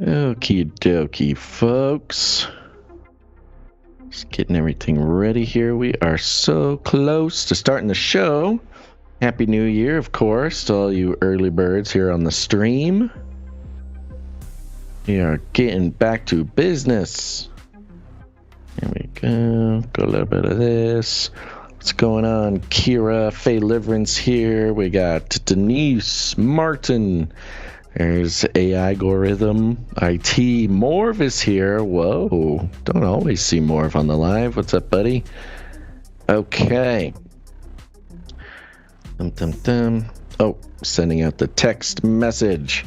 Okie dokie, folks. Just getting everything ready here. We are so close to starting the show. Happy New Year, of course, to all you early birds here on the stream. We are getting back to business. Here we go. Got a little bit of this. What's going on? Kira, Faye Liverance here. We got Denise, Martin. There's AI algorithm. IT. Morv is here. Whoa. Don't always see Morv on the live. What's up, buddy? Okay. Oh, sending out the text message.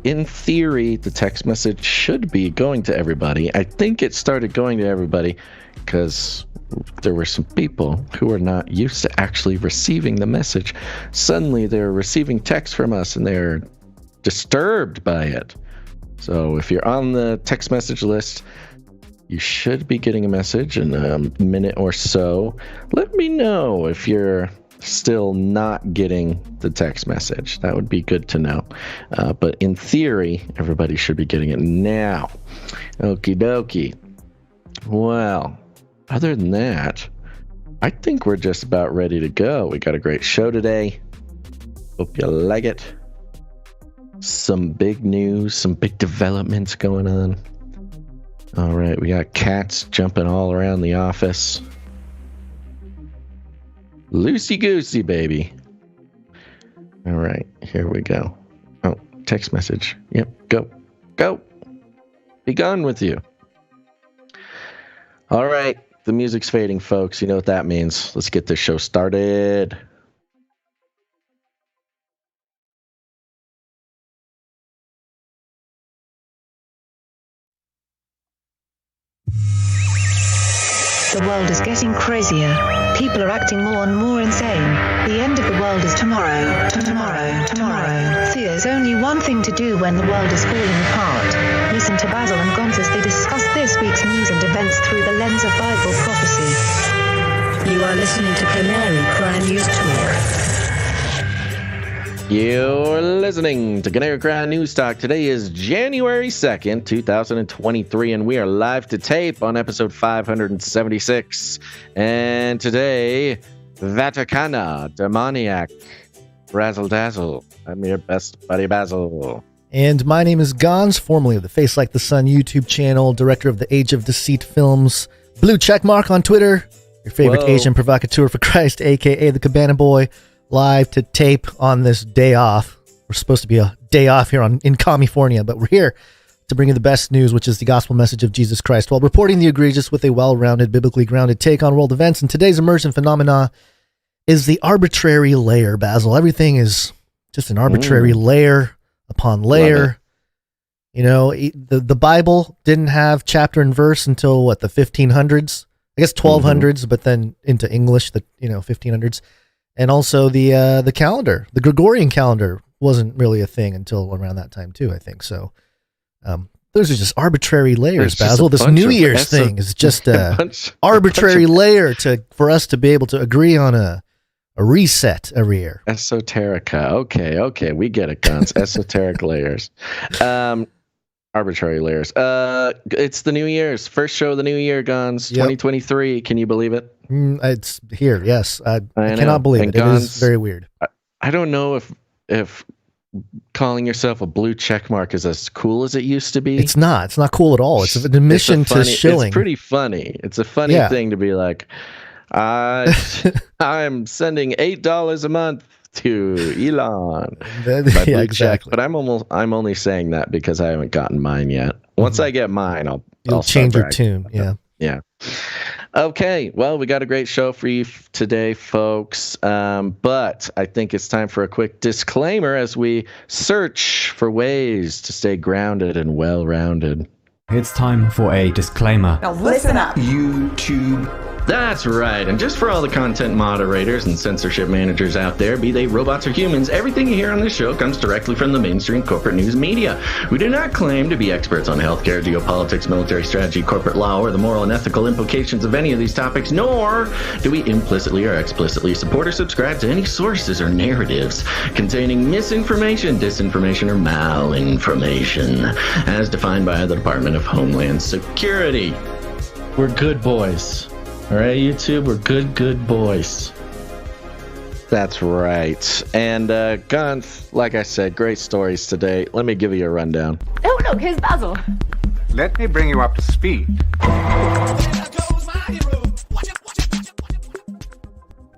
In theory, the text message should be going to everybody. I think it started going to everybody because there were some people who are not used to actually receiving the message. Suddenly, they're receiving text from us and they're disturbed by it. So if you're on the text message list, you should be getting a message in a minute or so. Let me know if you're still not getting the text message. That would be good to know. But in theory, everybody should be getting it now. Okie dokie. Well, other than that, I think we're just about ready to go. We got a great show today. Hope you like it. Some big news, some big developments going on. All right, we got cats jumping all around the office. Loosey-goosey, baby. All right, here we go. Oh, text message. Yep, go. Go. Be gone with you. All right, the music's fading, folks. You know what that means. Let's get this show started. The world is getting crazier. People are acting more and more insane. The end of the world is tomorrow. Tomorrow. There's only one thing to do when the world is falling apart. Listen to Basil and Gonz as they discuss this week's news and events through the lens of Bible prophecy. You are listening to Canary Cry News Talk. You're listening to Canary Cry News Talk. Today is January 2nd, 2023, and we are live to tape on episode 576. And today, VATICANA DEMONIAC. Razzle dazzle. I'm your best buddy, Basil. And my name is Gonz, formerly of the Face Like the Sun YouTube channel, director of the Age of Deceit films, blue checkmark on Twitter, your favorite Asian provocateur for Christ, a.k.a. the Cabana Boy. Live to tape on this day off. We're supposed to be a day off here in California, but we're here to bring you the best news, which is the gospel message of Jesus Christ, while reporting the egregious with a well-rounded, biblically grounded take on world events. And today's emergent phenomena is the arbitrary layer, Basil. Everything is just an arbitrary layer upon layer. You know, the Bible didn't have chapter and verse until, the 1500s? I guess 1200s, but then into English, 1500s. And also the calendar, the Gregorian calendar, wasn't really a thing until around that time too, I think. So those are just arbitrary layers, Basil. This New Year's thing is just a arbitrary layer for us to be able to agree on a reset every year. Esoterica. Okay, we get it, Gonz. Esoteric layers. Arbitrary layers. It's the New Year's. First show of the new year, Gonz. 2023. Can you believe it? It's here, yes. I cannot believe it. Gonz, it is very weird. I don't know if calling yourself a blue check mark is as cool as it used to be. It's not. It's not cool at all. It's an admission to shilling. It's pretty funny. It's a funny thing to be like, I'm sending $8 a month to Elon. Exactly. But I'm only saying that because I haven't gotten mine yet. Once I get mine, I'll change your tune. Yeah. Okay, well, we got a great show for you today, folks. But I think it's time for a quick disclaimer as we search for ways to stay grounded and well-rounded. It's time for a disclaimer. Now listen up. YouTube That's right, and just for all the content moderators and censorship managers out there, be they robots or humans, everything you hear on this show comes directly from the mainstream corporate news media. We do not claim to be experts on healthcare, geopolitics, military strategy, corporate law, or the moral and ethical implications of any of these topics, nor do we implicitly or explicitly support or subscribe to any sources or narratives containing misinformation, disinformation, or malinformation, as defined by the Department of Homeland Security. We're good boys. All right, YouTube, we're good boys. That's right. And, Gunf, like I said, great stories today. Let me give you a rundown. Oh, look, here's Basil. Let me bring you up to speed.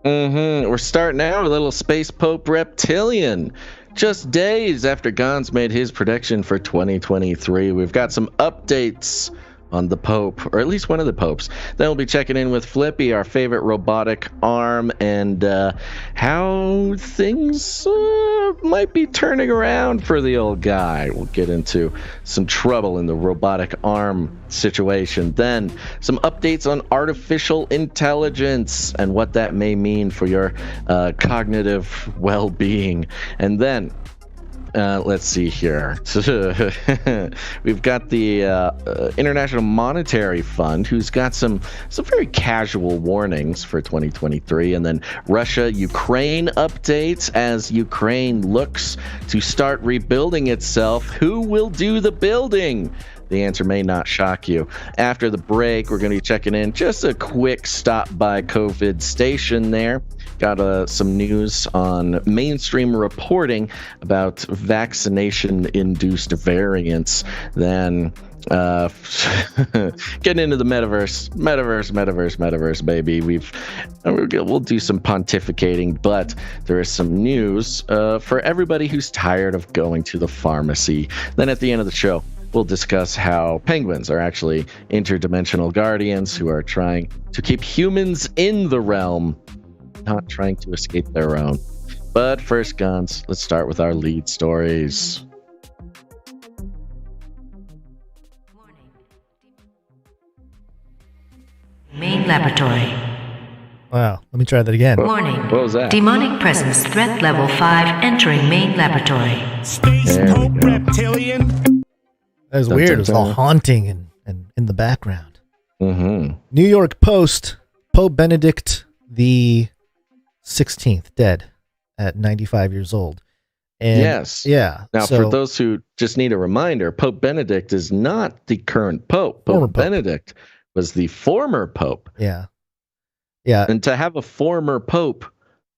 We're starting out with a little Space Pope Reptilian. Just days after Gans made his prediction for 2023, we've got some updates on the Pope, or at least one of the popes. Then we'll be checking in with Flippy, our favorite robotic arm, and how things might be turning around for the old guy. We'll get into some trouble in the robotic arm situation. Then some updates on artificial intelligence and what that may mean for your cognitive well-being. And then let's see here. We've got the International Monetary Fund, who's got some very casual warnings for 2023, and then Russia-Ukraine updates as Ukraine looks to start rebuilding itself. Who will do the building? The answer may not shock you. After the break, we're going to be checking in. Just a quick stop by COVID station there. Got some news on mainstream reporting about vaccination-induced variants. Then getting into the metaverse, baby. We'll do some pontificating, but there is some news for everybody who's tired of going to the pharmacy. Then at the end of the show, we'll discuss how penguins are actually interdimensional guardians who are trying to keep humans in the realm, not trying to escape their own. But first, Guns, let's start with our lead stories. Main laboratory. Wow, let me try that again. Warning. What was that? Demonic presence threat level 5 entering main laboratory. Space Pope Reptilian. That was weird. It was all haunting and in the background. Mm-hmm. New York Post, Pope Benedict the 16th, dead at 95 years old. And yes. Yeah. Now, for those who just need a reminder, Pope Benedict is not the current Pope. Pope Benedict was the former Pope. Yeah. Yeah. And to have a former Pope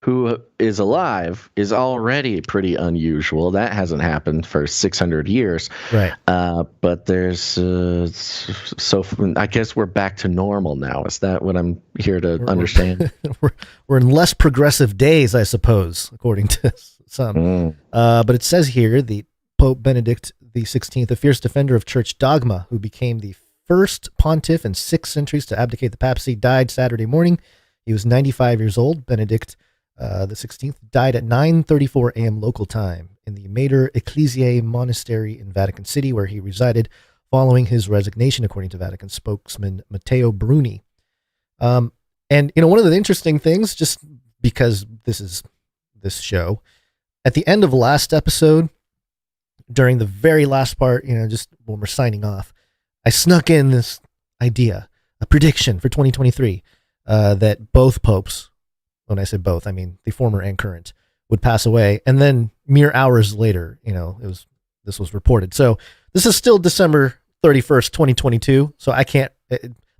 who is alive is already pretty unusual. That hasn't happened for 600 years. Right. But there's so I guess we're back to normal now. Is that what I'm here to understand? We're in less progressive days, I suppose, according to some. But it says here, the Pope Benedict the 16th, a fierce defender of church dogma, who became the first pontiff in 6 centuries to abdicate the papacy, died Saturday morning. He was 95 years old. Benedict the 16th died at 9:34 a.m. local time in the Mater Ecclesiae Monastery in Vatican City, where he resided following his resignation, according to Vatican spokesman Matteo Bruni. And one of the interesting things, just because this is this show, at the end of the last episode, during the very last part, just when we're signing off, I snuck in this idea, a prediction for 2023, that both popes, when I say both, I mean the former and current, would pass away. And then mere hours later, this was reported. So this is still December 31st, 2022. So I can't,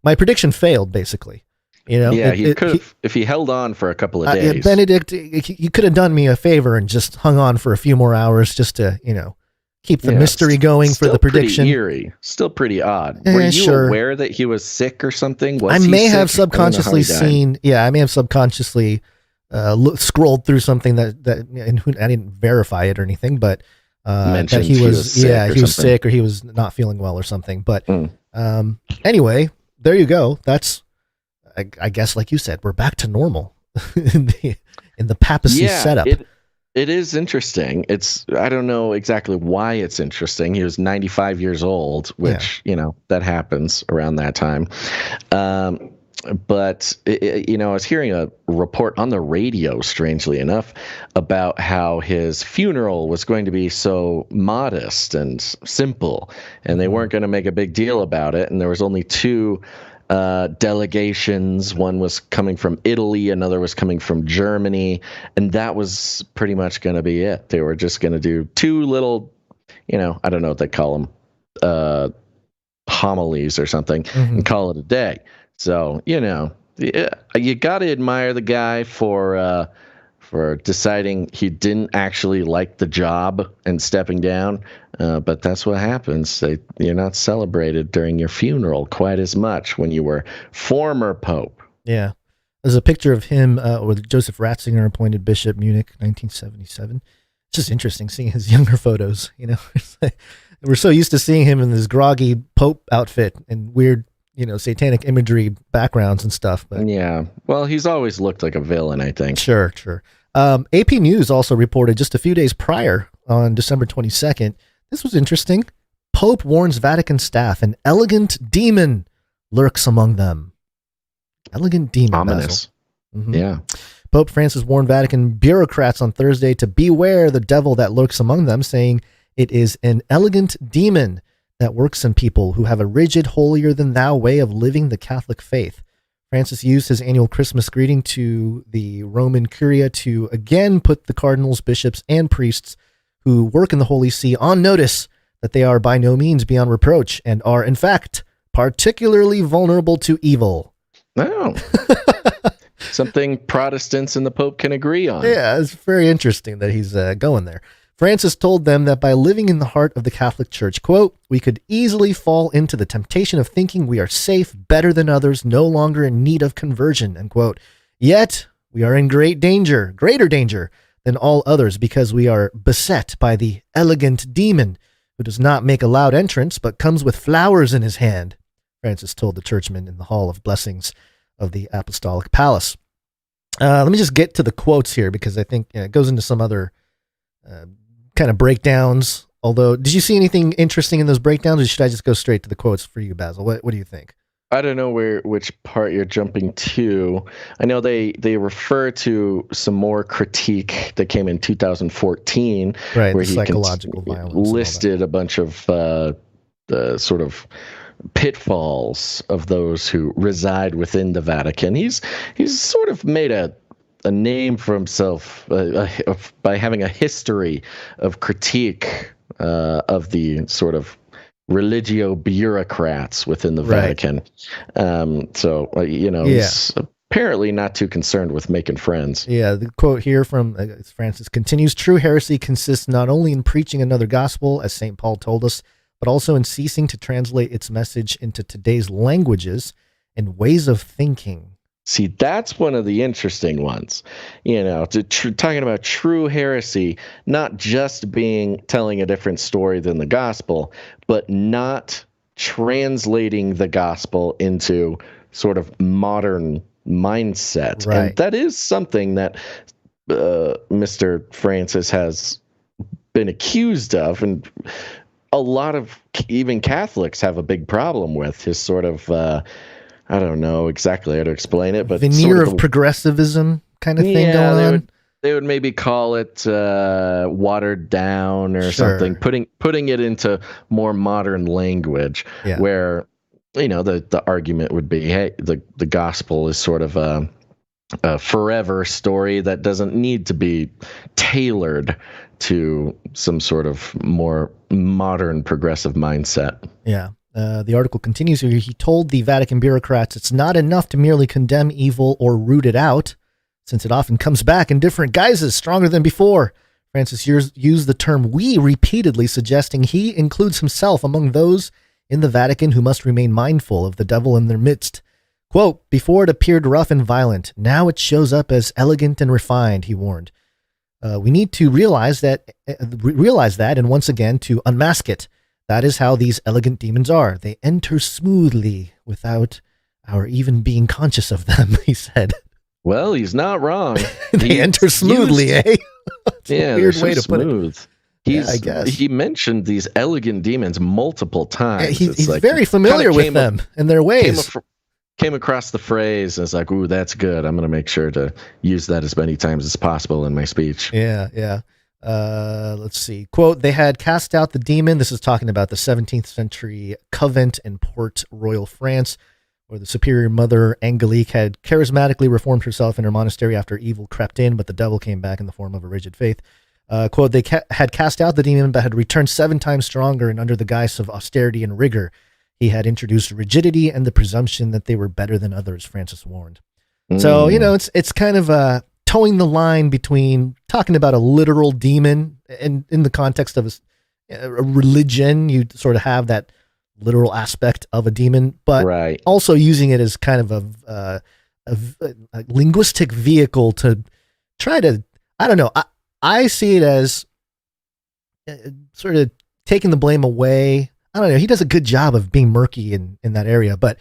my prediction failed basically. Yeah, he could have, if he held on for a couple of days. Benedict, you could have done me a favor and just hung on for a few more hours just to, keep the mystery going for the prediction. Pretty eerie. Still pretty odd. Were you aware that he was sick or something? I may have subconsciously seen. Yeah, I may have subconsciously scrolled through something that I didn't verify it or anything, but that he was sick or he was not feeling well or something. But anyway, there you go. That's I guess, like you said, we're back to normal in the papacy setup. It is interesting. I don't know exactly why it's interesting. He was 95 years old, which, that happens around that time. But I was hearing a report on the radio, strangely enough, about how his funeral was going to be so modest and simple, and they weren't going to make a big deal about it. And there was only two delegations. One was coming from Italy, another was coming from Germany, and that was pretty much going to be it. They were just going to do two little, I don't know what they call them, homilies or something, and call it a day. So, you got to admire the guy for deciding he didn't actually like the job and stepping down. But that's what happens. You're not celebrated during your funeral quite as much when you were former pope. Yeah. There's a picture of him with Joseph Ratzinger, appointed Bishop, Munich, 1977. It's just interesting seeing his younger photos. We're so used to seeing him in this groggy pope outfit and weird, satanic imagery backgrounds and stuff. But yeah, well, he's always looked like a villain, I think. Sure. AP News also reported just a few days prior, on December 22nd, this was interesting. Pope warns Vatican staff an elegant demon lurks among them. Elegant demon. Ominous. Yeah. Pope Francis warned Vatican bureaucrats on Thursday to beware the devil that lurks among them, saying it is an elegant demon that works in people who have a rigid, holier-than-thou way of living the Catholic faith. Francis used his annual Christmas greeting to the Roman Curia to again put the cardinals, bishops, and priests who work in the Holy See on notice that they are by no means beyond reproach and are, in fact, particularly vulnerable to evil. Oh. Something Protestants and the Pope can agree on. Yeah, it's very interesting that he's going there. Francis told them that by living in the heart of the Catholic Church, quote, we could easily fall into the temptation of thinking we are safe, better than others, no longer in need of conversion, end quote. Yet, we are in greater danger than all others because we are beset by the elegant demon who does not make a loud entrance but comes with flowers in his hand, Francis told the churchmen in the Hall of Blessings of the Apostolic Palace. Let me just get to the quotes here because I think it goes into some other kind of breakdowns. Although, did you see anything interesting in those breakdowns, or should I just go straight to the quotes for you, Basil? What do you think? I don't know which part you're jumping to. I know they refer to some more critique that came in 2014, right? Where the psychological violence listed a bunch of the sort of pitfalls of those who reside within the Vatican. He's sort of made a name for himself by having a history of critique of the sort of religio bureaucrats within the Vatican. He's apparently not too concerned with making friends. Yeah, the quote here from Francis continues, true heresy consists not only in preaching another gospel, as St. Paul told us, but also in ceasing to translate its message into today's languages and ways of thinking. See, that's one of the interesting ones, talking about true heresy, not just telling a different story than the gospel, but not translating the gospel into sort of modern mindset. Right. And that is something that Mr. Francis has been accused of, and a lot of even Catholics have a big problem with his sort of I don't know exactly how to explain it, but veneer sort of progressivism kind of thing going on. They would maybe call it watered down or something, putting it into more modern language, where the argument would be, hey, the gospel is sort of a forever story that doesn't need to be tailored to some sort of more modern progressive mindset. Yeah. The article continues here. He told the Vatican bureaucrats it's not enough to merely condemn evil or root it out, since it often comes back in different guises, stronger than before. Francis used the term we repeatedly, suggesting he includes himself among those in the Vatican who must remain mindful of the devil in their midst. Quote, before it appeared rough and violent, now it shows up as elegant and refined, he warned. We need to realize that and once again to unmask it. That is how these elegant demons are. They enter smoothly without our even being conscious of them, he said. Well, he's not wrong. They enter smoothly, eh? Yeah, weird so way to smooth. Put it. I guess. He mentioned these elegant demons multiple times. He's very familiar with them and their ways. came across the phrase and was like, ooh, that's good. I'm going to make sure to use that as many times as possible in my speech. Yeah. Let's see. Quote, they had cast out the demon. This is talking about the 17th century convent in Port Royal, France, where the superior mother Angelique had charismatically reformed herself in her monastery after evil crept in, but the devil came back in the form of a rigid faith. Quote, they had cast out the demon, but had returned 7 times stronger, and under the guise of austerity and rigor, he had introduced rigidity and the presumption that they were better than others, Francis warned. So, it's kind of towing the line between talking about a literal demon and in the context of a religion, you sort of have that literal aspect of a demon, but also using it as kind of a linguistic vehicle to try to, I don't know, I see it as sort of taking the blame away. I don't know. He does a good job of being murky in that area, but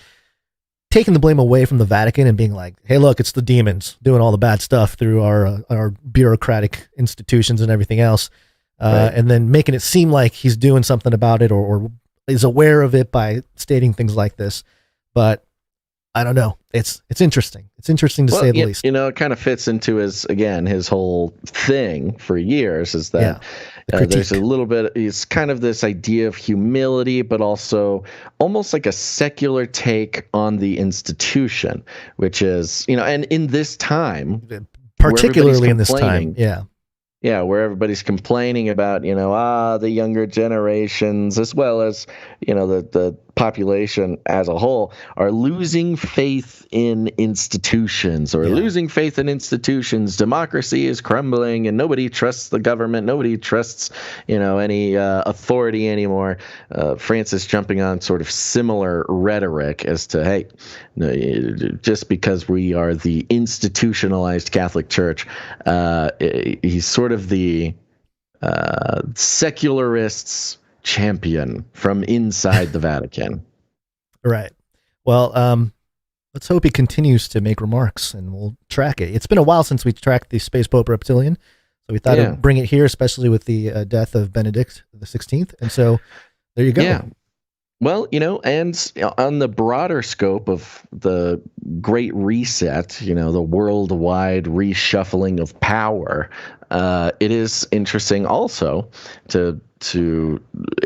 taking the blame away from the Vatican and being like, hey, look, it's the demons doing all the bad stuff through our bureaucratic institutions and everything else. And then making it seem like he's doing something about it or is aware of it by stating things like this. But I don't know. It's interesting. It's interesting to say the least. It kind of fits into his whole thing for years is that there's a little bit, it's kind of this idea of humility, but also almost like a secular take on the institution, which is, and in this time, particularly in this time. Yeah, where everybody's complaining about, the younger generations, as well as, the population as a whole, are losing faith in institutions losing faith in institutions. Democracy is crumbling and nobody trusts the government. Nobody trusts, any authority anymore. Francis jumping on sort of similar rhetoric as to, hey, just because we are the institutionalized Catholic Church, he's sort of the secularists' champion from inside the Vatican. Right. Well, let's hope he continues to make remarks and we'll track it. It's been a while since we tracked the Space Pope Reptilian, so we thought I'd bring it here, especially with the death of Benedict XVI. And so there you go. Yeah. Well, and on the broader scope of the Great Reset, the worldwide reshuffling of power, it is interesting also to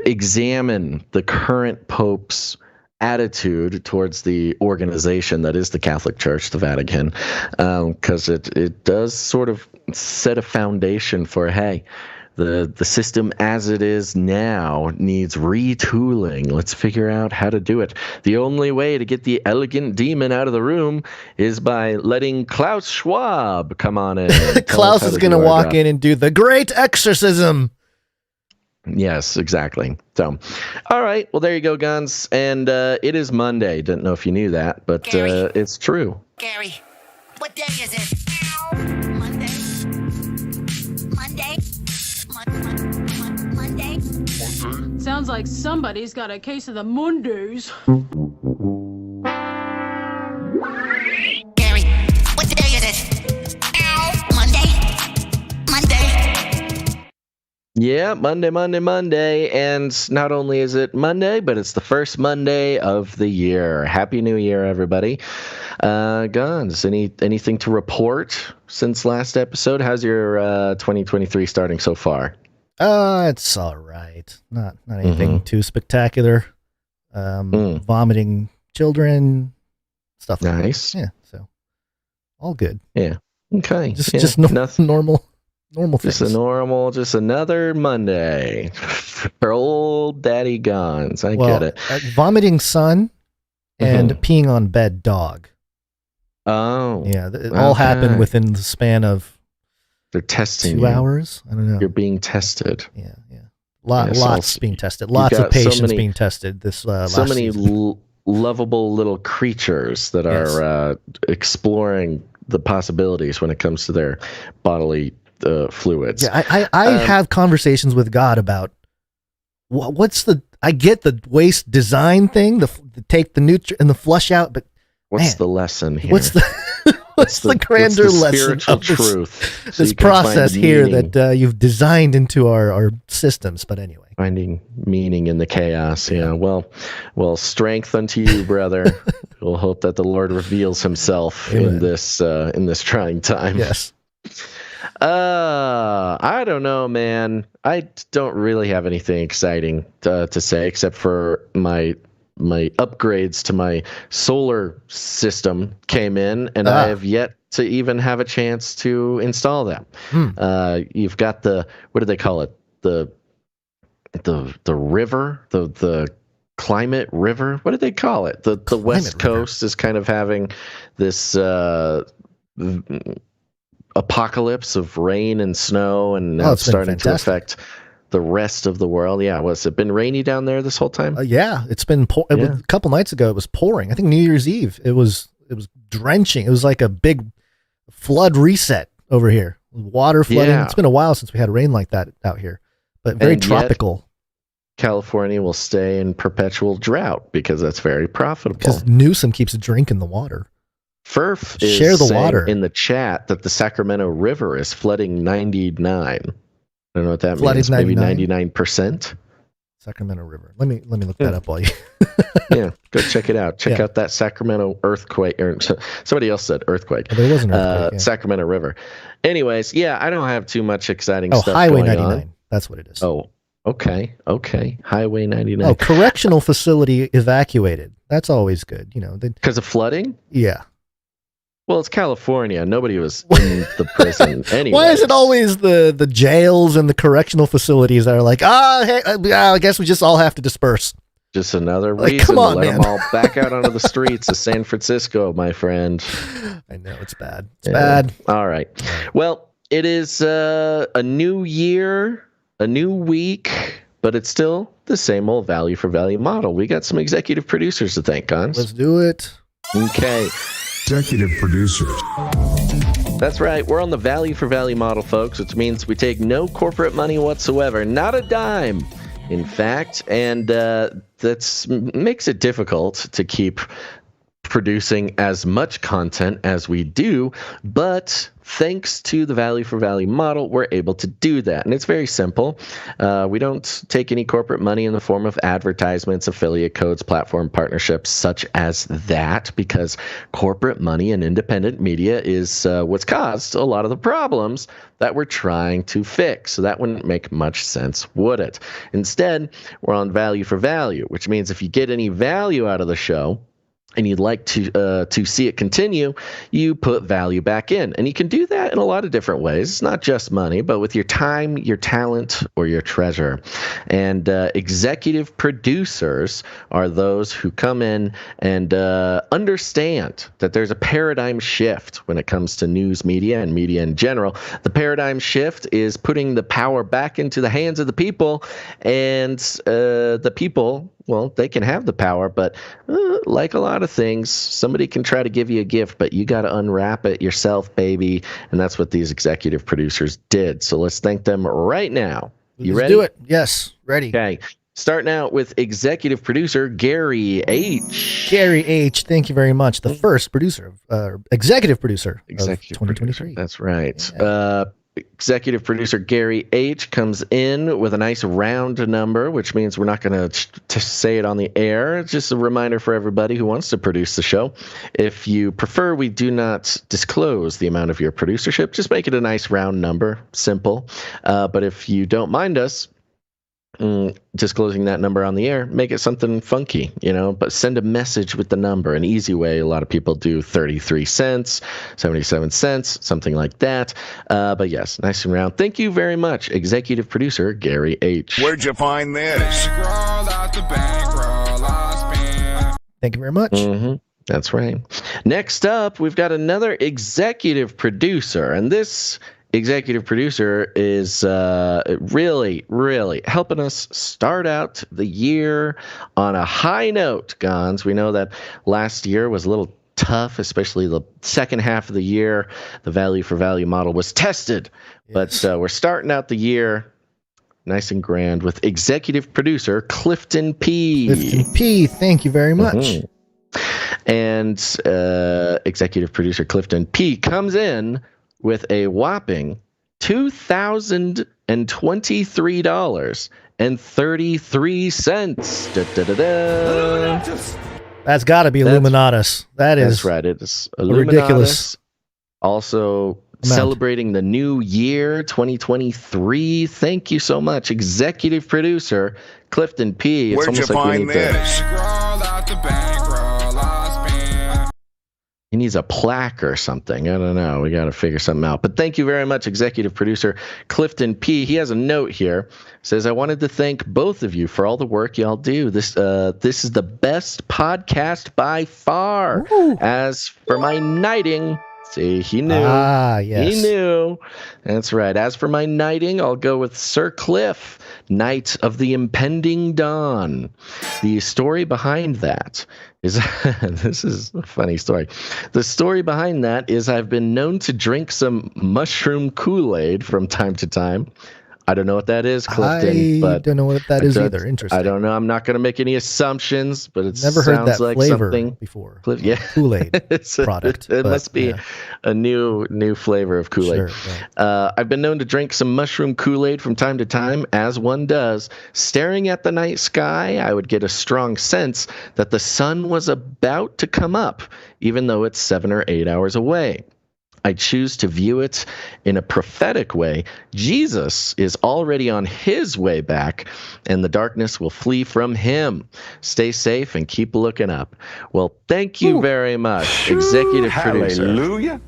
examine the current Pope's attitude towards the organization that is the Catholic Church, the Vatican, because it does sort of set a foundation for, hey, the system as it is now needs retooling. Let's figure out how to do it. The only way to get the elegant demon out of the room is by letting Klaus Schwab come on in. Klaus is going to walk in and do the great exorcism. Yes, exactly. So, all right. Well, there you go, Guns. And it is Monday. Didn't know if you knew that, but it's true. Gary, what day is it? Monday. Sounds like somebody's got a case of the Mondays. Gary, what day is it? Monday. Yeah, Monday. And not only is it Monday, but it's the first Monday of the year. Happy New Year, everybody. Guns, anything to report since last episode? How's your 2023 starting so far? It's all right. Not anything too spectacular. Vomiting children, stuff like that. Yeah, so all good. Yeah. Okay. Just normal things. Just another Monday for old Daddy Guns. I get it. Vomiting son and peeing on bed dog. Oh. Yeah, it all happened within the span of they're testing 2 hours. I don't know. You're being tested. Yeah. Lots being tested. Lots of patients being tested this last so many season. Lovable little creatures that are exploring the possibilities when it comes to their bodily fluids. Yeah, I have conversations with God about I get the waste design thing, the take the nutrient and the flush out, but what's the lesson here? What's the grander lesson of truth? This process here that you've designed into our systems? But anyway, Finding meaning in the chaos. Yeah. Well, strength unto you, brother. We'll hope that the Lord reveals himself in this trying time. Yes. I don't know, man. I don't really have anything exciting to say except for my upgrades to my solar system came in, and I have yet to even have a chance to install them. You've got what do they call it? The river, the climate river. What do they call it? The West Coast is kind of having this apocalypse of rain and snow, and now it's starting to affect the rest of the world. Yeah, has it been rainy down there this whole time? Yeah, it's been a couple nights ago. It was pouring. I think New Year's Eve. It was drenching. It was like a big flood reset over here. Water flooding. Yeah. It's been a while since we had rain like that out here, but very tropical. California will stay in perpetual drought because that's very profitable. Because Newsom keeps drinking the water. Furf is Share the saying water in the chat that the Sacramento River is flooding 99. I don't know what that means. 99? Maybe 99%. Sacramento River. Let me look that up while you. Yeah, go check it out. Check out that Sacramento earthquake. Or somebody else said earthquake. Oh, there was an earthquake. Sacramento River. Anyways, yeah, I don't have too much exciting stuff. Highway going 99. on. That's what it is. Oh, okay. Highway 99. Oh, correctional facility evacuated. That's always good. Because of flooding? Yeah. Well, it's California. Nobody was in the prison anyway. Why is it always the jails and the correctional facilities that are like, hey, I guess we just all have to disperse? Just another reason to let them all back out onto the streets of San Francisco, my friend. I know, it's bad. It's bad. All right. Well, it is a new year, a new week, but it's still the same old value for value model. We got some executive producers to thank, Gons. Let's do it. Okay. Executive producers. That's right. We're on the value for value model, folks, which means we take no corporate money whatsoever, not a dime, in fact, and that makes it difficult to keep producing as much content as we do, but thanks to the value for value model, we're able to do that. And it's very simple. We don't take any corporate money in the form of advertisements, affiliate codes, platform partnerships, such as that, because corporate money and independent media is what's caused a lot of the problems that we're trying to fix. So that wouldn't make much sense, would it? Instead, we're on value for value, which means if you get any value out of the show, and you'd like to see it continue, you put value back in. And you can do that in a lot of different ways. It's not just money, but with your time, your talent, or your treasure. And executive producers are those who come in and understand that there's a paradigm shift when it comes to news media and media in general. The paradigm shift is putting the power back into the hands of the people, and the people, well, they can have the power, but like a lot of things, somebody can try to give you a gift, but you got to unwrap it yourself, baby. And that's what these executive producers did. So let's thank them right now. You ready? Let's do it. Yes, ready. Okay. Starting out with executive producer Gary H. Gary H., thank you very much. The first producer, executive producer of 2023. That's right. Yeah. Executive producer Gary H. comes in with a nice round number, which means we're not going to say it on the air. It's just a reminder for everybody who wants to produce the show. If you prefer, we do not disclose the amount of your producership. Just make it a nice round number, simple. But if you don't mind us disclosing that number on the air, make it something funky, but send a message with the number. An easy way, a lot of people do 33 cents, 77 cents, something like that. But yes, nice and round. Thank you very much, executive producer Gary H. Where'd you find this? Thank you very much. Mm-hmm. That's right. Next up, we've got another executive producer, and this executive producer is really, really helping us start out the year on a high note, Gons. We know that last year was a little tough, especially the second half of the year. The value for value model was tested, yes. But we're starting out the year nice and grand with executive producer Clifton P. Clifton P., thank you very much. Mm-hmm. And executive producer Clifton P. comes in with a whopping $2,023 $1,000,000,033. That's got to be Illuminatus. That's right. It is ridiculous. Also celebrating the new year, 2023. Thank you so much, executive producer Clifton P. It's Where'd you find this? He needs a plaque or something. I don't know. We got to figure something out. But thank you very much, executive producer Clifton P. He has a note here. Says, I wanted to thank both of you for all the work y'all do. This is the best podcast by far. Ooh. As for my knighting, see, he knew. Yes. He knew. That's right. As for my knighting, I'll go with Sir Cliff, Knight of the Impending Dawn. The story behind that is, this is a funny story. The story behind that is I've been known to drink some mushroom Kool-Aid from time to time. I don't know what that is, Clifton. I don't know what that is either. Interesting. I don't know. I'm not going to make any assumptions, but it never heard that like flavor something before. Yeah, Kool-Aid product. It must be a new flavor of Kool-Aid. Sure, yeah. I've been known to drink some mushroom Kool-Aid from time to time, as one does. Staring at the night sky, I would get a strong sense that the sun was about to come up, even though it's 7 or 8 hours away. I choose to view it in a prophetic way. Jesus is already on his way back, and the darkness will flee from him. Stay safe and keep looking up. Well, thank you very much, executive producer. Hallelujah.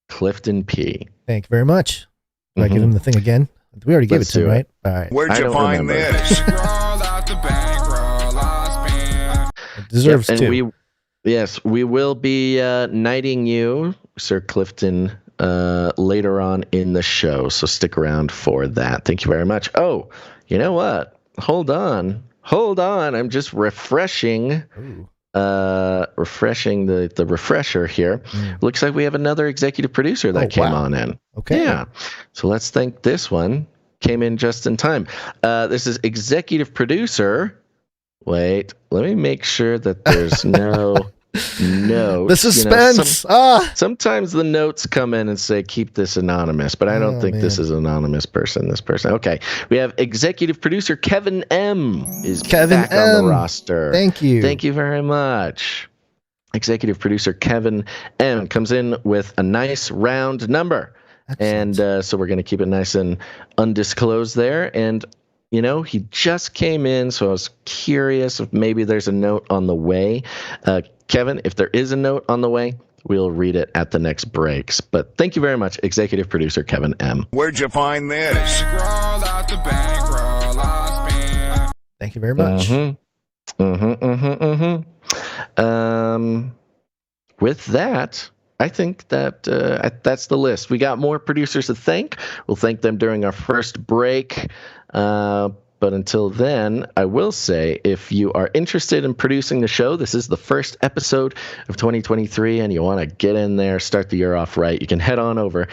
Clifton P. Thank you very much. Do I give him the thing again? We already gave it to him, right? All right. Where'd you find this? It deserves two. We will be knighting you, Sir Clifton, later on in the show, so stick around for that. Thank you very much. Oh, you know what? Hold on. I'm just refreshing the refresher here. Looks like we have another executive producer that came on in. Okay. Yeah. So let's thank this one. Came in just in time. This is executive producer. Wait, let me make sure that there's no notes. The suspense. Sometimes the notes come in and say, keep this anonymous, but I don't think this is an anonymous person, this person. Okay, we have executive producer Kevin M. is back on the roster. Thank you. Thank you very much. Executive producer Kevin M. comes in with a nice round number. Excellent. And so we're going to keep it nice and undisclosed there. And you know, he just came in, so I was curious if maybe there's a note on the way. Kevin, if there is a note on the way, we'll read it at the next breaks. But thank you very much, executive producer Kevin M. Where'd you find this? Thank you very much. With that, I think that that's the list. We got more producers to thank. We'll thank them during our first break. But until then, I will say, if you are interested in producing the show, this is the first episode of 2023, and you want to get in there, start the year off right, you can head on over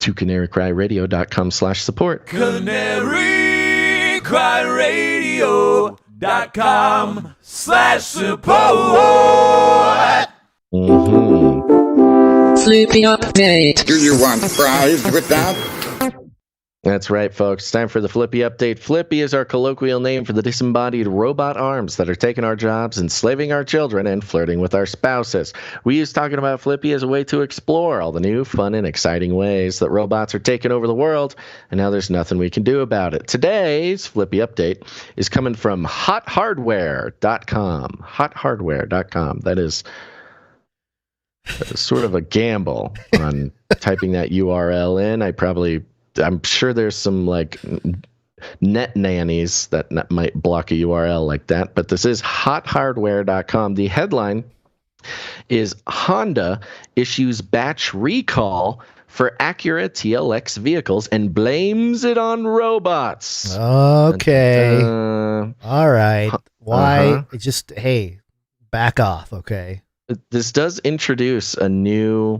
to canarycryradio.com/support. canarycryradio.com/support. Flippy update. Do you want fries with that? That's right, folks. It's time for the Flippy update. Flippy is our colloquial name for the disembodied robot arms that are taking our jobs, enslaving our children, and flirting with our spouses. We use talking about Flippy as a way to explore all the new, fun, and exciting ways that robots are taking over the world, and now there's nothing we can do about it. Today's Flippy update is coming from hothardware.com. Hothardware.com. That is sort of a gamble on typing that URL in. I'm sure there's some like net nannies that might block a URL like that, but this is hothardware.com. The headline is Honda issues batch recall for Acura TLX vehicles and blames it on robots. Okay. All right. Why? Just, hey, back off, okay? This does introduce a new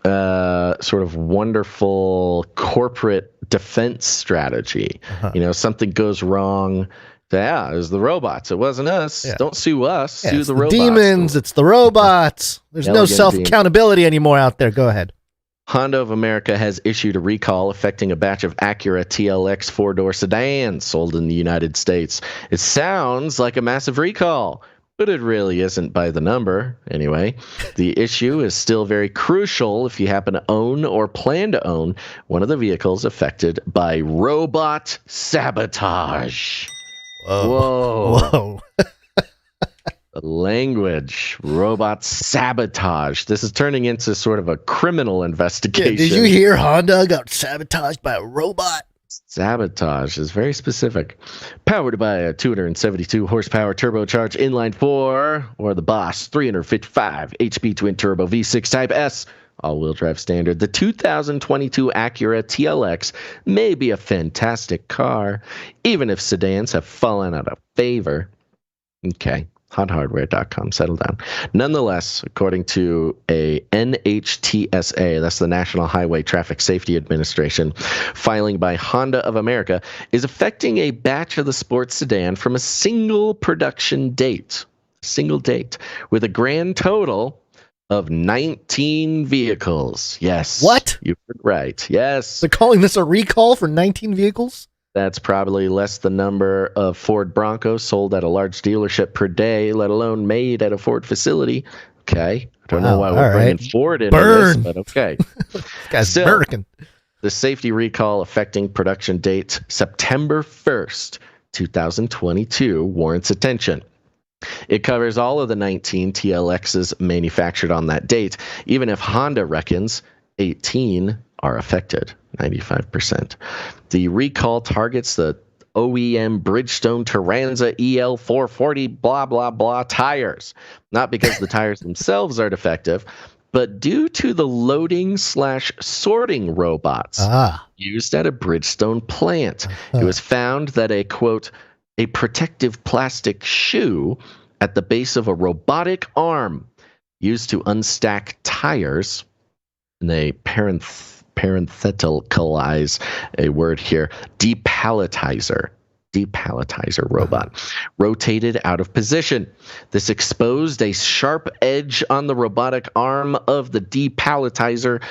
sort of wonderful corporate defense strategy. You know, something goes wrong. It was the robots. It wasn't us. Yeah. Don't sue us. Sue the robots. Demons. It's the robots. There's no self-accountability anymore out there. Go ahead. Honda of America has issued a recall affecting a batch of Acura TLX four-door sedans sold in the United States. It sounds like a massive recall, but it really isn't by the number. Anyway, the issue is still very crucial if you happen to own or plan to own one of the vehicles affected by robot sabotage. Whoa. Language, robot sabotage. This is turning into sort of a criminal investigation. Yeah, did you hear Honda got sabotaged by a robot? Sabotage is very specific. Powered by a 272 horsepower turbocharged inline 4 or the Boss 355 HP twin turbo V6 Type S all-wheel drive standard. The 2022 Acura TLX may be a fantastic car, even if sedans have fallen out of favor. Okay. HotHardware.com. Settle down. Nonetheless, according to a NHTSA, that's the National Highway Traffic Safety Administration, filing by Honda of America is affecting a batch of the sports sedan from a single production date. Single date. With a grand total of 19 vehicles. Yes. What? You heard right. Yes. They're calling this a recall for 19 vehicles? That's probably less the number of Ford Broncos sold at a large dealership per day, let alone made at a Ford facility. Okay. I don't know why we're bringing Ford into this, but okay. This guy's American. The safety recall affecting production date September 1st, 2022 warrants attention. It covers all of the 19 TLXs manufactured on that date, even if Honda reckons 18 are affected, 95%. The recall targets the OEM Bridgestone Turanza EL440 blah, blah, blah tires. Not because the tires themselves are defective, but due to the loading/sorting robots used at a Bridgestone plant. It was found that a, quote, a protective plastic shoe at the base of a robotic arm used to unstack tires, and they parentheticalize a word here, depalletizer robot, rotated out of position. This exposed a sharp edge on the robotic arm of the depalletizer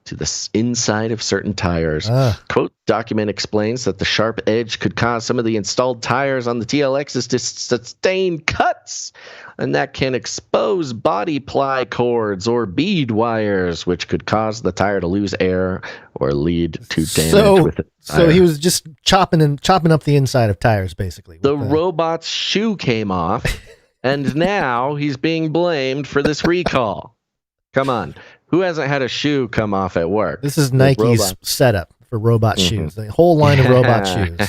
to the inside of certain tires. Quote, document explains that the sharp edge could cause some of the installed tires on the TLXs to sustain cuts, and that can expose body ply cords or bead wires, which could cause the tire to lose air or lead to damage with it. So he was just chopping up the inside of tires, basically. The robot's shoe came off, and now he's being blamed for this recall. Come on. Who hasn't had a shoe come off at work? This is Nike's setup for robot shoes. The whole line of robot shoes.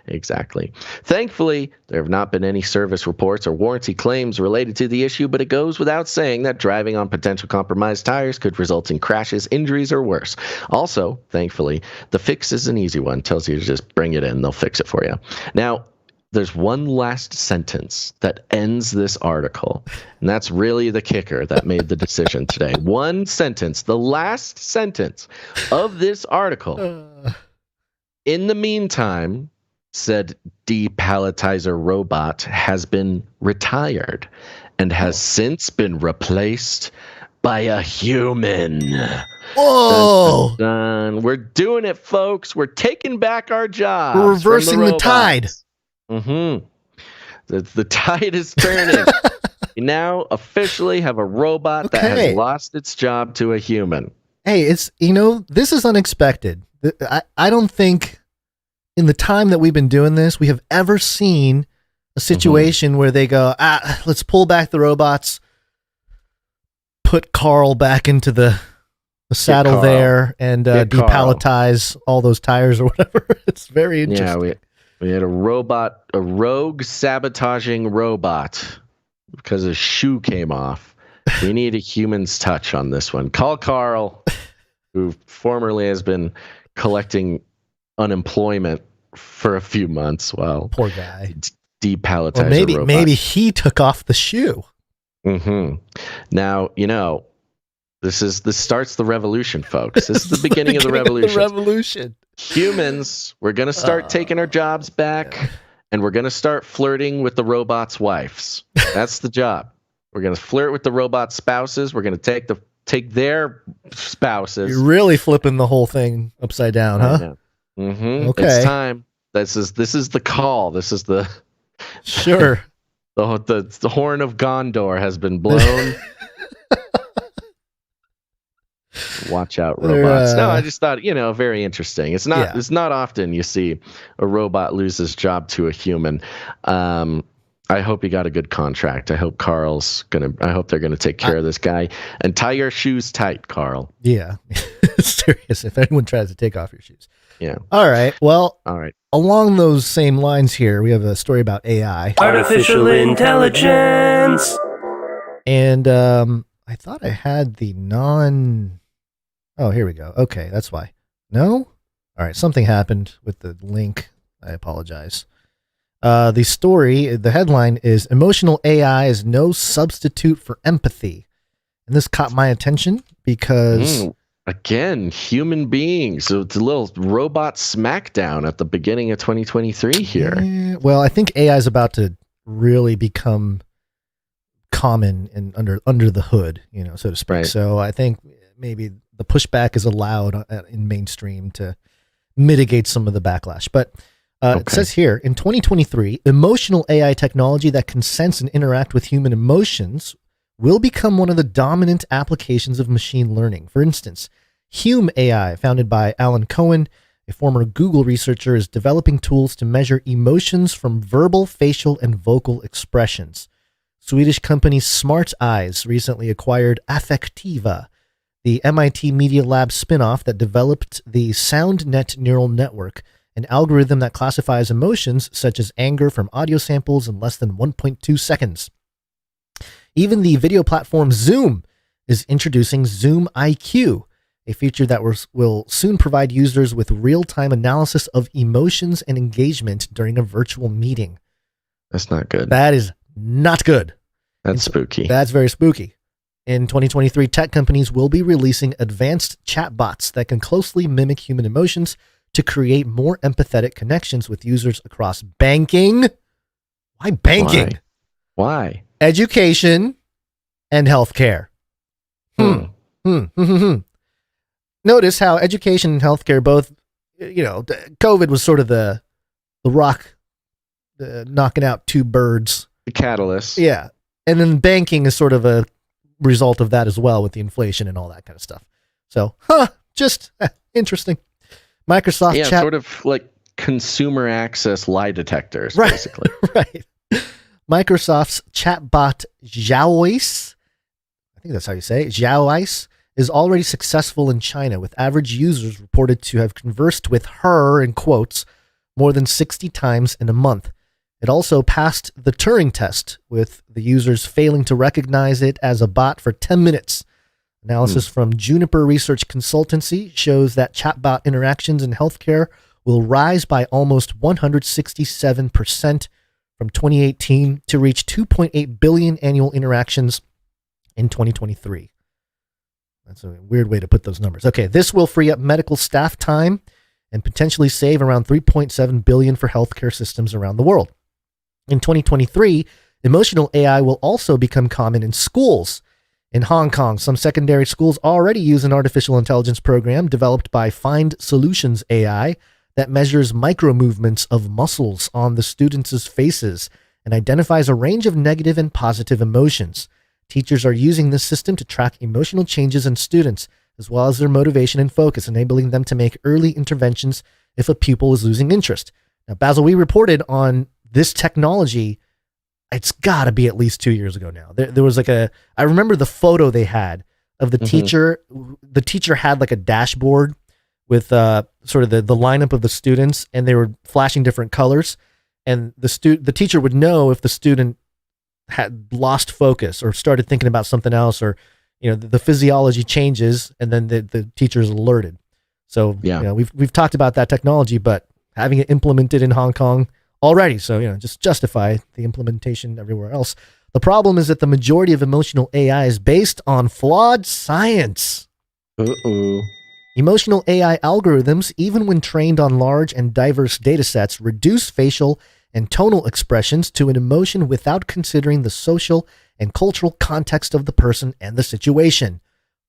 Exactly. Thankfully, there have not been any service reports or warranty claims related to the issue, but it goes without saying that driving on potential compromised tires could result in crashes, injuries, or worse. Also, thankfully, the fix is an easy one. Tells you to just bring it in. They'll fix it for you. Now, there's one last sentence that ends this article, and that's really the kicker that made the decision today. One sentence, the last sentence of this article. In the meantime, said depalletizer robot has been retired and has since been replaced by a human. Whoa! Dun, dun, dun. We're doing it, folks. We're taking back our jobs. We're reversing the tide. The tide is turning. We now officially have a robot that has lost its job to a human. Hey, this is unexpected. I don't think in the time that we've been doing this, we have ever seen a situation where they go, let's pull back the robots, put Carl back into the saddle there, and depalletize all those tires or whatever. It's very interesting. Yeah, we had a rogue sabotaging robot because his shoe came off. We need a human's touch on this one. Call Carl, who formerly has been collecting unemployment for a few months while poor guy depalletizer robot. Maybe he took off the shoe. Now, this starts the revolution, folks. This is the beginning of the revolution. Humans, we're going to start taking our jobs back, and we're going to start flirting with the robots' wives. That's the job. We're going to flirt with the robot spouses. We're going to take the take their spouses. You're really flipping the whole thing upside down, huh? Mm-hmm. Okay. It's time. This is the call. This is the sure. The horn of Gondor has been blown. Watch out, robots. No, I just thought, very interesting. It's not often you see a robot lose his job to a human. I hope he got a good contract. I hope I hope they're gonna take care of this guy. And tie your shoes tight, Carl. Yeah. Serious. If anyone tries to take off your shoes. Yeah. All right. Well, all right. Along those same lines here, we have a story about AI. Artificial intelligence. And I thought I had the Oh, here we go. Okay, that's why. No? All right, something happened with the link. I apologize. The story, the headline is Emotional AI is no substitute for empathy. And this caught my attention because... Again, human beings. So it's a little robot smackdown at the beginning of 2023 here. Yeah, well, I think AI is about to really become common and under the hood, so to speak. Right. So I think maybe the pushback is allowed in mainstream to mitigate some of the backlash. But it says here, in 2023, emotional AI technology that can sense and interact with human emotions will become one of the dominant applications of machine learning. For instance, Hume AI, founded by Alan Cohen, a former Google researcher, is developing tools to measure emotions from verbal, facial, and vocal expressions. Swedish company Smart Eyes recently acquired Affectiva, the MIT Media Lab spinoff that developed the SoundNet neural network, an algorithm that classifies emotions such as anger from audio samples in less than 1.2 seconds. Even the video platform Zoom is introducing Zoom IQ, a feature that will soon provide users with real-time analysis of emotions and engagement during a virtual meeting. That's not good. That is not good. That's spooky. That's very spooky. In 2023, tech companies will be releasing advanced chatbots that can closely mimic human emotions to create more empathetic connections with users across banking. Why banking? Why? Education and healthcare. Notice how education and healthcare both, COVID was sort of the rock knocking out two birds. The catalyst. Yeah. And then banking is sort of a result of that as well with the inflation and all that kind of stuff. So, just interesting. Microsoft chat. Sort of like consumer access lie detectors, basically. Right. Microsoft's chatbot Xiaoice, I think that's how you say it, Xiaoice, is already successful in China, with average users reported to have conversed with her, in quotes, more than 60 times in a month. It also passed the Turing test, with the users failing to recognize it as a bot for 10 minutes. Analysis from Juniper Research Consultancy shows that chatbot interactions in healthcare will rise by almost 167% from 2018 to reach 2.8 billion annual interactions in 2023. That's a weird way to put those numbers. Okay, this will free up medical staff time and potentially save around 3.7 billion for healthcare systems around the world. In 2023, emotional AI will also become common in schools. In Hong Kong, some secondary schools already use an artificial intelligence program developed by Find Solutions AI that measures micro movements of muscles on the students' faces and identifies a range of negative and positive emotions. Teachers are using this system to track emotional changes in students, as well as their motivation and focus, enabling them to make early interventions if a pupil is losing interest. Now, Basil, we reported on this technology, it's got to be at least 2 years ago now. There was I remember the photo they had of the teacher. The teacher had like a dashboard with sort of the lineup of the students, and they were flashing different colors. And the teacher would know if the student had lost focus or started thinking about something else, or the physiology changes, and then the teacher is alerted. So we've talked about that technology, but having it implemented in Hong Kong already, so just justify the implementation everywhere else. The problem is that the majority of emotional AI is based on flawed science. Emotional AI algorithms, even when trained on large and diverse data sets, reduce facial and tonal expressions to an emotion without considering the social and cultural context of the person and the situation.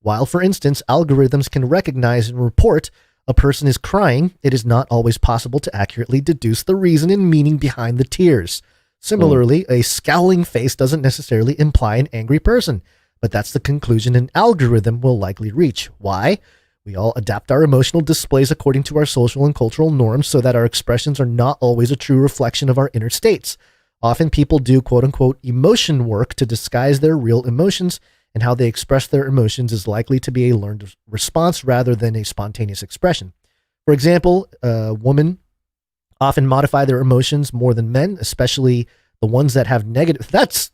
While, for instance, algorithms can recognize and report a person is crying, it is not always possible to accurately deduce the reason and meaning behind the tears. Similarly, a scowling face doesn't necessarily imply an angry person, but that's the conclusion an algorithm will likely reach. Why? We all adapt our emotional displays according to our social and cultural norms so that our expressions are not always a true reflection of our inner states. Often people do quote-unquote emotion work to disguise their real emotions, and how they express their emotions is likely to be a learned response rather than a spontaneous expression. For example, women often modify their emotions more than men, especially the ones that have negative... That's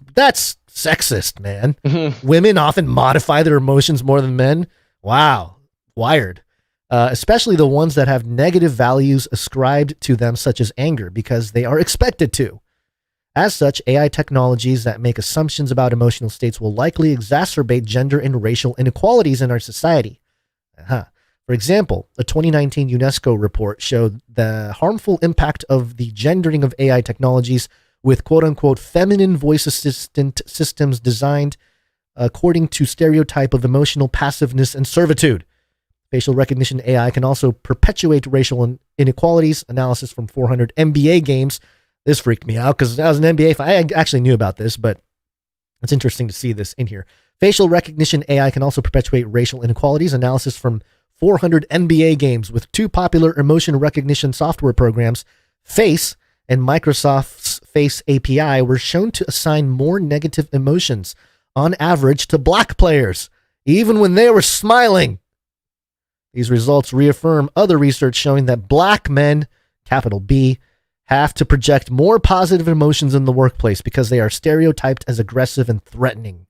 sexist, man. Women often modify their emotions more than men. Wow. Wired. Especially the ones that have negative values ascribed to them, such as anger, because they are expected to. As such, AI technologies that make assumptions about emotional states will likely exacerbate gender and racial inequalities in our society. For example, a 2019 UNESCO report showed the harmful impact of the gendering of AI technologies with quote-unquote feminine voice assistant systems designed according to stereotype of emotional passiveness and servitude. Facial recognition AI can also perpetuate racial inequalities. Analysis from 400 NBA games. This freaked me out because I was an NBA fan. I actually knew about this, but it's interesting to see this in here. Facial recognition AI can also perpetuate racial inequalities. Analysis from 400 NBA games with two popular emotion recognition software programs, Face and Microsoft's Face API, were shown to assign more negative emotions on average to black players, even when they were smiling. These results reaffirm other research showing that black men, capital B, have to project more positive emotions in the workplace because they are stereotyped as aggressive and threatening.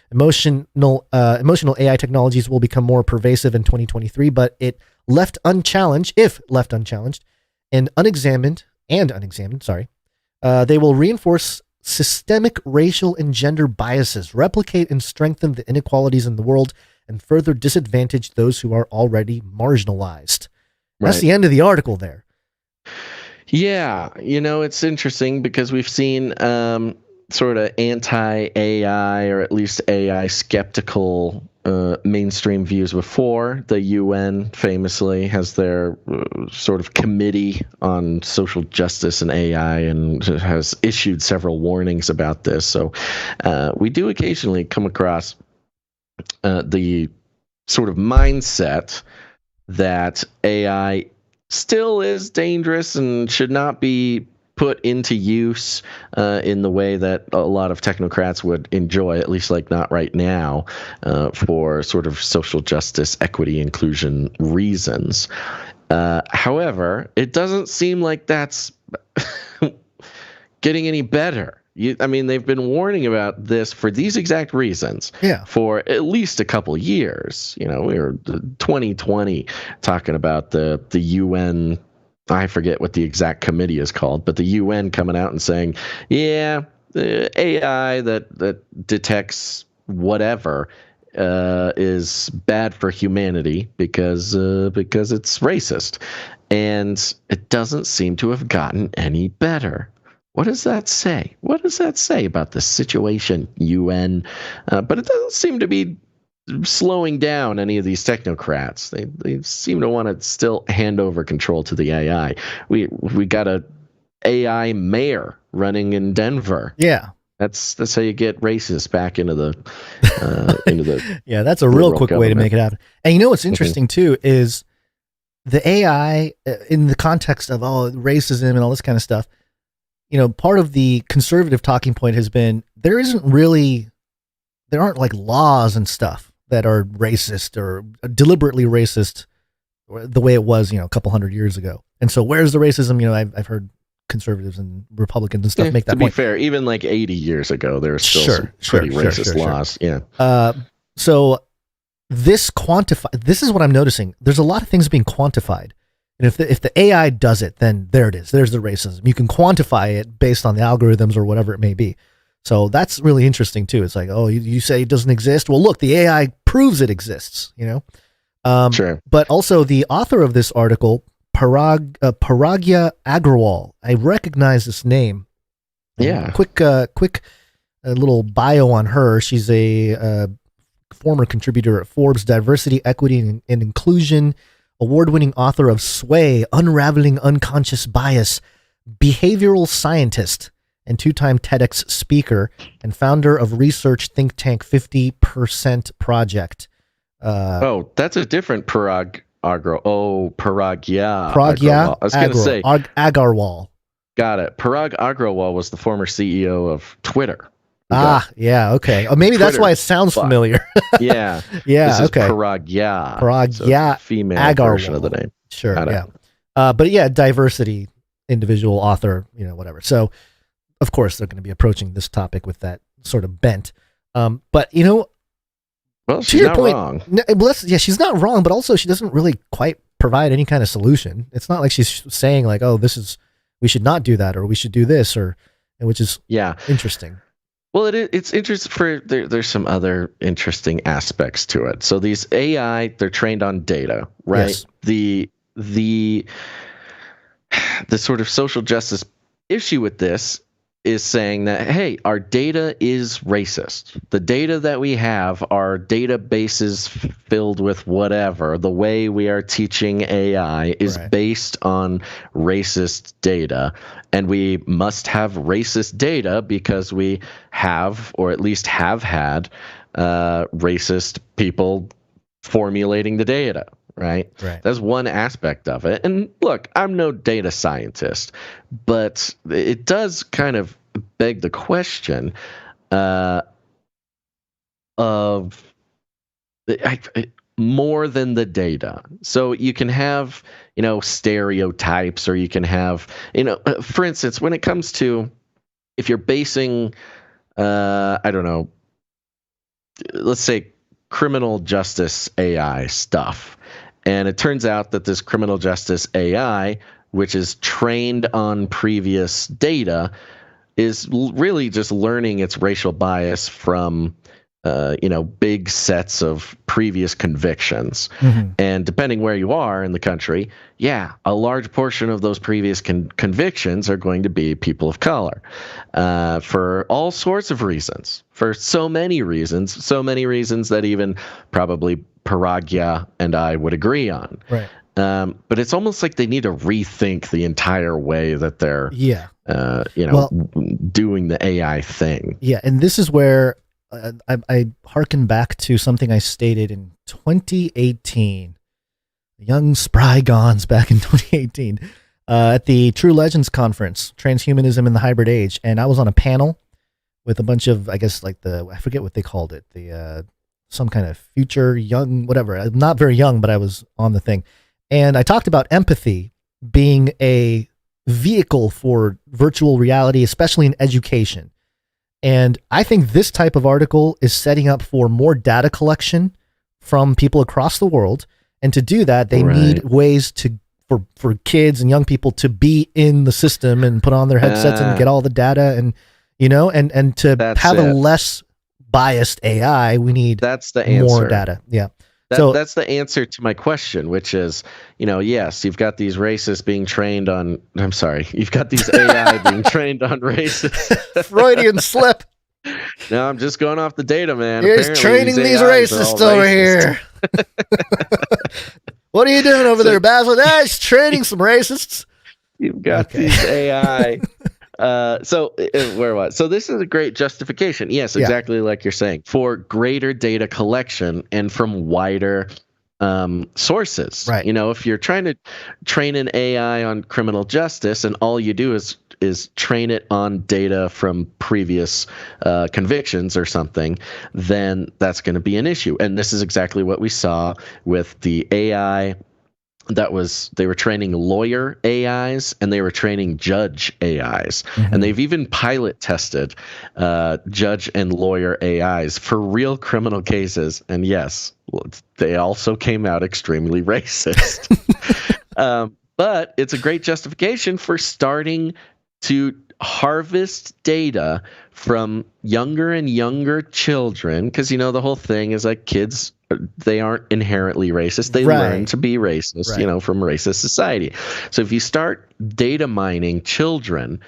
Emotional AI technologies will become more pervasive in 2023, but if left unchallenged and unexamined, they will reinforce systemic racial and gender biases, replicate and strengthen the inequalities in the world, and further disadvantage those who are already marginalized. Right. That's the end of the article there. Yeah, it's interesting because we've seen sort of anti-AI or at least AI skeptical mainstream views before. The UN famously has their sort of committee on social justice and AI and has issued several warnings about this. So we do occasionally come across the sort of mindset that AI still is dangerous and should not be put into use in the way that a lot of technocrats would enjoy, at least like not right now, for sort of social justice, equity, inclusion reasons. However, it doesn't seem like that's getting any better. They've been warning about this for these exact reasons for at least a couple years. We were 2020 talking about the UN. I forget what the exact committee is called, but the UN coming out and saying, AI that detects whatever is bad for humanity because it's racist. And it doesn't seem to have gotten any better. What does that say? What does that say about the situation, UN? But it doesn't seem to be slowing down any of these technocrats. They seem to want to still hand over control to the AI. We got a AI mayor running in Denver. Yeah. That's how you get racists back into the yeah, that's a real quick way to make it happen. And what's interesting too is the AI in the context of racism and all this kind of stuff. Part of the conservative talking point has been there aren't like laws and stuff that are racist or deliberately racist the way it was, a couple hundred years ago. And so where's the racism? I've heard conservatives and Republicans and stuff make that point. To be fair, even like 80 years ago, there were still some pretty racist laws. Yeah. So this is what I'm noticing. There's a lot of things being quantified. And if the AI does it, then there it is. There's the racism. You can quantify it based on the algorithms or whatever it may be. So that's really interesting too. It's like, you say it doesn't exist. Well, look, the AI proves it exists, Sure. But also the author of this article, Parag Agrawal. I recognize this name. Yeah. Quick little bio on her. She's a former contributor at Forbes, diversity, equity, and inclusion, award-winning author of Sway, Unraveling Unconscious Bias, behavioral scientist, and two-time TEDx speaker, and founder of research think tank 50% Project. That's a different Parag Agrawal. Oh, Parag Agrawal. I was going to say Agrawal. Got it. Parag Agrawal was the former CEO of Twitter. Yeah, okay. Oh, maybe that's why it sounds familiar. Yeah. Yeah, this is okay. Parag female Agrawal. version of the name. Sure, yeah. But yeah, diversity, individual, author, whatever. So, of course, they're going to be approaching this topic with that sort of bent. But, well, she's not wrong. She's not wrong, but also she doesn't really quite provide any kind of solution. It's not like she's saying like, oh, we should not do that, or we should do this, which is interesting. Well, it's interesting there's some other interesting aspects to it. So these AI, they're trained on data, right? Yes. The sort of social justice issue with this is saying that, hey, our data is racist. The data that we have, our databases filled with whatever, the way we are teaching AI is based on racist data. And we must have racist data because we have, or at least have had, racist people formulating the data. Right? That's one aspect of it. And look, I'm no data scientist, but it does kind of beg the question of more than the data. So you can have, stereotypes, or you can have, for instance, when it comes to, if you're basing, I don't know, let's say criminal justice AI stuff. And it turns out that this criminal justice AI, which is trained on previous data, is really just learning its racial bias from, big sets of previous convictions. Mm-hmm. And depending where you are in the country, a large portion of those previous convictions are going to be people of color, for all sorts of reasons, for so many reasons that even probably Paragya and I would agree on. Right. But it's almost like they need to rethink the entire way that they're, doing the AI thing. Yeah, and this is where I hearken back to something I stated in 2018. Young spry Gons back in 2018 at the True Legends Conference, Transhumanism in the Hybrid Age, and I was on a panel with a bunch of, I guess, like I forget what they called it, some kind of future young, whatever. I'm not very young, but I was on the thing. And I talked about empathy being a vehicle for virtual reality, especially in education. And I think this type of article is setting up for more data collection from people across the world. And to do that, they need ways for kids and young people to be in the system and put on their headsets and get all the data and to have a less biased AI, we need more data. Yeah. That's the answer to my question, which is, yes, you've got these racists being trained on, you've got these AI being trained on racists. Freudian slip. No, I'm just going off the data, man. Here's training these racists over here. What are you doing over there, Basil? It's training some racists. You've got these AI. So this is a great justification. Yes, exactly like you're saying, for greater data collection and from wider sources. Right. If you're trying to train an AI on criminal justice and all you do is train it on data from previous convictions or something, then that's going to be an issue. And this is exactly what we saw with the AI. They were training lawyer AIs and they were training judge AIs. Mm-hmm. And they've even pilot tested judge and lawyer AIs for real criminal cases. And yes, they also came out extremely racist. But it's a great justification for starting to harvest data from younger and younger children, because the whole thing is like kids, they aren't inherently racist. They learn to be racist, from a racist society. So if you start data mining children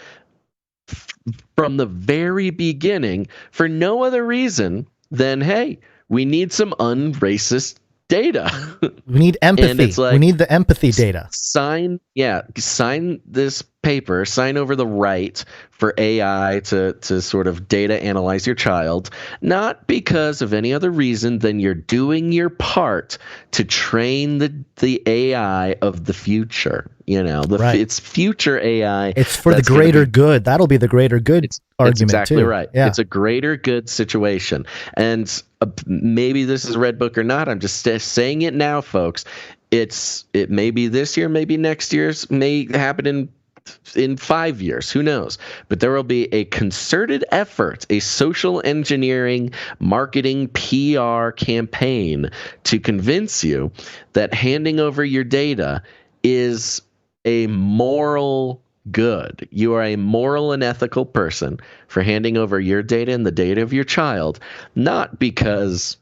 from the very beginning for no other reason than, hey, we need some unracist data. We need empathy. And it's like, we need the empathy data. Sign this paper, sign over the right for AI to sort of data analyze your child, not because of any other reason than you're doing your part to train the AI of the future. It's future AI. It's for the greater good. That'll be the greater good argument. It's exactly too. right. Yeah. It's a greater good situation. And maybe this is Red Book or not. I'm just saying it now, folks. It may be this year, maybe next year's, may happen in 5 years. Who knows? But there will be a concerted effort, a social engineering, marketing, PR campaign to convince you that handing over your data is a moral good. You are a moral and ethical person for handing over your data and the data of your child, not because,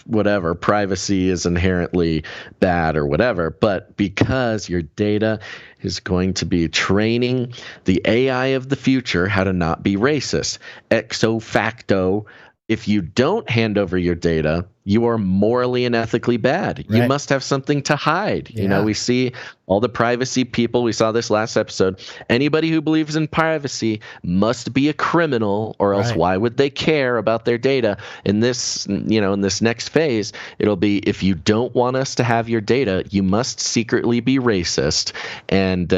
whatever, privacy is inherently bad or whatever, but because your data is going to be training the AI of the future how to not be racist. Ipso facto, if you don't hand over your data, you are morally and ethically bad. Right. You must have something to hide. Yeah. We see all the privacy people. We saw this last episode. Anybody who believes in privacy must be a criminal, or else why would they care about their data? In this, in this next phase, it'll be, if you don't want us to have your data, you must secretly be racist. And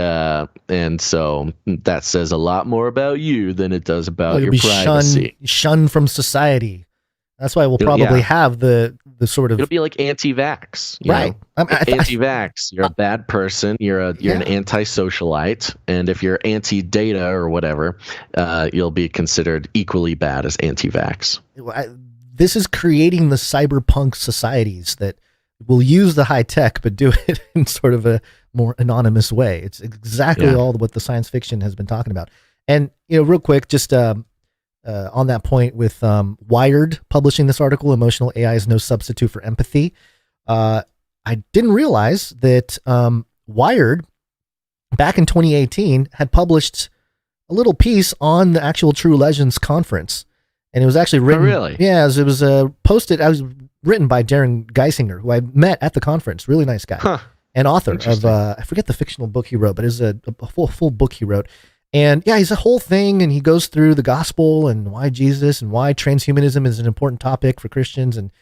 so that says a lot more about you than it does about your privacy. Shunned from society. That's why we'll probably have the sort of. It'll be like anti-vax, right? Anti-vax. You're a bad person. You're an anti-socialite, and if you're anti-data or whatever, you'll be considered equally bad as anti-vax. This is creating the cyberpunk societies that will use the high tech, but do it in sort of a more anonymous way. It's exactly all what the science fiction has been talking about. And real quick, just. On that point with Wired publishing this article, Emotional AI is no substitute for empathy. I didn't realize that Wired, back in 2018, had published a little piece on the actual True Legends conference. And it was actually written. Oh, really? Yeah, it was posted. I was written by Darren Geisinger, who I met at the conference. Really nice guy. Huh. And author of, I forget the fictional book he wrote, but it's a full book he wrote. And yeah, he's a whole thing, and he goes through the gospel and why Jesus and why transhumanism is an important topic for Christians, and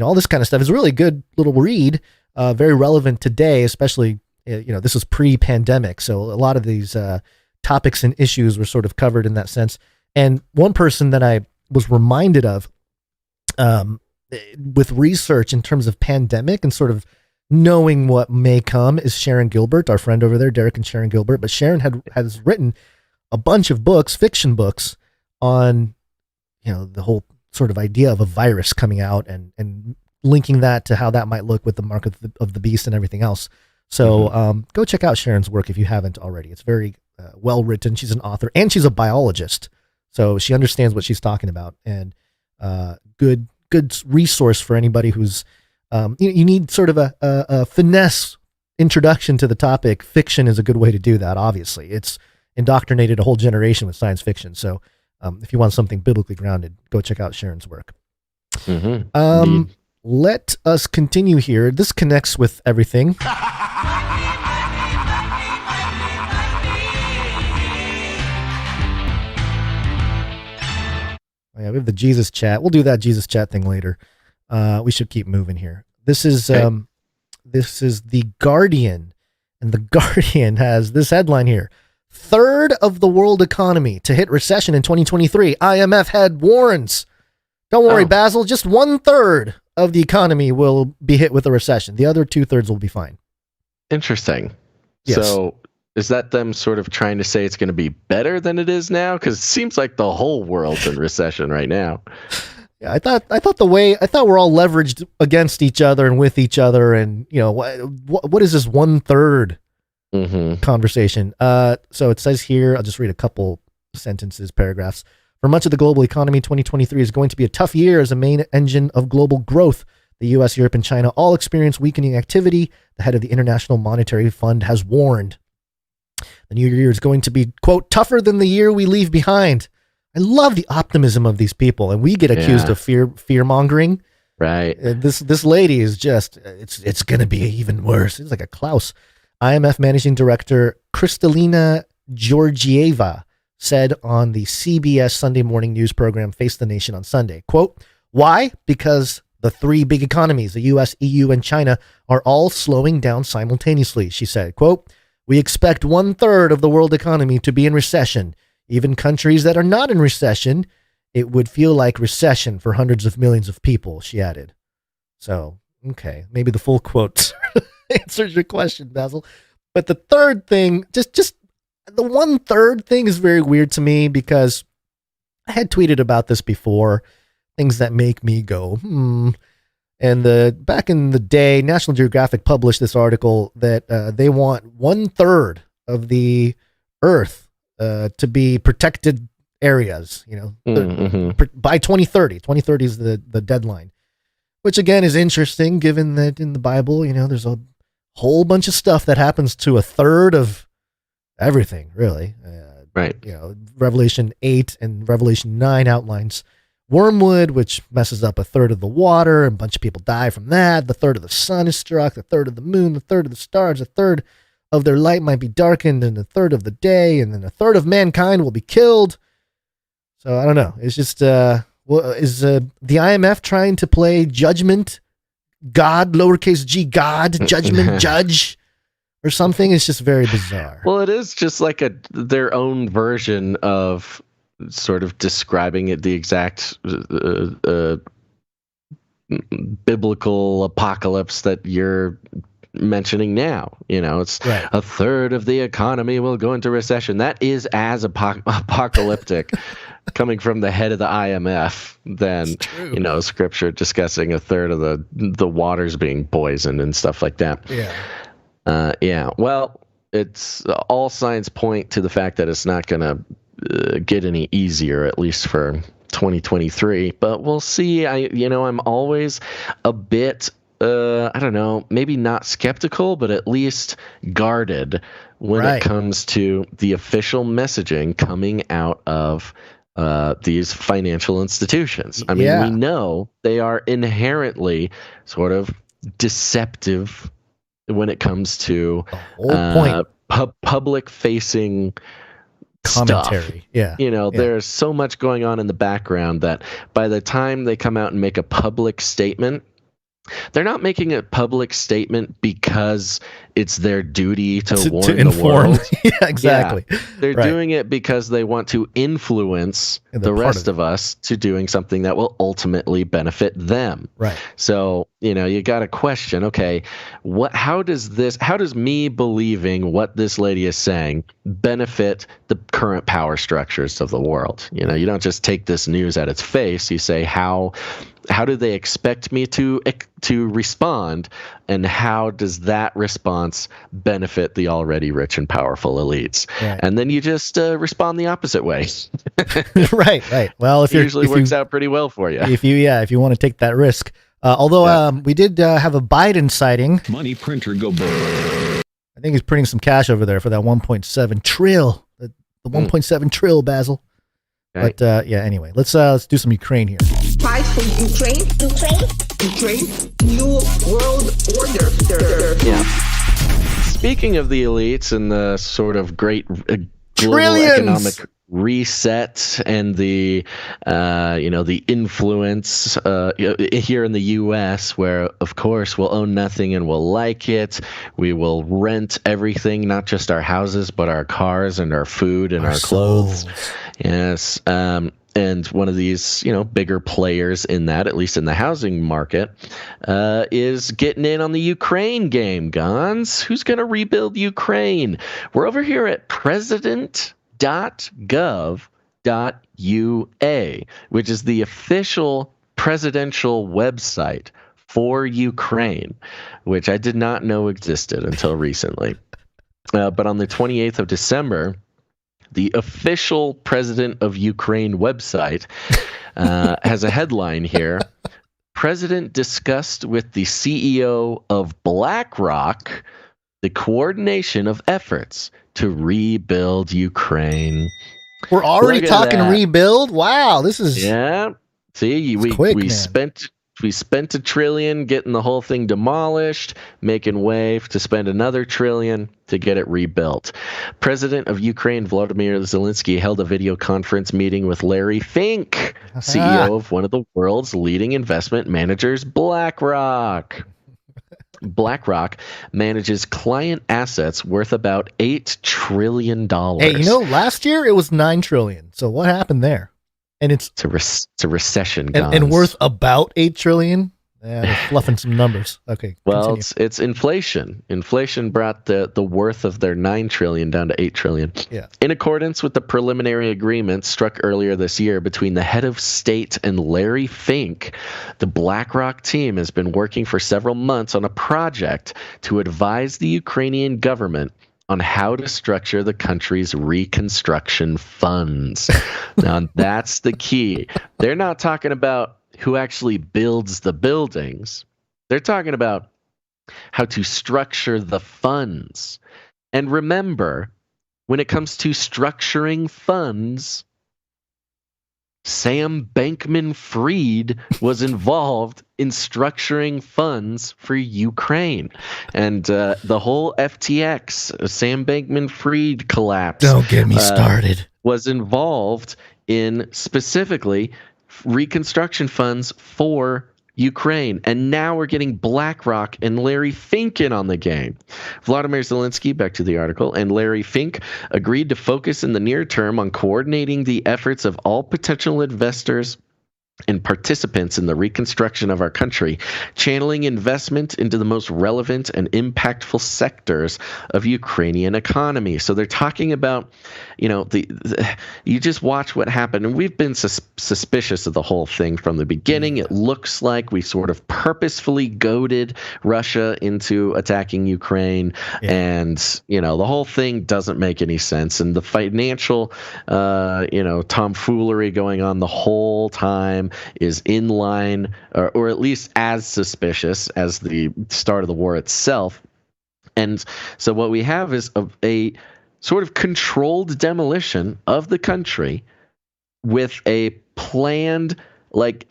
all this kind of stuff. It's a really good little read, very relevant today, especially this was pre-pandemic, so a lot of these topics and issues were sort of covered in that sense. And one person that I was reminded of with research in terms of pandemic and sort of knowing what may come is Sharon Gilbert, our friend over there, Derek and Sharon Gilbert. But Sharon has written a bunch of books, fiction books, on the whole sort of idea of a virus coming out and linking that to how that might look with the mark of the beast and everything else. So go check out Sharon's work if you haven't already. It's very well written. She's an author and she's a biologist, so she understands what she's talking about. And good resource for anybody who's you need sort of a finesse introduction to the topic. Fiction is a good way to do that. Obviously, it's indoctrinated a whole generation with science fiction. So if you want something biblically grounded, go check out Sharon's work. Let us continue here. This connects with everything. Yeah, we have the Jesus chat. We'll do that Jesus chat thing later. We should keep moving here. This is The Guardian, and The Guardian has this headline here: third of the world economy to hit recession in 2023. IMF head warns. Don't worry, Basil. Just 1/3 of the economy will be hit with a recession. The other 2/3 will be fine. Interesting. Yes. So is that them sort of trying to say it's going to be better than it is now? Because it seems like the whole world's in recession right now. Yeah, I thought we're all leveraged against each other and with each other, and what is this 1/3 conversation? So it says here, I'll just read a couple sentences, paragraphs. For much of the global economy, 2023 is going to be a tough year as a main engine of global growth. The U.S., Europe, and China all experience weakening activity. The head of the International Monetary Fund has warned. The new year is going to be, quote, tougher than the year we leave behind. I love the optimism of these people, and we get accused of fear mongering. Right. This lady is just, it's going to be even worse. It's like a Klaus. IMF Managing Director Kristalina Georgieva said on the CBS Sunday morning news program Face the Nation on Sunday, quote, "Why? Because the three big economies, the US, EU, and China, are all slowing down simultaneously," she said, quote, "We expect 1/3 of the world economy to be in recession. Even countries that are not in recession, it would feel like recession for hundreds of millions of people," she added. So, okay, maybe the full quote answers your question, Basil. But the third thing, just the 1/3 thing is very weird to me because I had tweeted about this before, things that make me go, And back in the day, National Geographic published this article that they want 1/3 of the Earth to be protected areas, by 2030. 2030 is the deadline, which again is interesting given that in the Bible, there's a whole bunch of stuff that happens to 1/3 of everything, really. Right. Revelation 8 and Revelation 9 outlines wormwood, which messes up 1/3 of the water, and a bunch of people die from that. 1/3 of the sun is struck, 1/3 of the moon, 1/3 of the stars, 1/3 of their light might be darkened, and 1/3 of the day, and then 1/3 of mankind will be killed. So I don't know. It's just, is the IMF trying to play judgment God, lowercase g God, judgment judge or something? It's just very bizarre. Well, it is just like their own version of sort of describing it, the exact biblical apocalypse that you're mentioning now. It's right. 1/3 of the economy will go into recession. That is as apocalyptic coming from the head of the IMF than scripture discussing 1/3 of the waters being poisoned and stuff like that. Yeah. Well, it's all signs point to the fact that it's not going to get any easier, at least for 2023, but we'll see. I'm always a bit I don't know, maybe not skeptical, but at least guarded when it comes to the official messaging coming out of these financial institutions. I mean, we know they are inherently sort of deceptive when it comes to public-facing commentary. Stuff. There's so much going on in the background that by the time they come out and make a public statement, they're not making a public statement because it's their duty to warn the world. Yeah, exactly. Yeah. They're doing it because they want to influence the rest of us to doing something that will ultimately benefit them. Right. So, you got to question, okay, how does me believing what this lady is saying benefit the current power structures of the world? You don't just take this news at its face. You say, how do they expect me to respond, and how does that response benefit the already rich and powerful elites? Right. And then you just respond the opposite way. Right. Well, if it usually works out pretty well for you. If you want to take that risk, although we did have a Biden sighting. Money printer go burr. I think he's printing some cash over there for that 1.7 trill. The 1.7 trill, Basil. Okay. But anyway, let's do some Ukraine here. Fight for Ukraine. New world order. Yeah. Speaking of the elites and the sort of great global Trillions. Economic reset and the the influence here in the U.S., where of course we'll own nothing and we'll like it. We will rent everything, not just our houses, but our cars and our food and our clothes. Yes. And one of these, bigger players in that, at least in the housing market, is getting in on the Ukraine game, Gons. Who's going to rebuild Ukraine? We're over here at president.gov.ua, which is the official presidential website for Ukraine, which I did not know existed until recently. But on the 28th of December, the official President of Ukraine website has a headline here. President discussed with the CEO of BlackRock the coordination of efforts to rebuild Ukraine. We're already Look at talking that. rebuild. Wow, this is See, we quick, we man. spent $1 trillion getting the whole thing demolished, making way to spend another $1 trillion to get it rebuilt. President of Ukraine Volodymyr Zelensky held a video conference meeting with Larry Fink, CEO of one of the world's leading investment managers, BlackRock. BlackRock manages client assets worth about $8 trillion. Hey, last year it was $9 trillion. So what happened there? And it's a recession, and worth about $8 trillion. Yeah, they're fluffing some numbers. Okay. Well, continue. it's inflation. Inflation brought the worth of their $9 trillion down to $8 trillion. Yeah. In accordance with the preliminary agreement struck earlier this year between the head of state and Larry Fink, the BlackRock team has been working for several months on a project to advise the Ukrainian government on how to structure the country's reconstruction funds. Now, that's the key. They're not talking about who actually builds the buildings. They're talking about how to structure the funds. And remember, when it comes to structuring funds, Sam Bankman-Fried was involved in structuring funds for Ukraine. And the whole FTX, Sam Bankman-Fried collapse. Don't get me started. Was involved in specifically reconstruction funds for Ukraine. And now we're getting BlackRock and Larry Fink in on the game. Volodymyr Zelensky, back to the article, and Larry Fink agreed to focus in the near term on coordinating the efforts of all potential investors and participants in the reconstruction of our country, channeling investment into the most relevant and impactful sectors of Ukrainian economy. So they're talking about, you just watch what happened. And we've been suspicious of the whole thing from the beginning. It looks like we sort of purposefully goaded Russia into attacking Ukraine. Yeah. And, the whole thing doesn't make any sense. And the financial, tomfoolery going on the whole time is in line, or at least as suspicious as the start of the war itself. And so what we have is a sort of controlled demolition of the country with a planned,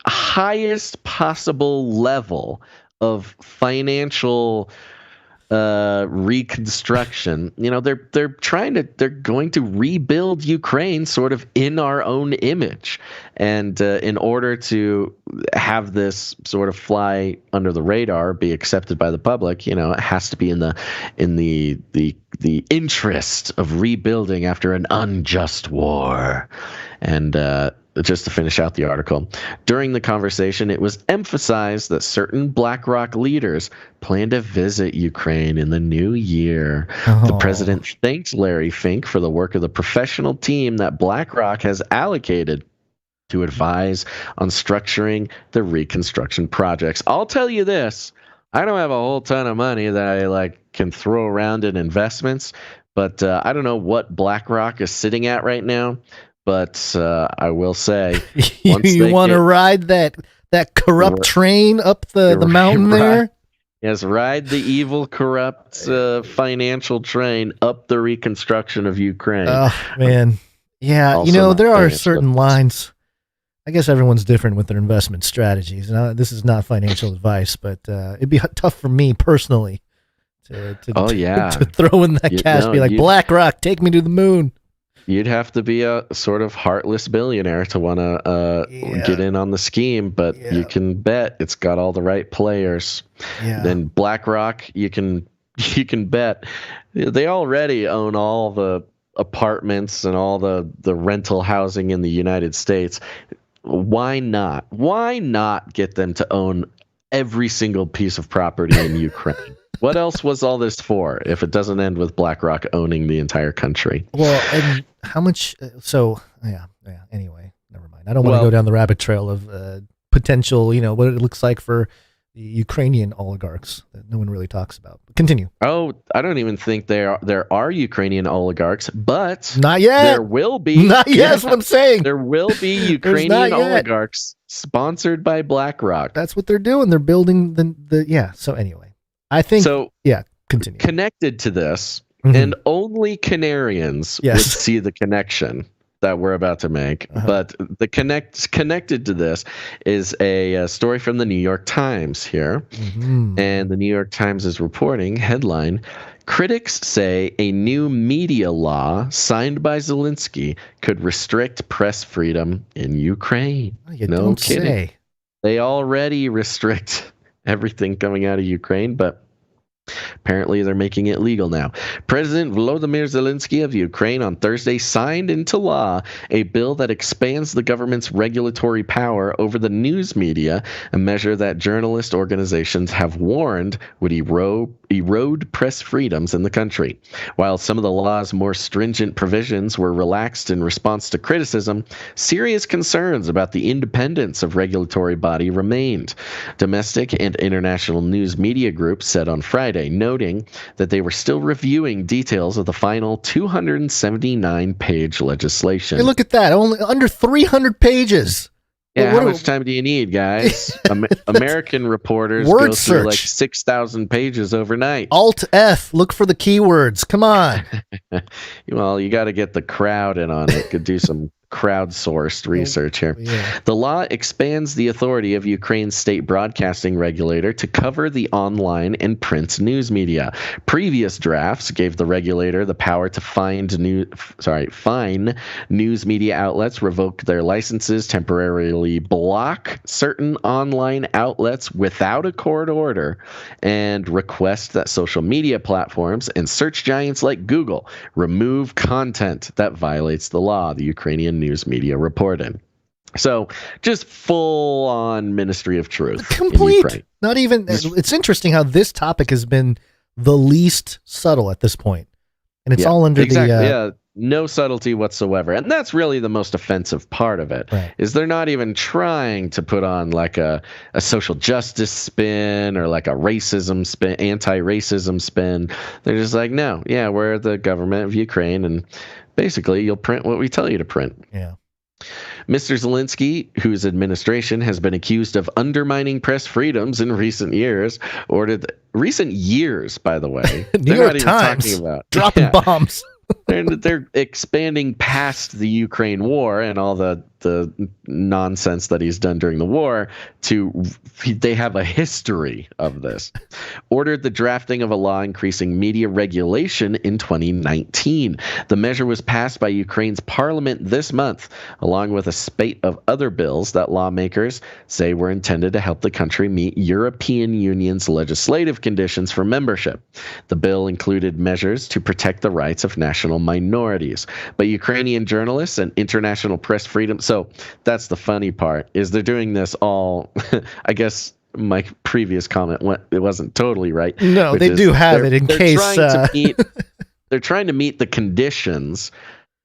highest possible level of financial reconstruction. They're going to rebuild Ukraine sort of in our own image, and in order to have this sort of fly under the radar, be accepted by the public, it has to be in the interest of rebuilding after an unjust war. And just to finish out the article, during the conversation, it was emphasized that certain BlackRock leaders plan to visit Ukraine in the new year. Oh. The president thanks Larry Fink for the work of the professional team that BlackRock has allocated to advise on structuring the reconstruction projects. I'll tell you this, I don't have a whole ton of money that I can throw around in investments, but I don't know what BlackRock is sitting at right now. But I will say, you want to ride that corrupt train up the mountain there? Yes, ride the evil, corrupt financial train up the reconstruction of Ukraine. Oh, man. Yeah, there are certain lines. I guess everyone's different with their investment strategies. Now, this is not financial advice, but it'd be tough for me personally to throw in that cash, be like, BlackRock, take me to the moon. You'd have to be a sort of heartless billionaire to want to get in on the scheme, but you can bet it's got all the right players. Yeah. Then BlackRock, you can bet they already own all the apartments and all the rental housing in the United States. Why not? Why not get them to own every single piece of property in Ukraine? What else was all this for if it doesn't end with BlackRock owning the entire country? Well, and how much? Anyway, never mind. I don't want to go down the rabbit trail of potential, what it looks like for the Ukrainian oligarchs that no one really talks about. But continue. Oh, I don't even think there are Ukrainian oligarchs, but not yet. There will be. Not yet. That's what I'm saying. There will be Ukrainian oligarchs sponsored by BlackRock. That's what they're doing. They're building the. So anyway. I think so. Yeah, continue. Connected to this, and only Canarians would see the connection. that we're about to make. But the connected to this is a story from the New York Times here. And the New York Times is reporting, headline, critics say a new media law signed by Zelensky could restrict press freedom in Ukraine. You no don't kidding. say. They already restrict everything coming out of Ukraine, but apparently they're making it legal now. President Volodymyr Zelensky of Ukraine on Thursday signed into law a bill that expands the government's regulatory power over the news media, a measure that journalist organizations have warned would erode press freedoms in the country. While some of the law's more stringent provisions were relaxed in response to criticism, serious concerns about the independence of regulatory body remained. Domestic and international news media groups said on Friday, noting that they were still reviewing details of the final 279-page legislation. Hey, look at that. Only under 300 pages. Yeah, how much time do you need, guys? American reporters Word go through search. like 6,000 pages overnight. Alt-F, look for the keywords. Come on. Well, you got to get the crowd in on it. Could do some crowdsourced research here. Yeah. The law expands the authority of Ukraine's state broadcasting regulator to cover the online and print news media. Previous drafts gave the regulator the power to fine news media outlets, revoke their licenses, temporarily block certain online outlets without a court order, and request that social media platforms and search giants like Google remove content that violates the law, the Ukrainian news media reported. So just full on Ministry of Truth. Complete. Not even. It's interesting how this topic has been the least subtle at this point. And it's all under the. No subtlety whatsoever. And that's really the most offensive part of it, is they're not even trying to put on like a social justice spin or like a racism spin, anti-racism spin. They're just like, no, we're the government of Ukraine, and basically you'll print what we tell you to print. Yeah. Mr. Zelensky, whose administration has been accused of undermining press freedoms in recent years, recent years, by the way. New York Times dropping bombs. They're expanding past the Ukraine war and all the nonsense that he's done during the war they have a history of this. Ordered the drafting of a law increasing media regulation in 2019. The measure was passed by Ukraine's parliament this month, along with a spate of other bills that lawmakers say were intended to help the country meet European Union's legislative conditions for membership. The bill included measures to protect the rights of national minorities, but Ukrainian journalists and international press freedom. So that's the funny part, is they're doing this all, I guess my previous comment it wasn't totally right. No, they do have it in case. They're trying to meet the conditions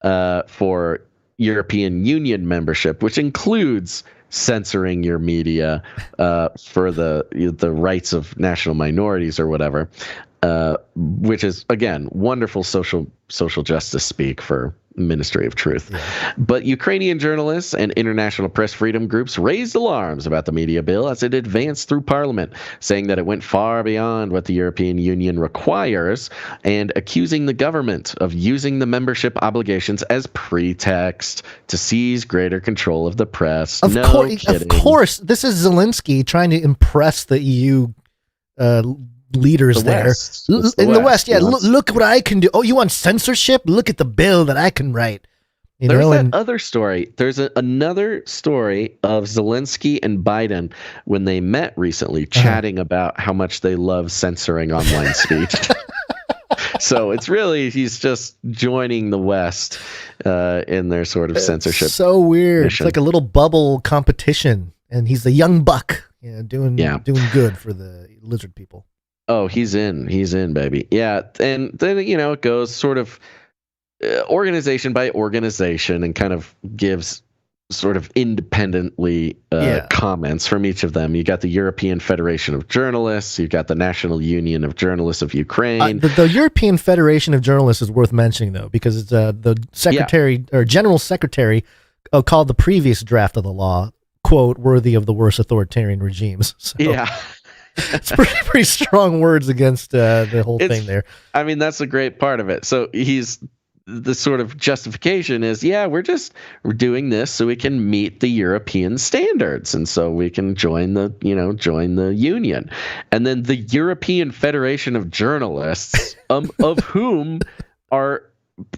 for European Union membership, which includes censoring your media for the rights of national minorities or whatever, which is, again, wonderful social justice speak for Ministry of Truth. Yeah. But Ukrainian journalists and international press freedom groups raised alarms about the media bill as it advanced through Parliament, saying that it went far beyond what the European Union requires and accusing the government of using the membership obligations as pretext to seize greater control of the press. Of course, this is Zelensky trying to impress the EU leaders there in the West. Look what I can do. Oh, you want censorship? Look at the bill that I can write. Other story. There's another story of Zelensky and Biden when they met recently, chatting about how much they love censoring online speech. So it's really, he's just joining the West in their sort of censorship. So weird. Mission. It's like a little bubble competition, and he's the young buck, doing good for the lizard people. Oh, he's in, baby. Yeah. And then, it goes sort of organization by organization and kind of gives sort of independently comments from each of them. You got the European Federation of Journalists. You've got the National Union of Journalists of Ukraine. The European Federation of Journalists is worth mentioning, though, because it's the secretary or general secretary called the previous draft of the law, quote, worthy of the worst authoritarian regimes. So. Yeah. It's pretty strong words against the whole thing there. I mean, that's a great part of it. So the sort of justification is, we're doing this so we can meet the European standards, and so we can join the union. And then the European Federation of Journalists, of whom are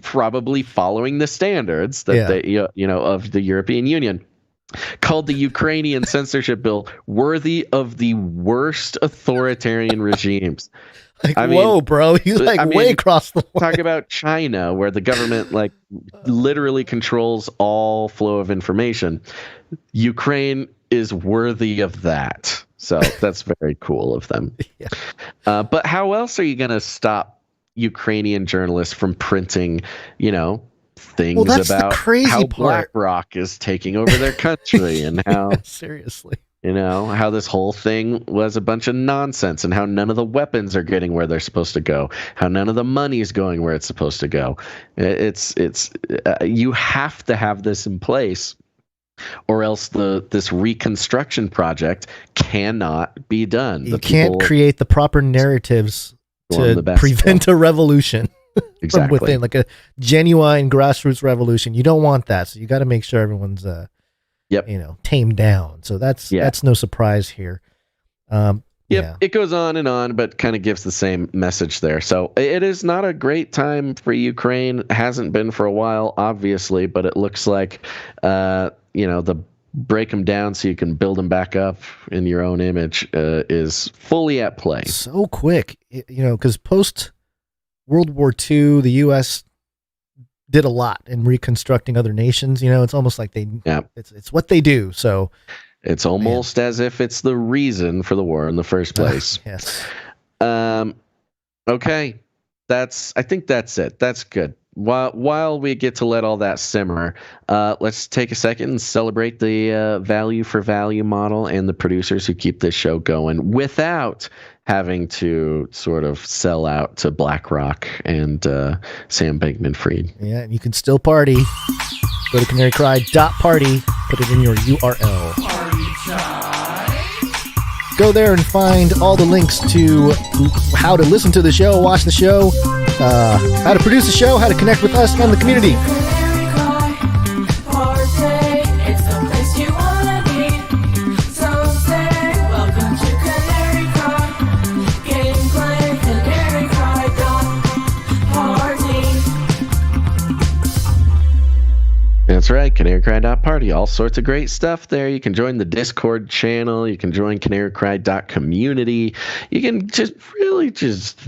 probably following the standards that they, of the European Union, called the Ukrainian censorship bill worthy of the worst authoritarian regimes. Whoa, bro! You way across the line. Talk about China, where the government literally controls all flow of information. Ukraine is worthy of that, so that's very cool of them. Yeah. But how else are you going to stop Ukrainian journalists from printing, things about how BlackRock is taking over their country and how seriously. How this whole thing was a bunch of nonsense, and how none of the weapons are getting where they're supposed to go, how none of the money is going where it's supposed to go. It's you have to have this in place, or else this reconstruction project cannot be done. You can't create the proper narratives to prevent a revolution. Exactly. From within, like a genuine grassroots revolution. You don't want that, so you got to make sure everyone's tamed down. So that's no surprise here. It goes on, but kind of gives the same message there. So it is not a great time for Ukraine. Hasn't been for a while, obviously, but it looks like the break them down so you can build them back up in your own image is fully at play. So quick, because post World War II, the U.S. did a lot in reconstructing other nations. It's almost like it's what they do. So it's almost as if it's the reason for the war in the first place. Yes. Okay. I think that's it. That's good. While we get to let all that simmer, let's take a second and celebrate the value for value model and the producers who keep this show going without having to sort of sell out to BlackRock and Sam Bankman-Fried. Yeah, and you can still party. Go to canarycry.party, put it in your URL. Go there and find all the links to how to listen to the show, watch the show, how to produce the show, how to connect with us and the community. That's right, canarycry.party. All sorts of great stuff there. You can join the Discord channel. You can join canarycry.community. You can just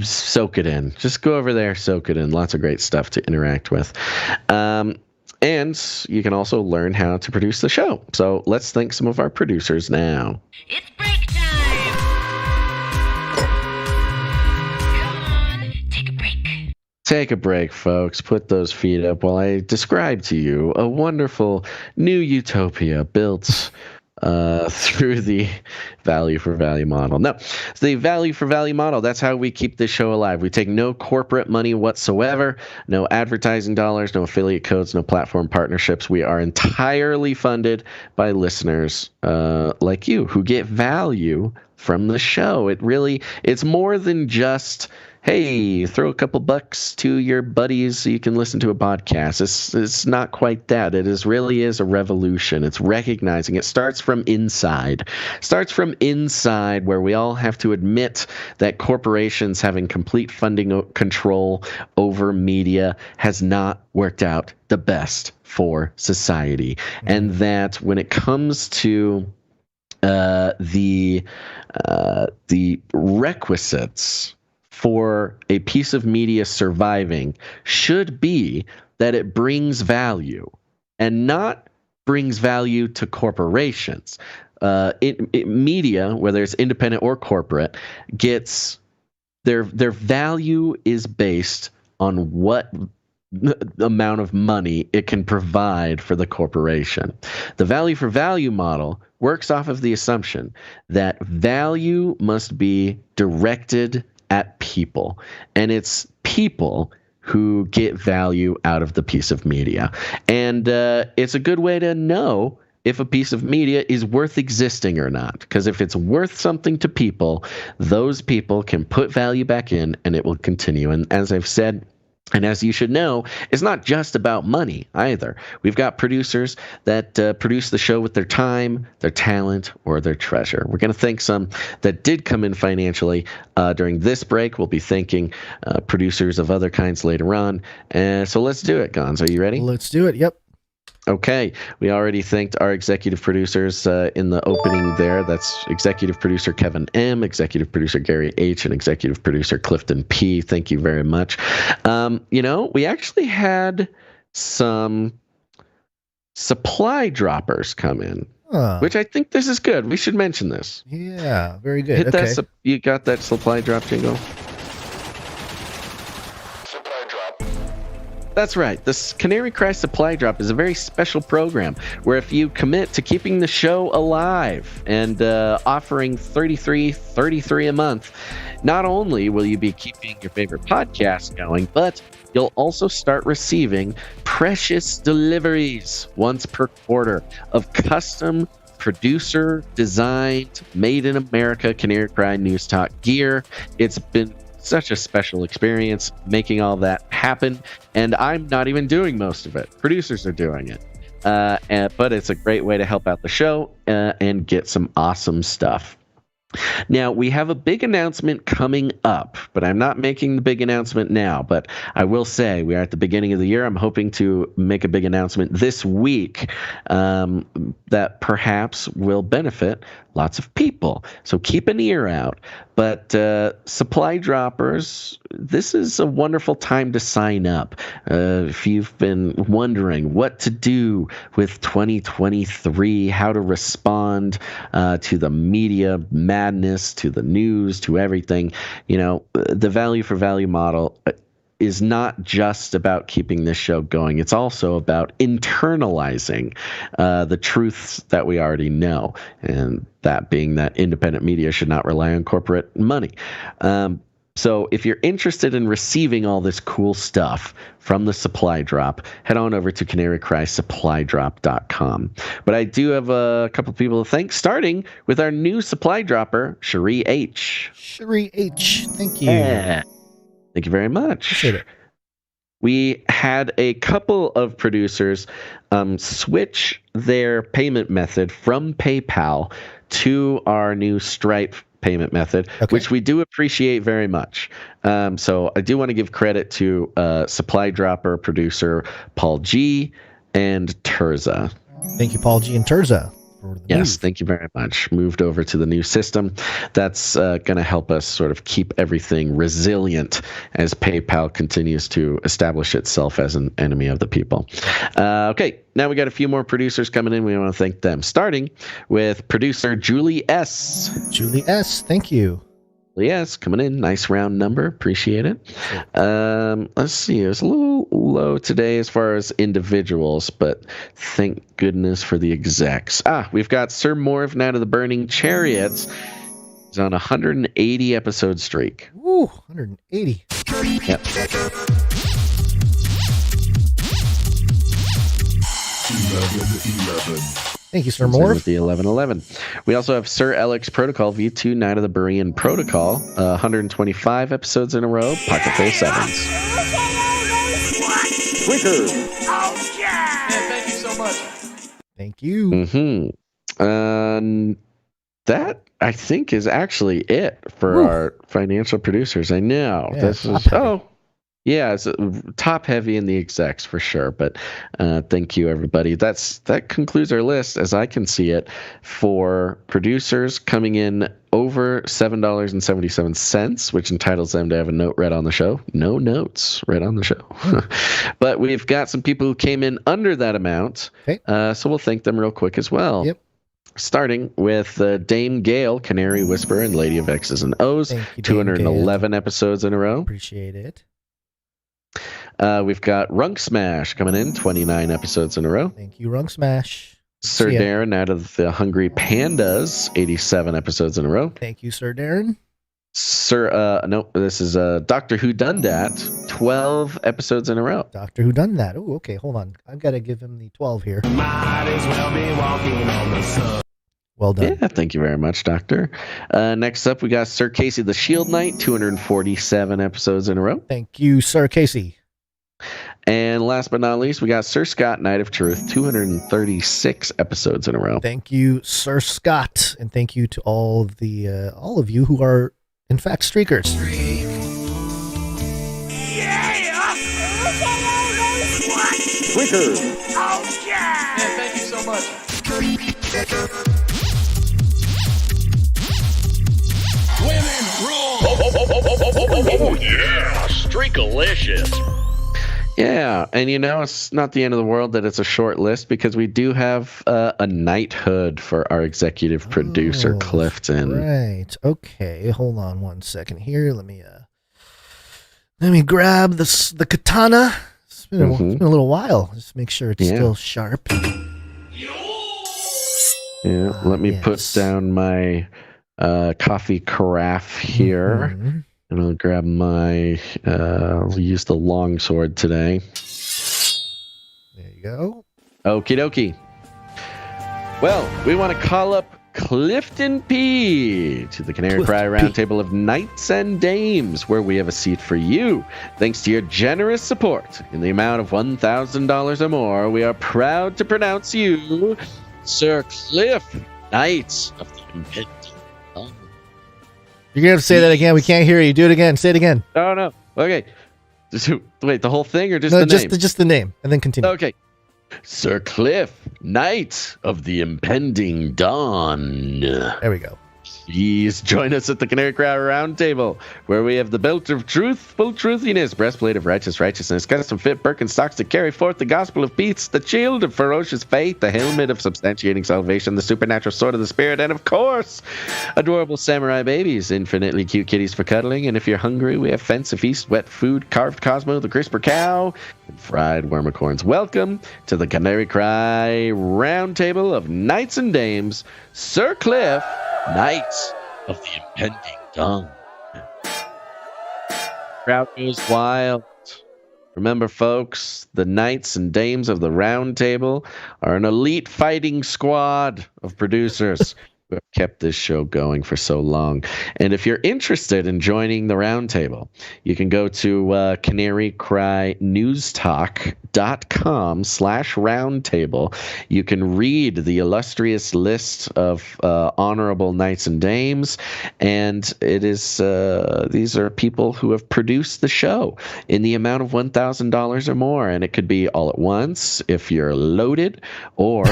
soak it in. Just go over there, soak it in. Lots of great stuff to interact with. And you can also learn how to produce the show. So let's thank some of our producers now. It's break time! Come on, take a break. Take a break, folks. Put those feet up while I describe to you a wonderful new utopia built through the value for value model. No, the value for value model, that's how we keep this show alive. We take no corporate money whatsoever, no advertising dollars, no affiliate codes, no platform partnerships. We are entirely funded by listeners like you who get value from the show. It's more than just, hey, throw a couple bucks to your buddies so you can listen to a podcast. It's not quite that. It really is a revolution. It's recognizing it starts from inside. Starts from inside, where we all have to admit that corporations having complete funding control over media has not worked out the best for society. And that when it comes to the requisites for a piece of media surviving should be that it brings value and not brings value to corporations. Media, whether it's independent or corporate, gets their value is based on what amount of money it can provide for the corporation. The value for value model works off of the assumption that value must be directed at people, and it's people who get value out of the piece of media. And it's a good way to know if a piece of media is worth existing or not, because if it's worth something to people, those people can put value back in and it will continue. And as I've said, And as you should know, it's not just about money either. We've got producers that produce the show with their time, their talent, or their treasure. We're going to thank some that did come in financially during this break. We'll be thanking producers of other kinds later on. So let's do it, Gons. Are you ready? Let's do it. Yep. Okay, we already thanked our executive producers in the opening there. That's executive producer Kevin M., executive producer Gary H., and executive producer Clifton P. Thank you very much. We actually had some supply droppers come in, which I think this is good. We should mention this. Yeah, very good. Hit that. You got that supply drop jingle? That's right. This Canary Cry Supply Drop is a very special program where if you commit to keeping the show alive and offering $33 a month, not only will you be keeping your favorite podcast going, but you'll also start receiving precious deliveries once per quarter of custom producer designed, made in America Canary Cry News Talk gear. It's been such a special experience making all that happen, and I'm not even doing most of it. Producers are doing it, but it's a great way to help out the show and get some awesome stuff. Now, we have a big announcement coming up, but I'm not making the big announcement now. But I will say we are at the beginning of the year. I'm hoping to make a big announcement this week that perhaps will benefit lots of people. So keep an ear out. But supply droppers, this is a wonderful time to sign up. If you've been wondering what to do with 2023, how to respond to the media madness, to the news, to everything, the value for value model is not just about keeping this show going. It's also about internalizing the truths that we already know, and that being that independent media should not rely on corporate money. So if you're interested in receiving all this cool stuff from the supply drop, head on over to canarycrysupply.com. But I do have a couple of people to thank, starting with our new supply dropper, Cherie H. Cherie H, thank you. Yeah. Thank you very much. Appreciate it. We had a couple of producers switch their payment method from PayPal to our new Stripe payment method, which we do appreciate very much. So I do want to give credit to supply dropper producer Paul G. and Terza. Thank you, Paul G. and Terza. Yes, thank you very much. Moved over to the new system. That's going to help us sort of keep everything resilient as PayPal continues to establish itself as an enemy of the people. Okay, now we got a few more producers coming in. We want to thank them, starting with producer Julie S. Julie S., thank you. Yes, coming in. Nice round number. Appreciate it. Let's see. It was a little low today as far as individuals, but thank goodness for the execs. We've got Sir Morv, Night of the Burning Chariots. He's on a 180 episode streak. Ooh, 180. Yep. 11. Thank you, Sir Morv. With the 1111. We also have Sir Alex Protocol V2 Night of the Berean Protocol, 125 episodes in a row, pocket full of sevens. Quicker. Oh, yeah! Thank you so much. Thank you. That, I think, is actually it for our financial producers. I know. Yeah, this is yeah, it's top heavy in the execs for sure. But thank you, everybody. That concludes our list, as I can see it, for producers coming in over $7.77, which entitles them to have a note read on the show. No notes read on the show. But we've got some people who came in under that amount. Okay. So we'll thank them real quick as well. Yep. Starting with Dame Gale, Canary Whisperer, and Lady of X's and O's. Thank you, 211 episodes in a row. Appreciate it. We've got Runk Smash coming in, 29 episodes in a row. Thank you, Runk Smash. Sir Darren out of the Hungry Pandas, 87 episodes in a row. Thank you, Sir Darren. This is Doctor Who Done That, 12 episodes in a row. Doctor Who Done That. Oh, okay, hold on. I've got to give him the 12 here. Might as well be walking on the sun. Well done. Yeah, thank you very much, Doctor. Next up, we got Sir Casey the Shield Knight, 247 episodes in a row. Thank you, Sir Casey. And last but not least, we got Sir Scott, Knight of Truth, 236 episodes in a row. Thank you, Sir Scott, and thank you to all of you who are in fact streakers. Streakers. Oh yeah! Man, thank you so much. Women rule. Oh yeah, Streakalicious. Yeah, and it's not the end of the world that it's a short list because we do have a knighthood for our executive producer, Clifton. Right. Okay. Hold on one second here. Let me grab the katana. It's been a little while. Just make sure it's still sharp. Yeah. Let me put down my coffee carafe here. Mm-hmm. And I'll grab I'll use the long sword today. There you go. Okie dokie. Well, we want to call up Clifton P. to the Canary Cry Roundtable of Knights and Dames, where we have a seat for you. Thanks to your generous support in the amount of $1,000 or more, we are proud to pronounce you Sir Cliff, Knight of the Impending. You're going to have to say that again. We can't hear you. Do it again. Say it again. No. Okay. Wait, the whole thing or just the name? Just the name, and then continue. Okay. Sir Cliff, Knight of the Impending Dawn. There we go. Please join us at the Canary Cry Roundtable, where we have the belt of truthful truthiness, breastplate of righteousness, custom fit Birkenstocks to carry forth the gospel of peace, the shield of ferocious faith, the helmet of substantiating salvation, the supernatural sword of the spirit, and of course, adorable samurai babies, infinitely cute kitties for cuddling. And if you're hungry, we have fence of feast, wet food, carved Cosmo, the crisper cow, and fried wormicorns. Welcome to the Canary Cry Roundtable of Knights and Dames, Sir Cliff, Knights of the Impending Dawn. Crowd goes wild. Remember, folks, the Knights and Dames of the Round Table are an elite fighting squad of producers who have kept this show going for so long. And if you're interested in joining the Round Table, you can go to canarycrynewstalk.com/roundtable. You can read the illustrious list of honorable Knights and Dames, and it is these are people who have produced the show in the amount of $1,000 or more, and it could be all at once if you're loaded, or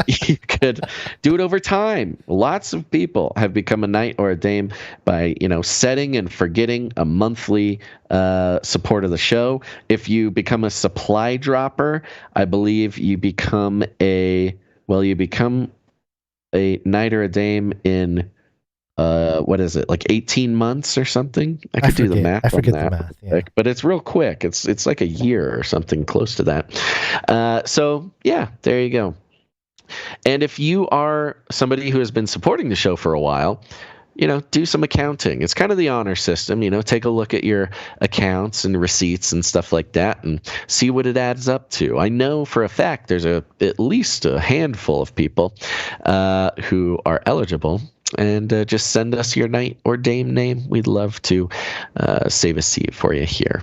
you could do it over time. Lots of people have become a knight or a dame by setting and forgetting a monthly support of the show. If you become a supply dropper, I believe you become a knight or a dame in what is it, like 18 months or something? I could do the math. I forget the math, yeah. But it's real quick. It's like a year or something close to that. So yeah, there you go. And if you are somebody who has been supporting the show for a while, do some accounting. It's kind of the honor system, take a look at your accounts and receipts and stuff like that and see what it adds up to. I know for a fact there's at least a handful of people who are eligible. And just send us your knight or dame name. We'd love to save a seat for you here.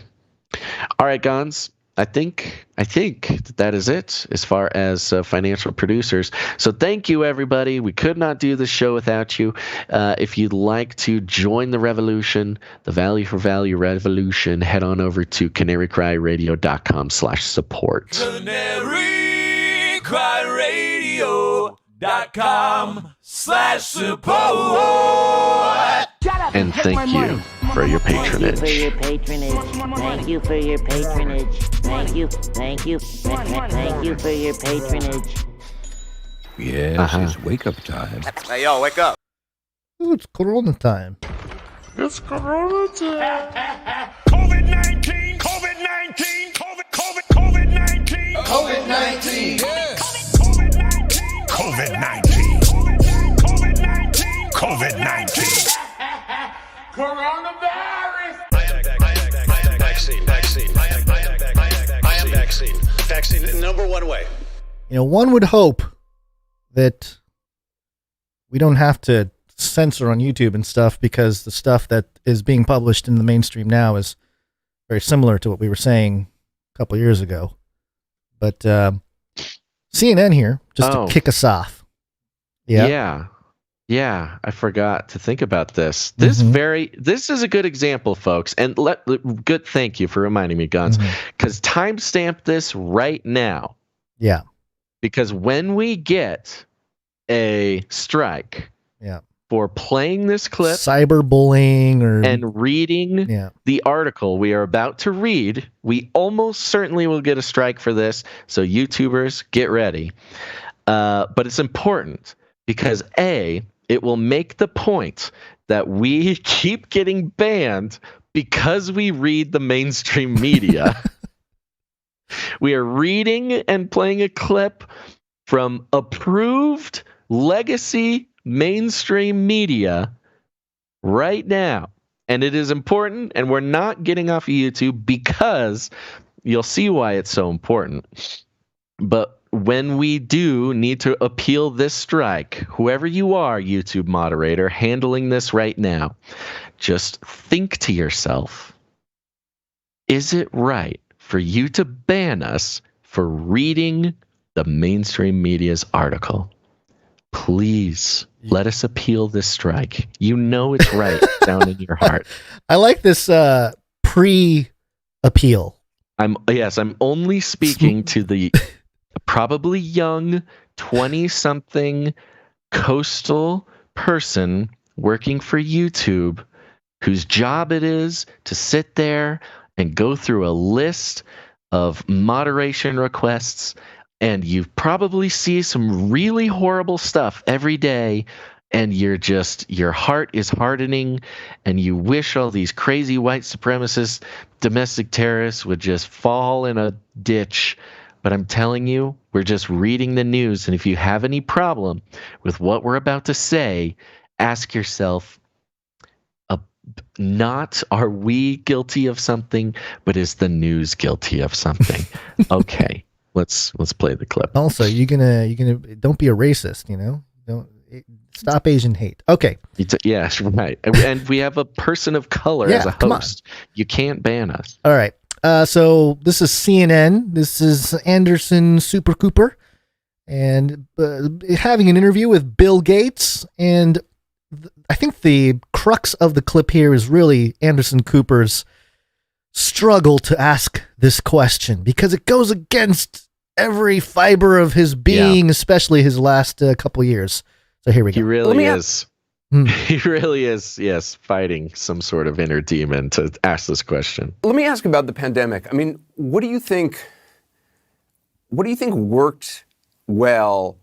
All right, Gons. I think that is it as far as financial producers. So thank you, everybody. We could not do this show without you. If you'd like to join the revolution, the value for value revolution, head on over to canarycryradio.com/support. canarycryradio.com/support. And thank you for your patronage. Thank you for your patronage. Thank you for your patronage. Yes, it's wake up time. Hey, yo, wake up. Ooh, it's Corona time. It's Corona time. COVID-19, COVID-19, COVID-19, COVID-19, COVID-19, COVID-19, COVID-19. Coronavirus! I am vaccine. I am vaccine. Vaccine, number one way. One would hope that we don't have to censor on YouTube and stuff, because the stuff that is being published in the mainstream now is very similar to what we were saying a couple years ago. But CNN here, just to kick us off. Yeah. I forgot to think about this. This is a good example, folks. And good. Thank you for reminding me, Guns, because timestamp this right now. Yeah. Because when we get a strike for playing this clip, cyberbullying and reading the article we are about to read, we almost certainly will get a strike for this. So YouTubers, get ready. But it's important because it will make the point that we keep getting banned because we read the mainstream media. We are reading and playing a clip from approved legacy mainstream media right now. And it is important, and we're not getting off of YouTube because you'll see why it's so important. But when we do need to appeal this strike, whoever you are, YouTube moderator, handling this right now, just think to yourself, is it right for you to ban us for reading the mainstream media's article? Please let us appeal this strike. You know it's right down in your heart. I like this pre-appeal. I'm only speaking to the probably young 20-something coastal person working for YouTube whose job it is to sit there and go through a list of moderation requests, and you probably see some really horrible stuff every day, and your heart is hardening, and you wish all these crazy white supremacist domestic terrorists would just fall in a ditch. But I'm telling you, we're just reading the news, and if you have any problem with what we're about to say, ask yourself, not are we guilty of something, but is the news guilty of something? Okay, let's play the clip. Also, you gonna don't be a racist, don't stop Asian hate. Okay. Yes, right. And we have a person of color as a host. You can't ban us. All right. So this is CNN. This is Anderson Super Cooper, and having an interview with Bill Gates. And I think the crux of the clip here is really Anderson Cooper's struggle to ask this question, because it goes against every fiber of his being, especially his last couple years. So here we go. He really is. He really is, yes, fighting some sort of inner demon to ask this question. Let me ask about the pandemic. I mean, what do you think worked well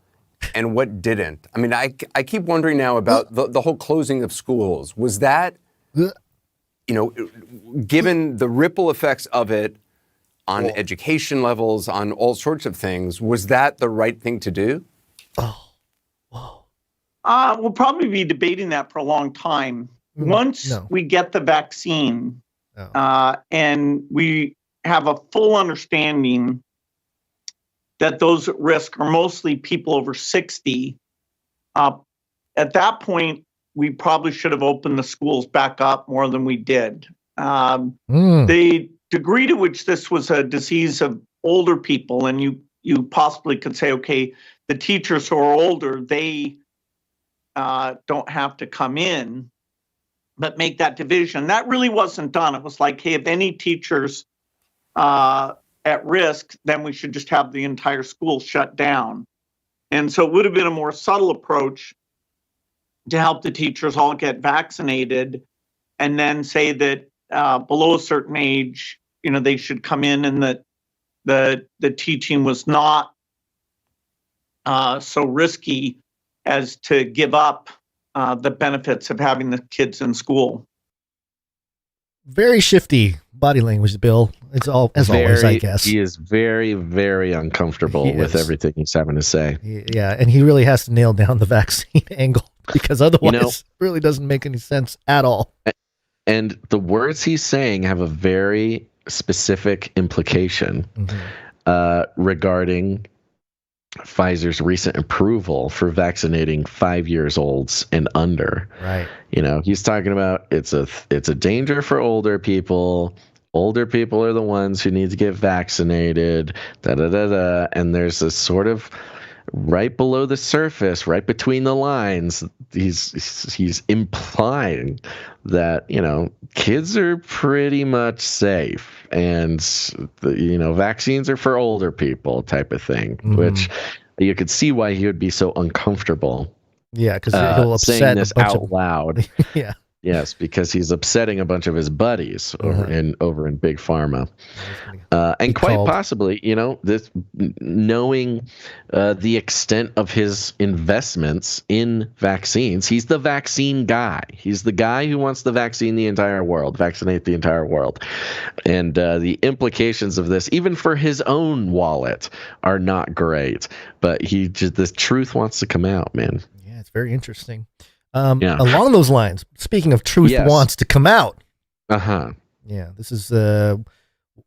and what didn't? I mean, I keep wondering now about the whole closing of schools. Was that, given the ripple effects of it on education levels, on all sorts of things, was that the right thing to do? We'll probably be debating that for a long time. Once we get the vaccine and we have a full understanding that those at risk are mostly people over 60, at that point, we probably should have opened the schools back up more than we did. The degree to which this was a disease of older people, and you possibly could say, okay, the teachers who are older, they don't have to come in, but make that division. That really wasn't done. It was like, hey, if any teachers at risk, then we should just have the entire school shut down. And so it would have been a more subtle approach to help the teachers all get vaccinated, and then say that below a certain age, they should come in, and that the teaching was not so risky as to give up the benefits of having the kids in school. Very shifty body language, Bill. It's always, I guess. He is very, very uncomfortable with everything he's having to say. Yeah, and he really has to nail down the vaccine angle, because otherwise it really doesn't make any sense at all. And the words he's saying have a very specific implication regarding Pfizer's recent approval for vaccinating 5 years olds and under. Right. He's talking about it's a danger for older people. older people are the ones who need to get vaccinated, and there's this sort of right below the surface, right between the lines, he's implying that, kids are pretty much safe, and vaccines are for older people type of thing, which you could see why he would be so uncomfortable. Yeah, because he'll upset saying this a bunch out loud. Yeah. Yes, because he's upsetting a bunch of his buddies over in Big Pharma, and quite possibly, this knowing the extent of his investments in vaccines, he's the vaccine guy. He's the guy who wants to vaccinate the entire world, and the implications of this, even for his own wallet, are not great. But the truth wants to come out, man. Yeah, it's very interesting. Along those lines, speaking of truth wants to come out. Yeah, this is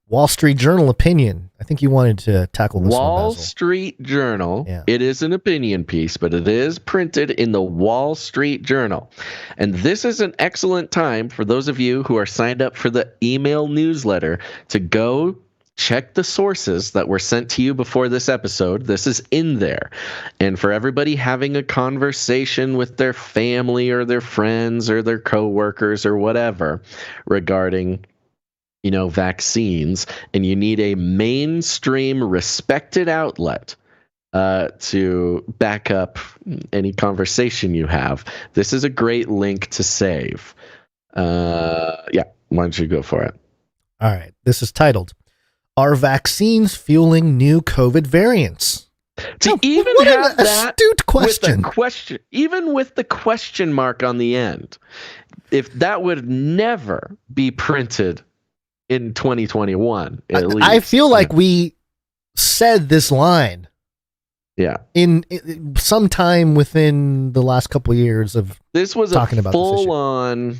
Wall Street Journal opinion. I think you wanted to tackle this Wall one, Basil. Street Journal. Yeah. It is an opinion piece, but it is printed in the Wall Street Journal. And this is an excellent time for those of you who are signed up for the email newsletter to go check the sources that were sent to you before this episode. This is in there. And for everybody having a conversation with their family or their friends or their coworkers or whatever regarding, vaccines, and you need a mainstream respected outlet to back up any conversation you have, this is a great link to save. Why don't you go for it? All right. This is titled, "Are Vaccines Fueling New COVID Variants?" To even what have an that astute question. Even with the question mark on the end, if that would never be printed in 2021, at least. I feel like we said this line. Yeah. In sometime within the last couple of years of this was talking about full on,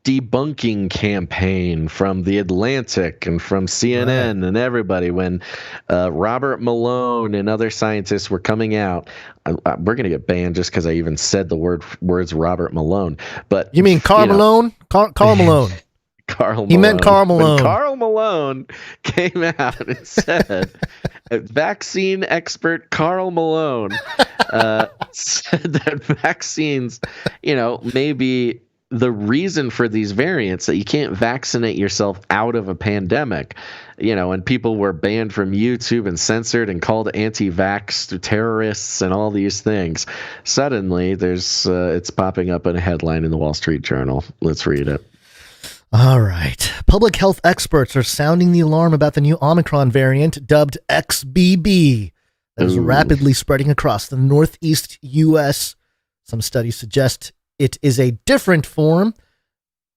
debunking campaign from The Atlantic and from CNN and everybody when Robert Malone and other scientists were coming out. We're going to get banned just because I even said the words Robert Malone. But you mean Carl Malone? Carl Malone. Carl Malone. He meant Carl Malone. When Carl Malone came out and said, vaccine expert Carl Malone said that vaccines, may be the reason for these variants, that you can't vaccinate yourself out of a pandemic, and people were banned from YouTube and censored and called anti-vax terrorists and all these things. Suddenly, it's popping up in a headline in the Wall Street Journal. Let's read it. All right. Public health experts are sounding the alarm about the new Omicron variant dubbed XBB that is rapidly spreading across the Northeast U.S. Some studies suggest it is a different from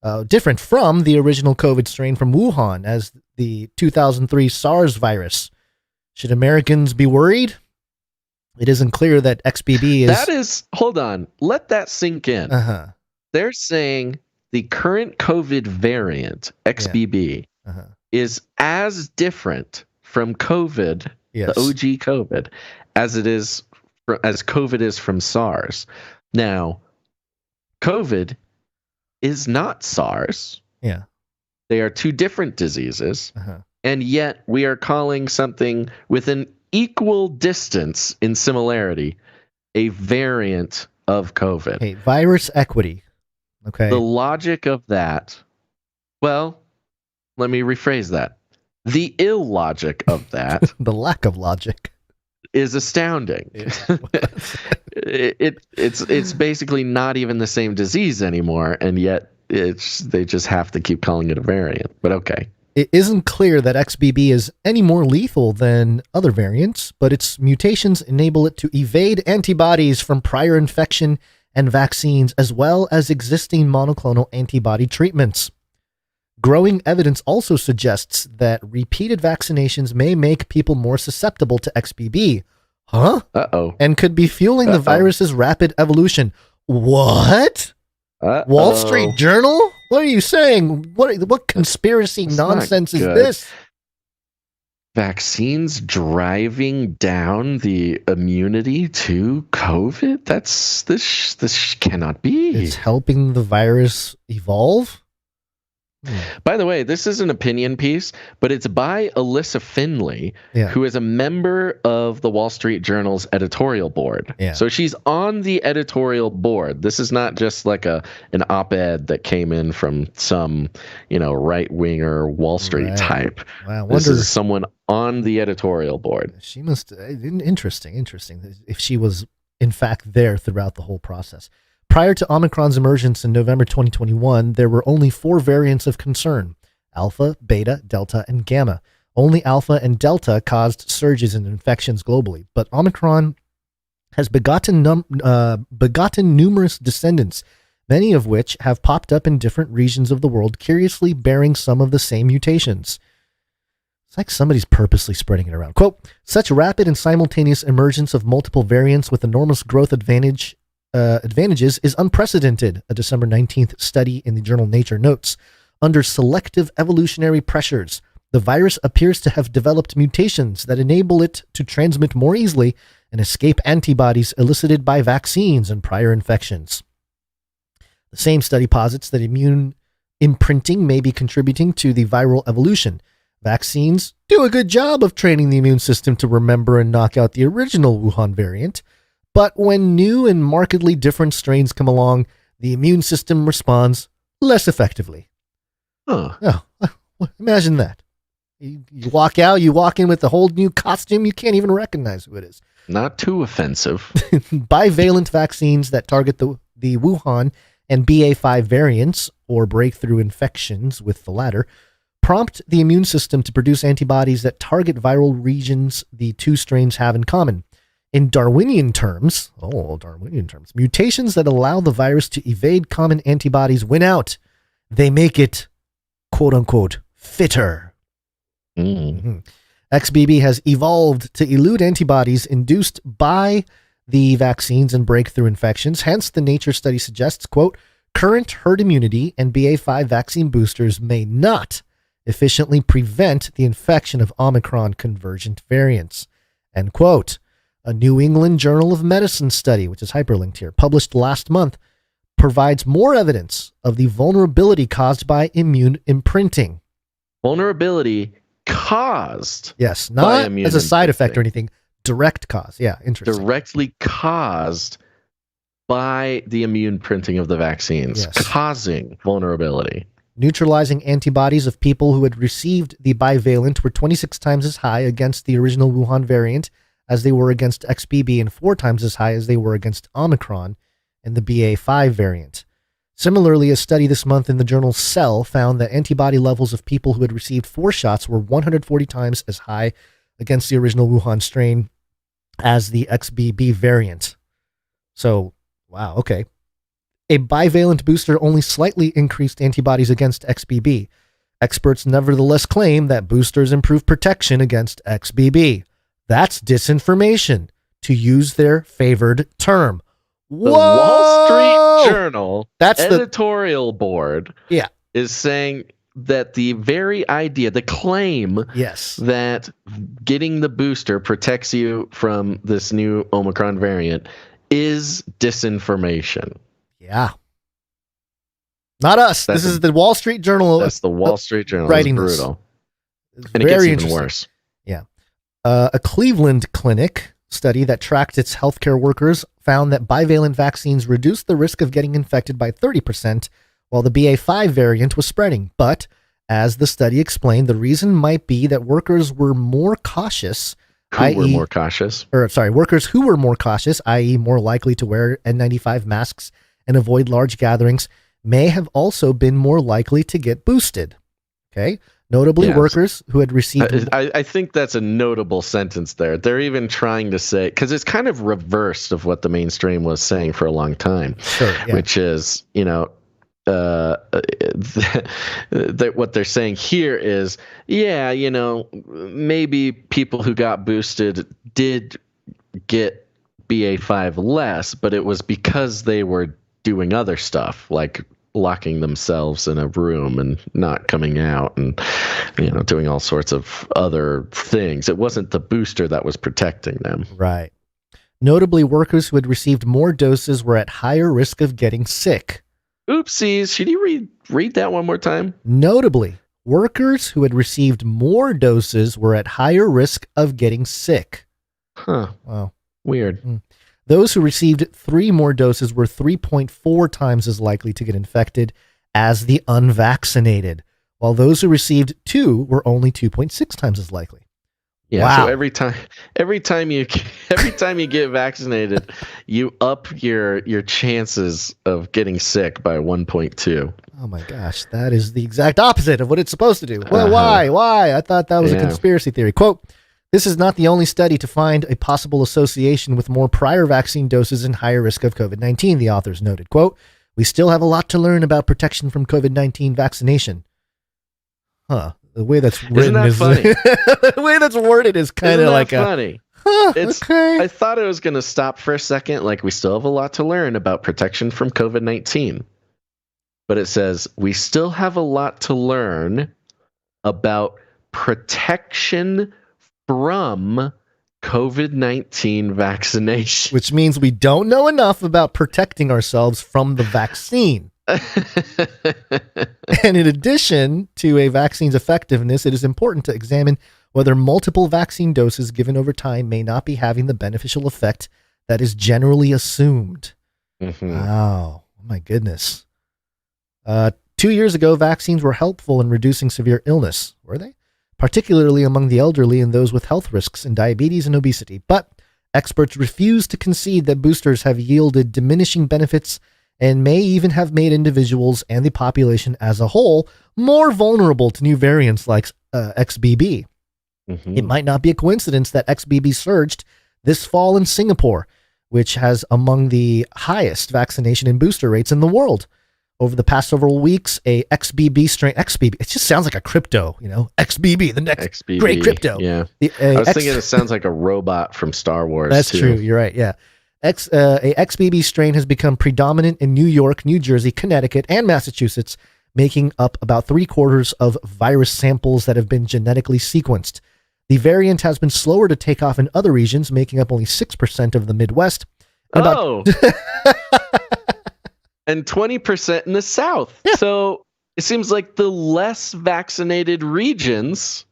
the original COVID strain from Wuhan as the 2003 SARS virus. Should Americans be worried? It isn't clear that XBB is... Hold on. Let that sink in. They're saying the current COVID variant, XBB, is as different from COVID, the OG COVID, as COVID is from SARS. Now, COVID is not SARS. Yeah. They are two different diseases, and yet we are calling something with an equal distance in similarity a variant of COVID. Hey, virus equity. Okay. The logic of that, well, let me rephrase that. The illogic of that, the lack of logic, is astounding. It's basically not even the same disease anymore, and yet they just have to keep calling it a variant. But okay. It isn't clear that XBB is any more lethal than other variants, but its mutations enable it to evade antibodies from prior infection and vaccines, as well as existing monoclonal antibody treatments. Growing evidence also suggests that repeated vaccinations may make people more susceptible to XBB. Huh? Uh-oh. And could be fueling the virus's rapid evolution. What? Wall Street Journal? What are you saying? What conspiracy nonsense is this? Vaccines driving down the immunity to COVID? This cannot be. It's helping the virus evolve? By the way, this is an opinion piece, but it's by Alyssa Finley, who is a member of the Wall Street Journal's editorial board. Yeah. So she's on the editorial board. This is not just like an op-ed that came in from some, right-winger Wall Street type. Wow, this is someone on the editorial board. She must. Interesting. If she was in fact there throughout the whole process. Prior to Omicron's emergence in November 2021, there were only 4 variants of concern: Alpha, Beta, Delta, and Gamma. Only Alpha and Delta caused surges in infections globally, but Omicron has begotten numerous descendants, many of which have popped up in different regions of the world, curiously bearing some of the same mutations. It's like somebody's purposely spreading it around. Quote, such rapid and simultaneous emergence of multiple variants with enormous growth advantages is unprecedented, a December 19th study in the journal Nature notes. Under selective evolutionary pressures, the virus appears to have developed mutations that enable it to transmit more easily and escape antibodies elicited by vaccines and prior infections. The same study posits that immune imprinting may be contributing to the viral evolution. Vaccines do a good job of training the immune system to remember and knock out the original Wuhan variant. But when new and markedly different strains come along, the immune system responds less effectively. Huh. Oh, imagine that. You walk in with a whole new costume, you can't even recognize who it is. Not too offensive. Bivalent vaccines that target the Wuhan and BA.5 variants, or breakthrough infections with the latter, prompt the immune system to produce antibodies that target viral regions the two strains have in common. In Darwinian terms, mutations that allow the virus to evade common antibodies win out. They make it, quote unquote, fitter. Mm-hmm. XBB has evolved to elude antibodies induced by the vaccines and breakthrough infections. Hence, the Nature study suggests, quote, current herd immunity and BA.5 vaccine boosters may not efficiently prevent the infection of Omicron convergent variants, end quote. A New England Journal of Medicine study, which is hyperlinked here, published last month, provides more evidence of the vulnerability caused by immune imprinting. Vulnerability caused. Yes, not as a side effect or anything. Direct cause. Yeah, interesting. Directly caused by the immune printing of the vaccines, causing vulnerability. Neutralizing antibodies of people who had received the bivalent were 26 times as high against the original Wuhan variant as they were against XBB, and 4 times as high as they were against Omicron and the BA.5 variant. Similarly, a study this month in the journal Cell found that antibody levels of people who had received 4 shots were 140 times as high against the original Wuhan strain as the XBB variant. So, wow, okay. A bivalent booster only slightly increased antibodies against XBB. Experts nevertheless claim that boosters improve protection against XBB. That's disinformation, to use their favored term. The Wall Street Journal editorial board is saying that the very idea, the claim that getting the booster protects you from this new Omicron variant is disinformation. Yeah. Not us. This is the Wall Street Journal. That's the Wall Street Journal. Writing it's brutal. This. And it gets even worse. Yeah. A Cleveland clinic study that tracked its healthcare workers found that bivalent vaccines reduced the risk of getting infected by 30%, while the BA.5 variant was spreading. But, as the study explained, the reason might be that workers were more cautious, workers who were more cautious, i.e. more likely to wear N95 masks and avoid large gatherings, may have also been more likely to get boosted. Okay? Notably, workers who had received... I think that's a notable sentence there. They're even trying to say... Because it's kind of reversed of what the mainstream was saying for a long time. Sure, which is, what they're saying here is, maybe people who got boosted did get BA.5 less, but it was because they were doing other stuff, like locking themselves in a room and not coming out and, doing all sorts of other things. It wasn't the booster that was protecting them. Right. Notably, workers who had received more doses were at higher risk of getting sick. Oopsies. Should you read that one more time? Notably, workers who had received more doses were at higher risk of getting sick. Huh. Wow. Weird. Those who received 3 more doses were 3.4 times as likely to get infected as the unvaccinated, while those who received 2 were only 2.6 times as likely. Yeah. Wow. So every time you get vaccinated, you up your chances of getting sick by 1.2. Oh my gosh, that is the exact opposite of what it's supposed to do. Well, why? I thought that was a conspiracy theory. Quote, this is not the only study to find a possible association with more prior vaccine doses and higher risk of COVID-19, the authors noted. Quote, we still have a lot to learn about protection from COVID-19 vaccination. Huh. The way that's written is funny? The way that's worded is kind of like funny. Okay. I thought it was going to stop for a second. Like, we still have a lot to learn about protection from COVID-19. But it says, we still have a lot to learn about protection from COVID-19 vaccination. Which means we don't know enough about protecting ourselves from the vaccine. And in addition to a vaccine's effectiveness, it is important to examine whether multiple vaccine doses given over time may not be having the beneficial effect that is generally assumed. Wow. Oh my goodness. 2 years ago, vaccines were helpful in reducing severe illness. Were they? Particularly among the elderly and those with health risks in diabetes and obesity. But experts refuse to concede that boosters have yielded diminishing benefits and may even have made individuals and the population as a whole more vulnerable to new variants like XBB. It might not be a coincidence that XBB surged this fall in Singapore, which has among the highest vaccination and booster rates in the world. Over the past several weeks, a XBB strain, XBB, it just sounds like a crypto, XBB, the next XBB, great crypto. Yeah. I was thinking it sounds like a robot from Star Wars. That's too. true. You're right. Yeah. A XBB strain has become predominant in New York, New Jersey, Connecticut, and Massachusetts, making up about 3/4 of virus samples that have been genetically sequenced. The variant has been slower to take off in other regions, making up only 6% of the Midwest. And 20% in the South. Yeah. So it seems like the less vaccinated regions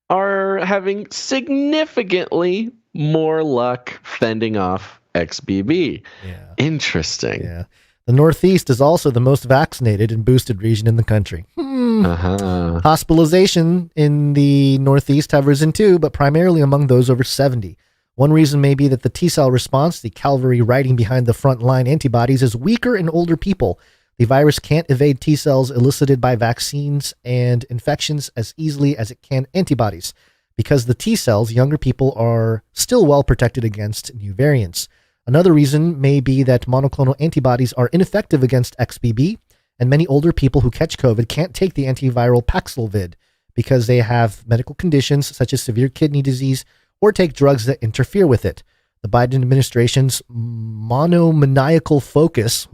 are having significantly more luck fending off XBB. Yeah. Interesting. Yeah. The Northeast is also the most vaccinated and boosted region in the country. Hospitalization in the Northeast have risen too, but primarily among those over 70. One reason may be that the T-cell response, the cavalry riding behind the front-line antibodies, is weaker in older people. The virus can't evade T-cells elicited by vaccines and infections as easily as it can antibodies. Because the T-cells, younger people are still well protected against new variants. Another reason may be that monoclonal antibodies are ineffective against XBB, and many older people who catch COVID can't take the antiviral Paxlovid because they have medical conditions such as severe kidney disease or take drugs that interfere with it. The Biden administration's monomaniacal focus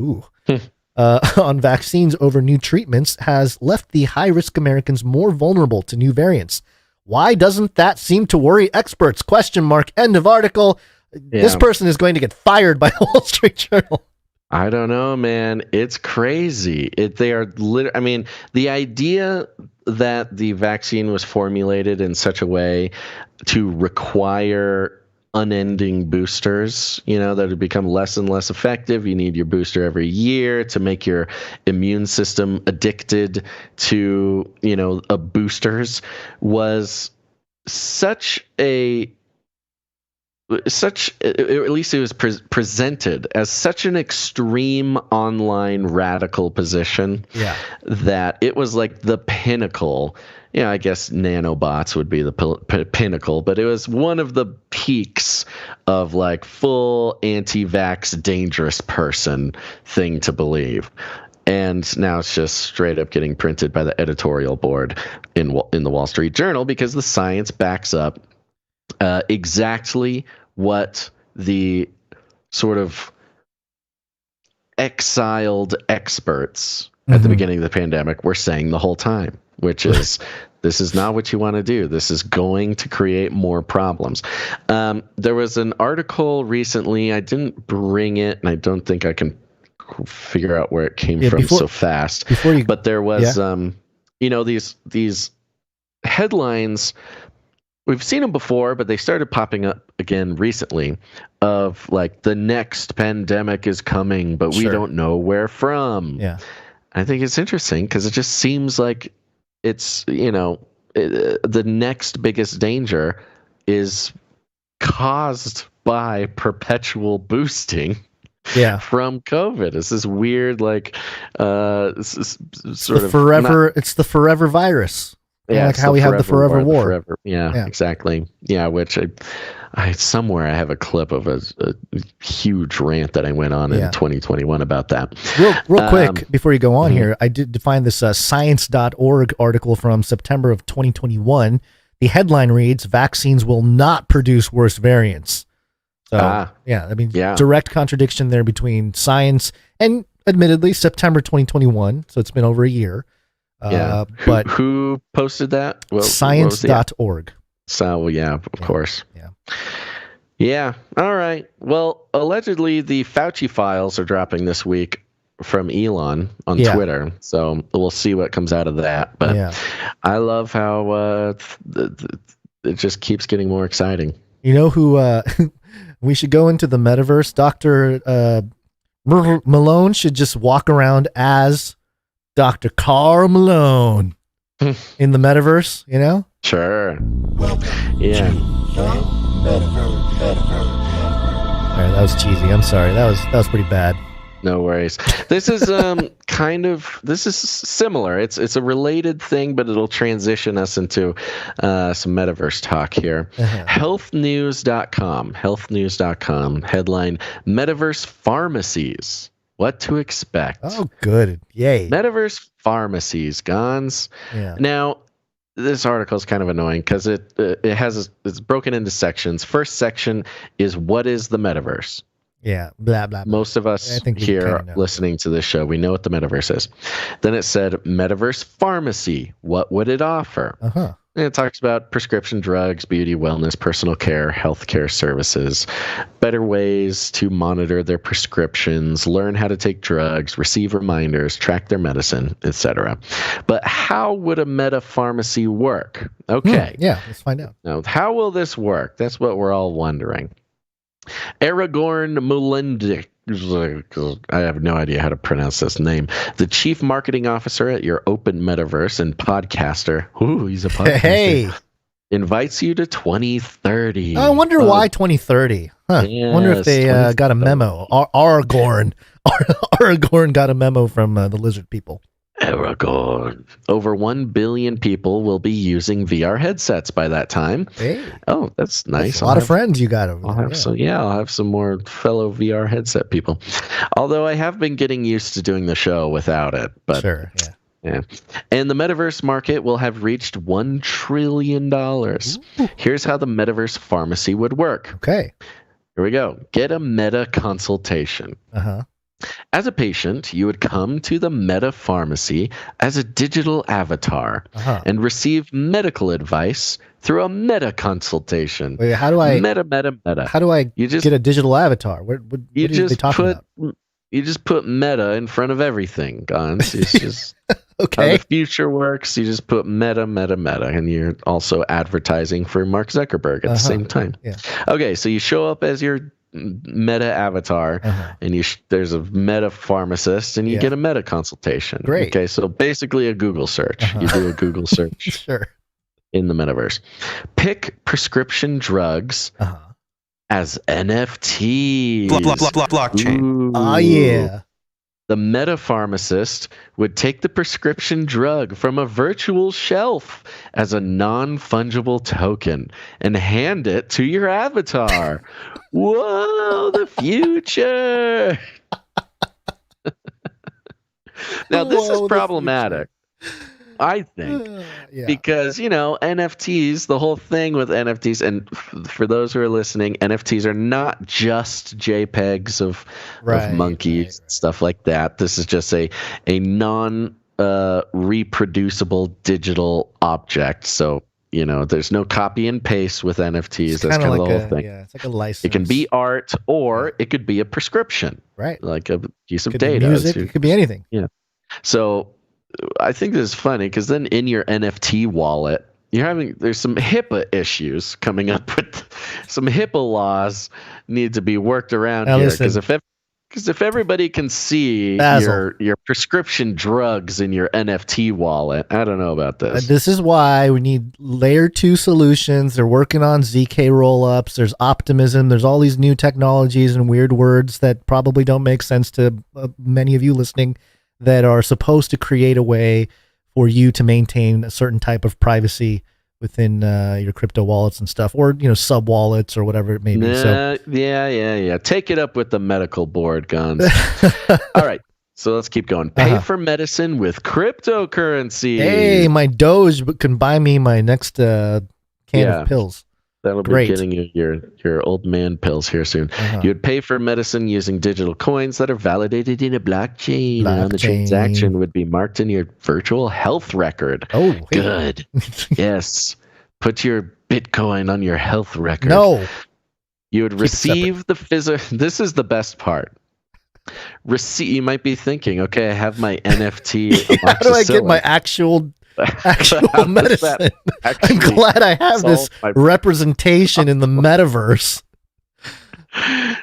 on vaccines over new treatments has left the high-risk Americans more vulnerable to new variants. Why doesn't that seem to worry experts? ? End of article. Yeah. This person is going to get fired by the Wall Street Journal. I don't know, man. It's crazy. I mean, the idea that the vaccine was formulated in such a way to require unending boosters, that would become less and less effective. You need your booster every year to make your immune system addicted to, boosters, was at least it was presented as such an extreme online radical position that it was like the pinnacle. I guess nanobots would be the pinnacle, but it was one of the peaks of like full anti-vax dangerous person thing to believe. And now it's just straight up getting printed by the editorial board in the Wall Street Journal because the science backs up exactly what the sort of exiled experts at the beginning of the pandemic were saying the whole time, which is this is not what you want to do. This is going to create more problems. There was an article recently. I didn't bring it, and I don't think I can figure out where it came from so fast. But there was, these headlines. We've seen them before, but they started popping up again recently of like the next pandemic is coming, but we don't know where from. Yeah. I think it's interesting because it just seems like it's, the next biggest danger is caused by perpetual boosting from COVID. It's this weird, like, it's the forever virus. Yeah, like how we have the forever war. Yeah, exactly. Yeah, which I somewhere I have a clip of a huge rant that I went on in 2021 about that. Real quick, before you go on here, I did find this science.org article from September of 2021. The headline reads, "Vaccines will not produce worse variants." So, direct contradiction there between science and, admittedly, September 2021. So it's been over a year. But who posted that? Science.org. So, of course. Yeah. All right. Well, allegedly, the Fauci files are dropping this week from Elon on Twitter. So we'll see what comes out of that. But I love how it just keeps getting more exciting. You know who we should go into the metaverse? Dr. Malone should just walk around as Dr. Carl Malone in the metaverse, Sure. Yeah. All right, that was cheesy. I'm sorry. That was pretty bad. No worries. This is this is similar. It's a related thing, but it'll transition us into some metaverse talk here. Healthnews.com headline: Metaverse pharmacies. What to expect? Oh, good. Yay. Metaverse pharmacies, Gons. Yeah. Now, this article is kind of annoying because it's broken into sections. First section is what is the metaverse? Yeah, blah, blah, blah. Most of us here listening to this show, we know what the metaverse is. Then it said metaverse pharmacy. What would it offer? And it talks about prescription drugs, beauty, wellness, personal care, healthcare services, better ways to monitor their prescriptions, learn how to take drugs, receive reminders, track their medicine, etc. But how would a meta pharmacy work? Okay. Let's find out. Now, how will this work? That's what we're all wondering. Aragorn Mulendik, I have no idea how to pronounce this name, the chief marketing officer at your open metaverse and podcaster. Ooh, he's a podcaster. Hey. Invites you to 2030. I wonder why 2030. Huh. Yeah, I wonder if they got a memo. Aragorn got a memo from the lizard people. Aragorn. Over 1 billion people will be using VR headsets by that time. Hey. Oh, that's nice. That's a lot of friends you got over there. I'll have some more fellow VR headset people. Although I have been getting used to doing the show without it. But sure, yeah. And the metaverse market will have reached $1 trillion. Ooh. Here's how the metaverse pharmacy would work. Okay. Here we go. Get a meta consultation. As a patient, you would come to the meta pharmacy as a digital avatar and receive medical advice through a meta consultation. Wait, how do I meta? How do I get a digital avatar? What are they talking about? You just put meta in front of everything, Gons. It's just okay. How the future works. You just put meta, and you're also advertising for Mark Zuckerberg at the same time. Yeah. Okay, so you show up as your meta avatar and there's a meta pharmacist and you get a meta consultation. Great. Okay, so basically a Google search. You do a Google search sure. in the metaverse. Pick prescription drugs as NFTs. Blockchain. Oh yeah. The meta pharmacist would take the prescription drug from a virtual shelf as a non-fungible token and hand it to your avatar. Whoa, the future. Now, this is problematic, I think, because, NFTs, the whole thing with NFTs, and for those who are listening, NFTs are not just JPEGs of monkeys, stuff like that. This is just a non reproducible digital object. So there's no copy and paste with NFTs. That's kind of the whole thing. Yeah, it's like a license. It can be art, or it could be a prescription, right? Like a piece of could data. Be music. It could be anything. Yeah. So I think this is funny because then in your NFT wallet, there's some HIPAA issues coming up with some HIPAA laws need to be worked around here because if everybody can see your prescription drugs in your NFT wallet, I don't know about this. This is why we need layer 2 solutions. They're working on ZK rollups. There's optimism. There's all these new technologies and weird words that probably don't make sense to many of you listening that are supposed to create a way for you to maintain a certain type of privacy within your crypto wallets and stuff, or sub wallets or whatever it may be. Yeah. Take it up with the medical board, Guns. All right, so let's keep going. Pay for medicine with cryptocurrency. Hey, my Doge can buy me my next can of pills. That'll be getting you your old man pills here soon. You would pay for medicine using digital coins that are validated in a blockchain. And on the transaction would be marked in your virtual health record. Oh, good. Yes. Put your Bitcoin on your health record. No. You would receive the physical. This is the best part. You might be thinking, okay, I have my NFT. How do I get my actual medicine? I'm glad I have this representation in the metaverse.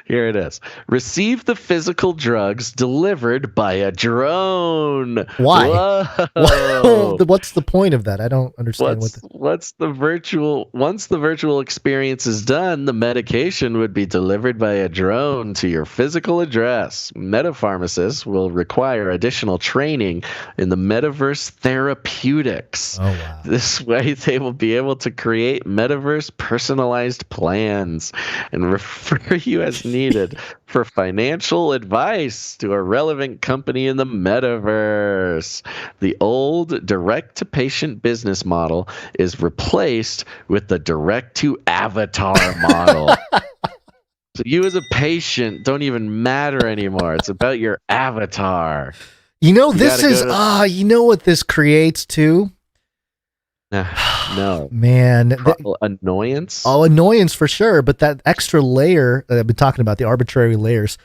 Here it is. Receive the physical drugs delivered by a drone. Why? What's the point of that? I don't understand. Once the virtual experience is done, the medication would be delivered by a drone to your physical address. Metapharmacists will require additional training in the metaverse therapeutics. Oh, wow. This way, they will be able to create metaverse personalized plans and refer you as needed for financial advice to a relevant company in the metaverse. The old direct-to-patient business model is replaced with the direct-to-avatar model. So you as a patient don't even matter anymore. It's about your avatar. This is you know what this creates too? No. Man. Annoyance? Oh, annoyance for sure. But that extra layer that I've been talking about, the arbitrary layers,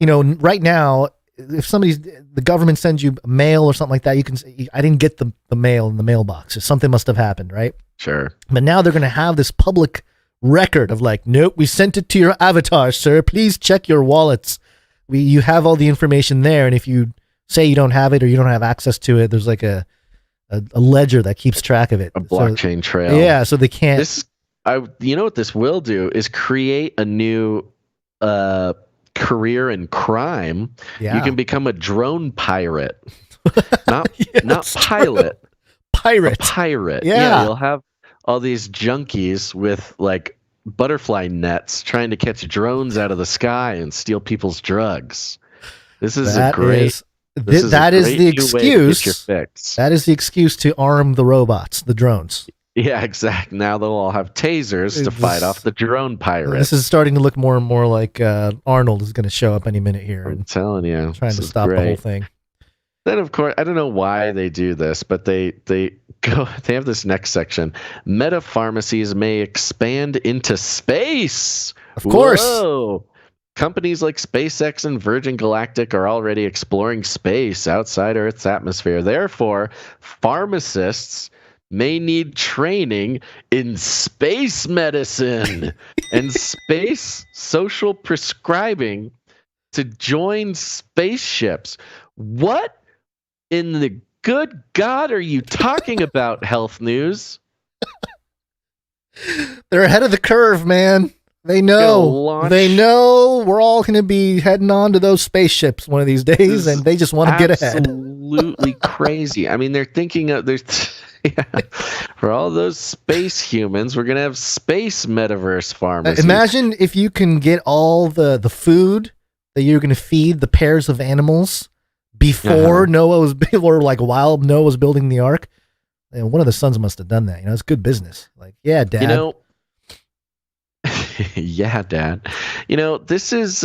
right now, if the government sends you mail or something like that, you can say, I didn't get the mail in the mailbox. Something must have happened, right? Sure. But now they're going to have this public record of nope, we sent it to your avatar, sir. Please check your wallets. You have all the information there. And if you say you don't have it or you don't have access to it, there's a ledger that keeps track of it. A blockchain trail. Yeah, so they can't. You know what this will do is create a new career in crime. Yeah. You can become a drone pirate. Not pilot. Pirate. A pirate. Yeah. You'll have all these junkies with butterfly nets trying to catch drones out of the sky and steal people's drugs. This is a great... That is the excuse. That is the excuse to arm the robots, the drones. Yeah, exactly. Now they'll all have tasers to fight off the drone pirates. This is starting to look more and more like Arnold is going to show up any minute here. I'm telling you, trying to stop the whole thing. Then, of course, I don't know why they do this, but they have this next section. Meta pharmacies may expand into space. Of course. Whoa. Companies like SpaceX and Virgin Galactic are already exploring space outside Earth's atmosphere. Therefore, pharmacists may need training in space medicine and space social prescribing to join spaceships. What in the good God are you talking about, Health News? They're ahead of the curve, man. They know. They know we're all going to be heading on to those spaceships one of these days, and they just want to get ahead. Absolutely crazy. I mean, they're thinking of for all those space humans, we're going to have space metaverse pharmacies. Imagine if you can get all the food that you're going to feed the pairs of animals before Noah was, or while Noah was building the ark. And one of the sons must have done that. It's good business. Yeah, Dad. Yeah, Dad. This is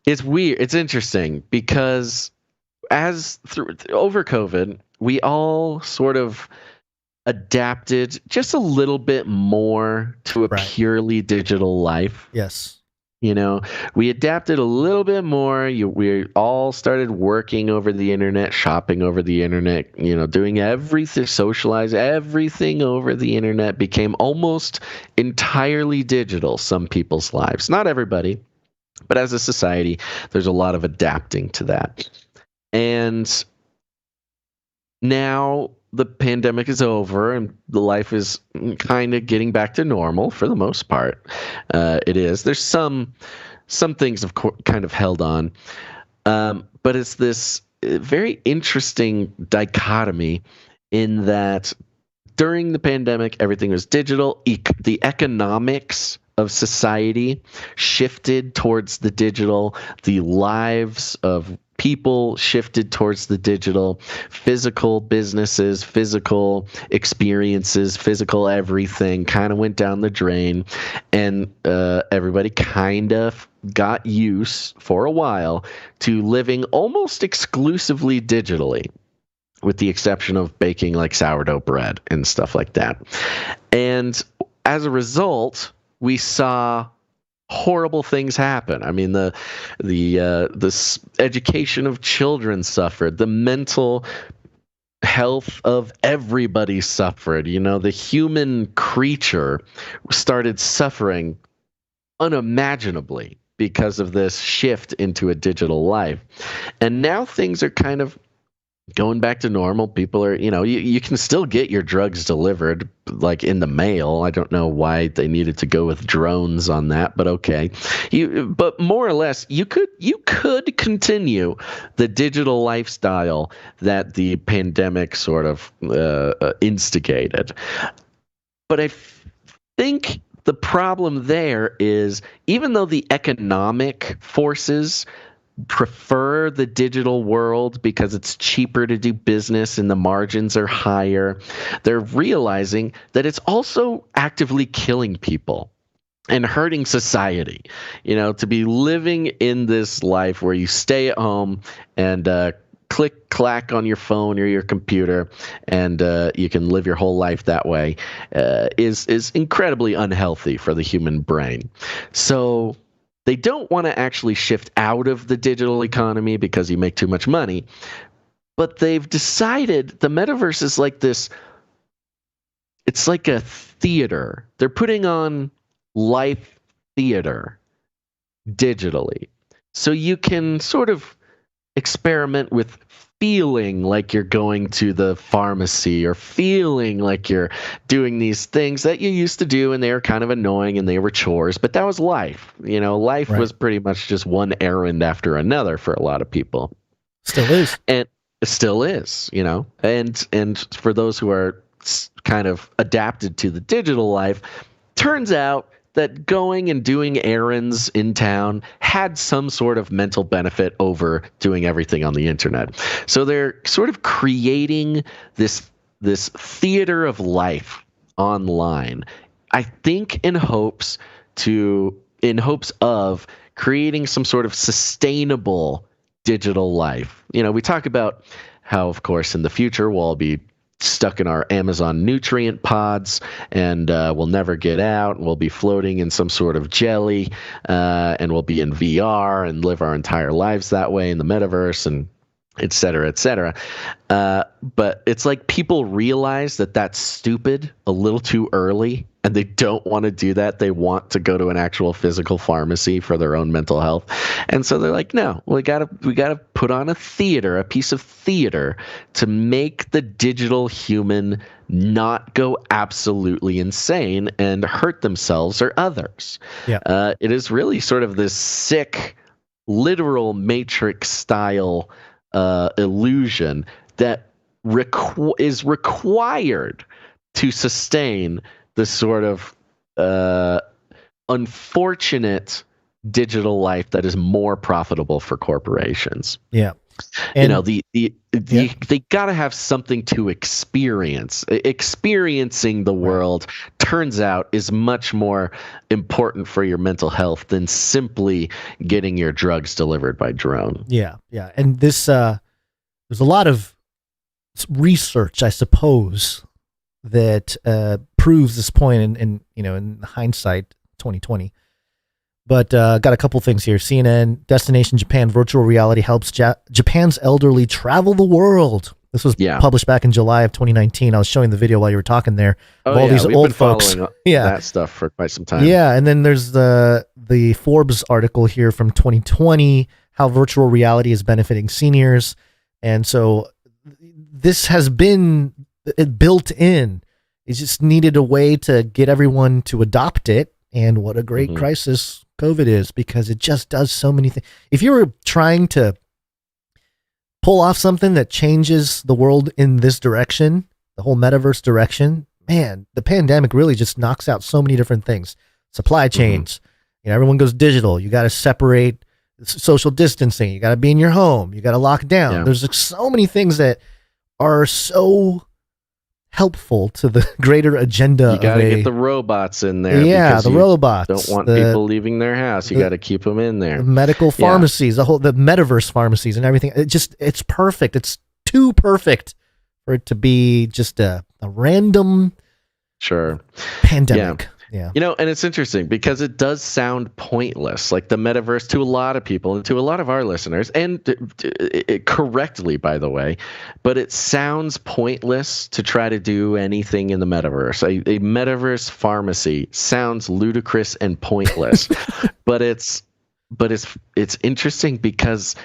it's weird. It's interesting because over COVID, we all sort of adapted just a little bit more to a purely digital life. Yes. You know, we adapted a little bit more. We all started working over the internet, shopping over the internet, you know, doing everything, socialize, everything over the internet became almost entirely digital, some people's lives. Not everybody, but as a society, there's a lot of adapting to that. And now the pandemic is over and the life is kind of getting back to normal for the most part. It is. There's some things of course kind of held on, but it's this very interesting dichotomy in that during the pandemic, everything was digital. The economics of society shifted towards the digital. The lives of people shifted towards the digital. Physical businesses, physical experiences, physical everything kind of went down the drain. And everybody kind of got used for a while to living almost exclusively digitally, with the exception of baking like sourdough bread and stuff like that. And as a result, we saw horrible things happen. I mean, the education of children suffered. The mental health of everybody suffered. You know, the human creature started suffering unimaginably because of this shift into a digital life. And now things are kind of going back to normal. People are, you know, you can still get your drugs delivered like in the mail. I don't know why they needed to go with drones on that, but okay. But more or less, you could continue the digital lifestyle that the pandemic sort of instigated. But I think the problem there is, even though the economic forces prefer the digital world because it's cheaper to do business and the margins are higher, they're realizing that it's also actively killing people and hurting society. You know, to be living in this life where you stay at home and click clack on your phone or your computer and you can live your whole life that way is incredibly unhealthy for the human brain. So they don't want to actually shift out of the digital economy because you make too much money. But they've decided the metaverse is like this. It's like a theater. They're putting on live theater digitally. So you can sort of experiment with feeling like you're going to the pharmacy or feeling like you're doing these things that you used to do and they were kind of annoying and they were chores, but that was life. You know, life was pretty much just one errand after another for a lot of people. Still is. And it still is, you know, and for those who are kind of adapted to the digital life, turns out that going and doing errands in town had some sort of mental benefit over doing everything on the internet. So they're sort of creating this theater of life online, I think in hopes of creating some sort of sustainable digital life. You know, we talk about how, of course, in the future we'll all be stuck in our Amazon nutrient pods and we'll never get out. We'll be floating in some sort of jelly and we'll be in VR and live our entire lives that way in the metaverse and et cetera, et cetera. But it's like people realize that that's stupid a little too early and they don't want to do that. They want to go to an actual physical pharmacy for their own mental health. And so they're like, no, we gotta put on a piece of theater to make the digital human not go absolutely insane and hurt themselves or others. Yeah. It is really sort of this sick, literal Matrix style illusion that is required to sustain the sort of unfortunate digital life that is more profitable for corporations. Yeah. And, you know, they got to have something to experience. Experiencing the world turns out is much more important for your mental health than simply getting your drugs delivered by drone. Yeah. Yeah. And this, there's a lot of research, I suppose, that proves this point in hindsight 2020. But got a couple things here. CNN, Destination Japan, virtual reality helps Japan's elderly travel the world. This was published back in July of 2019. I was showing the video while you were talking there. Oh, of all these we've old been folks. following that stuff for quite some time. Yeah, and then there's the Forbes article here from 2020, how virtual reality is benefiting seniors. And so this has been built in. It just needed a way to get everyone to adopt it. And what a great crisis COVID is, because it just does so many things. If you were trying to pull off something that changes the world in this direction, the whole metaverse direction, man, the pandemic really just knocks out so many different things. Supply chains, everyone goes digital. You got to separate social distancing. You got to be in your home. You got to lock down. Yeah. There's like so many things that are so helpful to the greater agenda. You got to get the robots in there. Yeah, the robots. Don't want people leaving their house. You got to keep them in there. The medical pharmacies, the metaverse pharmacies and everything. It's perfect. It's too perfect for it to be just a random pandemic. Yeah. And it's interesting because it does sound pointless, like the metaverse to a lot of people and to a lot of our listeners, and correctly, by the way, but it sounds pointless to try to do anything in the metaverse. A metaverse pharmacy sounds ludicrous and pointless, but it's interesting because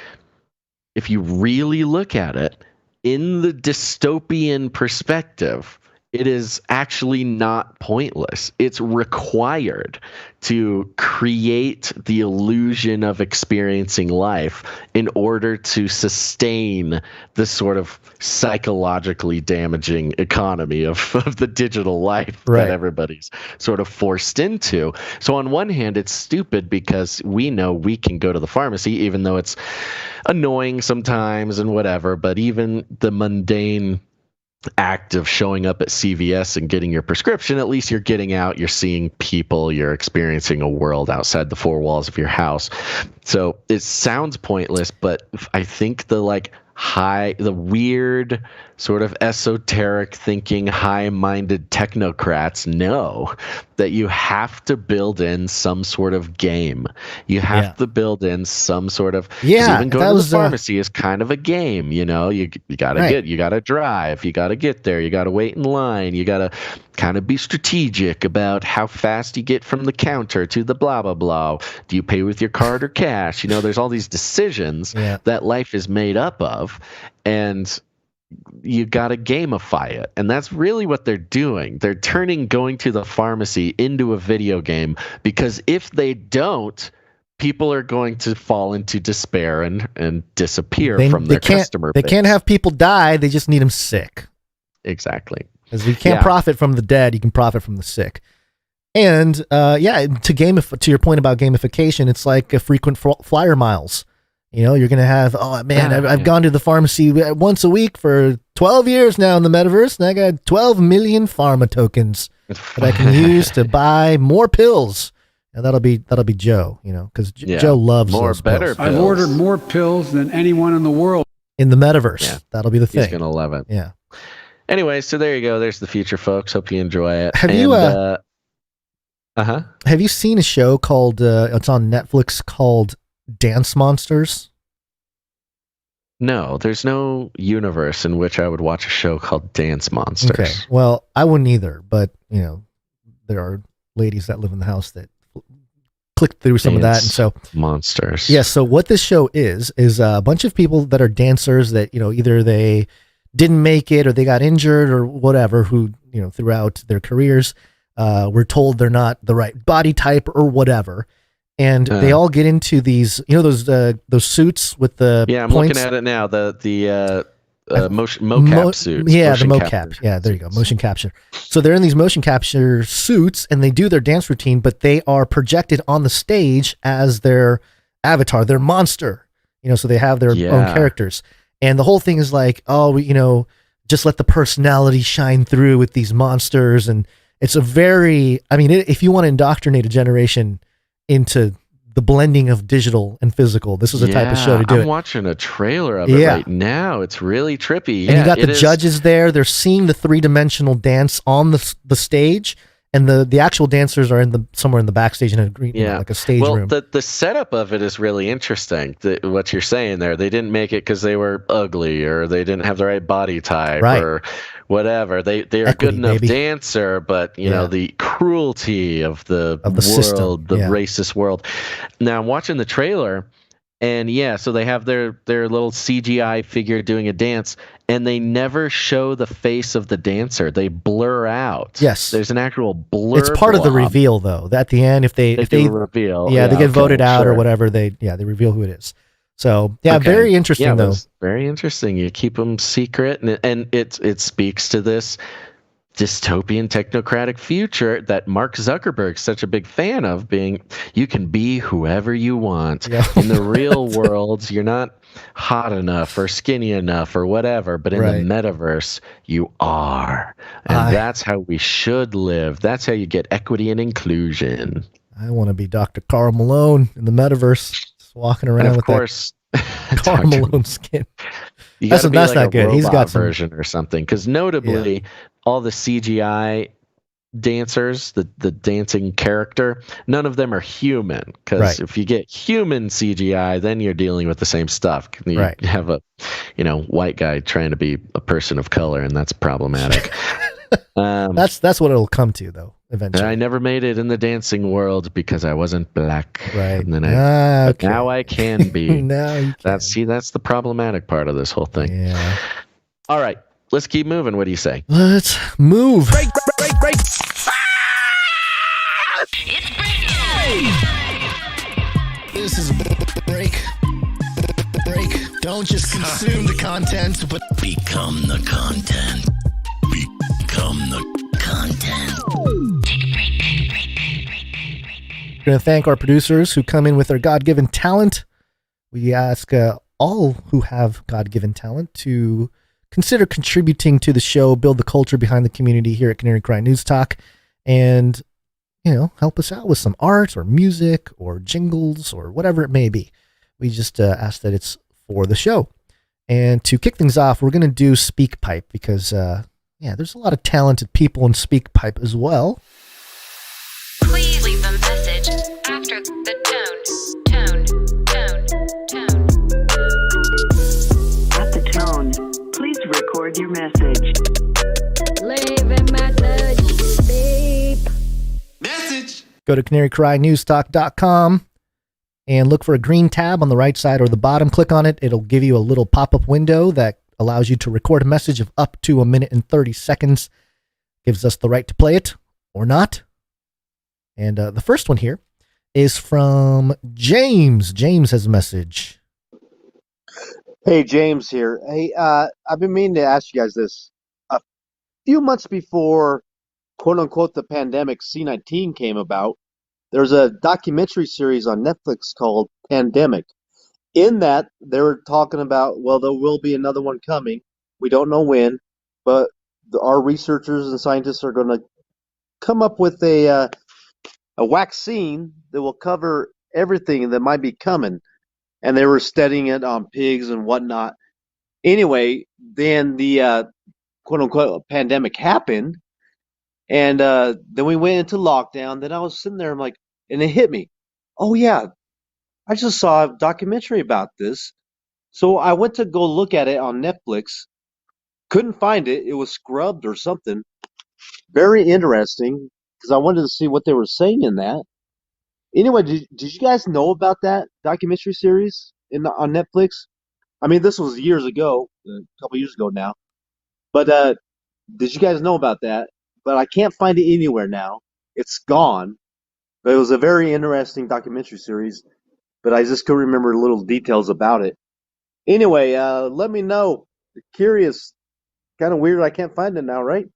if you really look at it in the dystopian perspective, it is actually not pointless. It's required to create the illusion of experiencing life in order to sustain the sort of psychologically damaging economy of the digital life that everybody's sort of forced into. So on one hand, it's stupid because we know we can go to the pharmacy, even though it's annoying sometimes and whatever, but even the mundane act of showing up at CVS and getting your prescription, at least you're getting out, you're seeing people, you're experiencing a world outside the four walls of your house. So it sounds pointless, but I think the weird sort of esoteric thinking, high-minded technocrats know that you have to build in some sort of game. You have to build in some sort of, even going to the pharmacy is kind of a game, you gotta you gotta drive, you gotta get there, you gotta wait in line, you gotta kind of be strategic about how fast you get from the counter to the blah blah blah. Do you pay with your card or cash? There's all these decisions that life is made up of, and you got to gamify it. And that's really what they're doing. They're turning going to the pharmacy into a video game, because if they don't, people are going to fall into despair and disappear from their customer base. They can't have people die. They just need them sick. Exactly. Because you can't profit from the dead. You can profit from the sick. And to your point about gamification, it's like a frequent flyer miles. You're going to have, I've gone to the pharmacy once a week for 12 years now in the metaverse, and I got 12 million pharma tokens that I can use to buy more pills. And that'll be Joe, because Joe loves more better pills. I've ordered more pills than anyone in the world. In the metaverse. That'll be the thing. He's going to love it. Yeah. Anyway, so there you go. There's the future, folks. Hope you enjoy it. Have you seen a show called, it's on Netflix, called Dance Monsters? No, there's no universe in which I would watch a show called Dance Monsters. Okay. Well, I wouldn't either, but there are ladies that live in the house that clicked through some of that, and so monsters. Yeah. So what this show is a bunch of people that are dancers that either they didn't make it or they got injured or whatever, who throughout their careers were told they're not the right body type or whatever. And they all get into these, those suits with the I'm points. looking at it now. The mocap suits. Yeah, the mocap. Yeah, there you go. Motion capture. So they're in these motion capture suits and they do their dance routine, but they are projected on the stage as their avatar, their monster. So they have their own characters. And the whole thing is like, just let the personality shine through with these monsters. And it's if you want to indoctrinate a generation into the blending of digital and physical. This is a type of show to do I'm watching a trailer of it right now. It's really trippy. And you got the judges there. They're seeing the 3-dimensional dance on the stage, and the actual dancers are somewhere in the backstage in a green, like a stage room. Well, the setup of it is really interesting. What you're saying there, they didn't make it because they were ugly or they didn't have the right body type or whatever. They are a good enough dancer, but you know the cruelty of the world, system. the racist world. Now I'm watching the trailer, and so they have their little CGI figure doing a dance, and they never show the face of the dancer. They blur out. Yes, there's an actual blur. It's part of the reveal, though. At the end, if they reveal, they get voted out or whatever, they reveal who it is. So very interesting though. Very interesting. You keep them secret, and it speaks to this dystopian technocratic future that Mark Zuckerberg's such a big fan of, being you can be whoever you want. In the real world, you're not hot enough or skinny enough or whatever, but in the metaverse, you are. And that's how we should live. That's how you get equity and inclusion. I want to be Dr. Karl Malone in the metaverse. Walking around and with that Karl Malone skin. That's not good. He's got some version or something. Because notably, all the CGI dancers, the dancing character, none of them are human. Because if you get human CGI, then you're dealing with the same stuff. You have a white guy trying to be a person of color, and that's problematic. That's what it'll come to, though. Eventually. I never made it in the dancing world because I wasn't black. Right. And then now I can be. Now you can. That's the problematic part of this whole thing. Yeah. All right. Let's keep moving. What do you say? Let's move. Break. This is a break. Don't just consume the content, but become the content. Become the content. We're going to thank our producers who come in with their God-given talent. We ask all who have God-given talent to consider contributing to the show, build the culture behind the community here at Canary Cry News Talk, and help us out with some art or music or jingles or whatever it may be. We just ask that it's for the show. And to kick things off, we're going to do SpeakPipe because there's a lot of talented people in SpeakPipe as well. Please leave a message after the tone. At the tone, please record your message. Leave a message. Beep. Message. Go to canarycrynewstalk.com and look for a green tab on the right side or the bottom. Click on it. It'll give you a little pop-up window that allows you to record a message of up to 1 minute and 30 seconds. Gives us the right to play it or not. And the first one here is from James. James has a message. Hey, James here. Hey, I've been meaning to ask you guys this. A few months before, quote-unquote, the pandemic C-19 came about, there's a documentary series on Netflix called Pandemic. In that, they were talking about, well, there will be another one coming. We don't know when, but our researchers and scientists are going to come up with a vaccine that will cover everything that might be coming. And they were studying it on pigs and whatnot. Anyway, then the quote-unquote pandemic happened. And then we went into lockdown. Then I was sitting there, and it hit me. Oh, yeah, I just saw a documentary about this. So I went to go look at it on Netflix. Couldn't find it. It was scrubbed or something. Very interesting, because I wanted to see what they were saying in that. Anyway, did you guys know about that documentary series on Netflix? I mean, this was years ago, a couple years ago now. But did you guys know about that? But I can't find it anywhere now. It's gone. But it was a very interesting documentary series. But I just couldn't remember little details about it. Anyway, let me know. Curious. Kind of weird I can't find it now, right?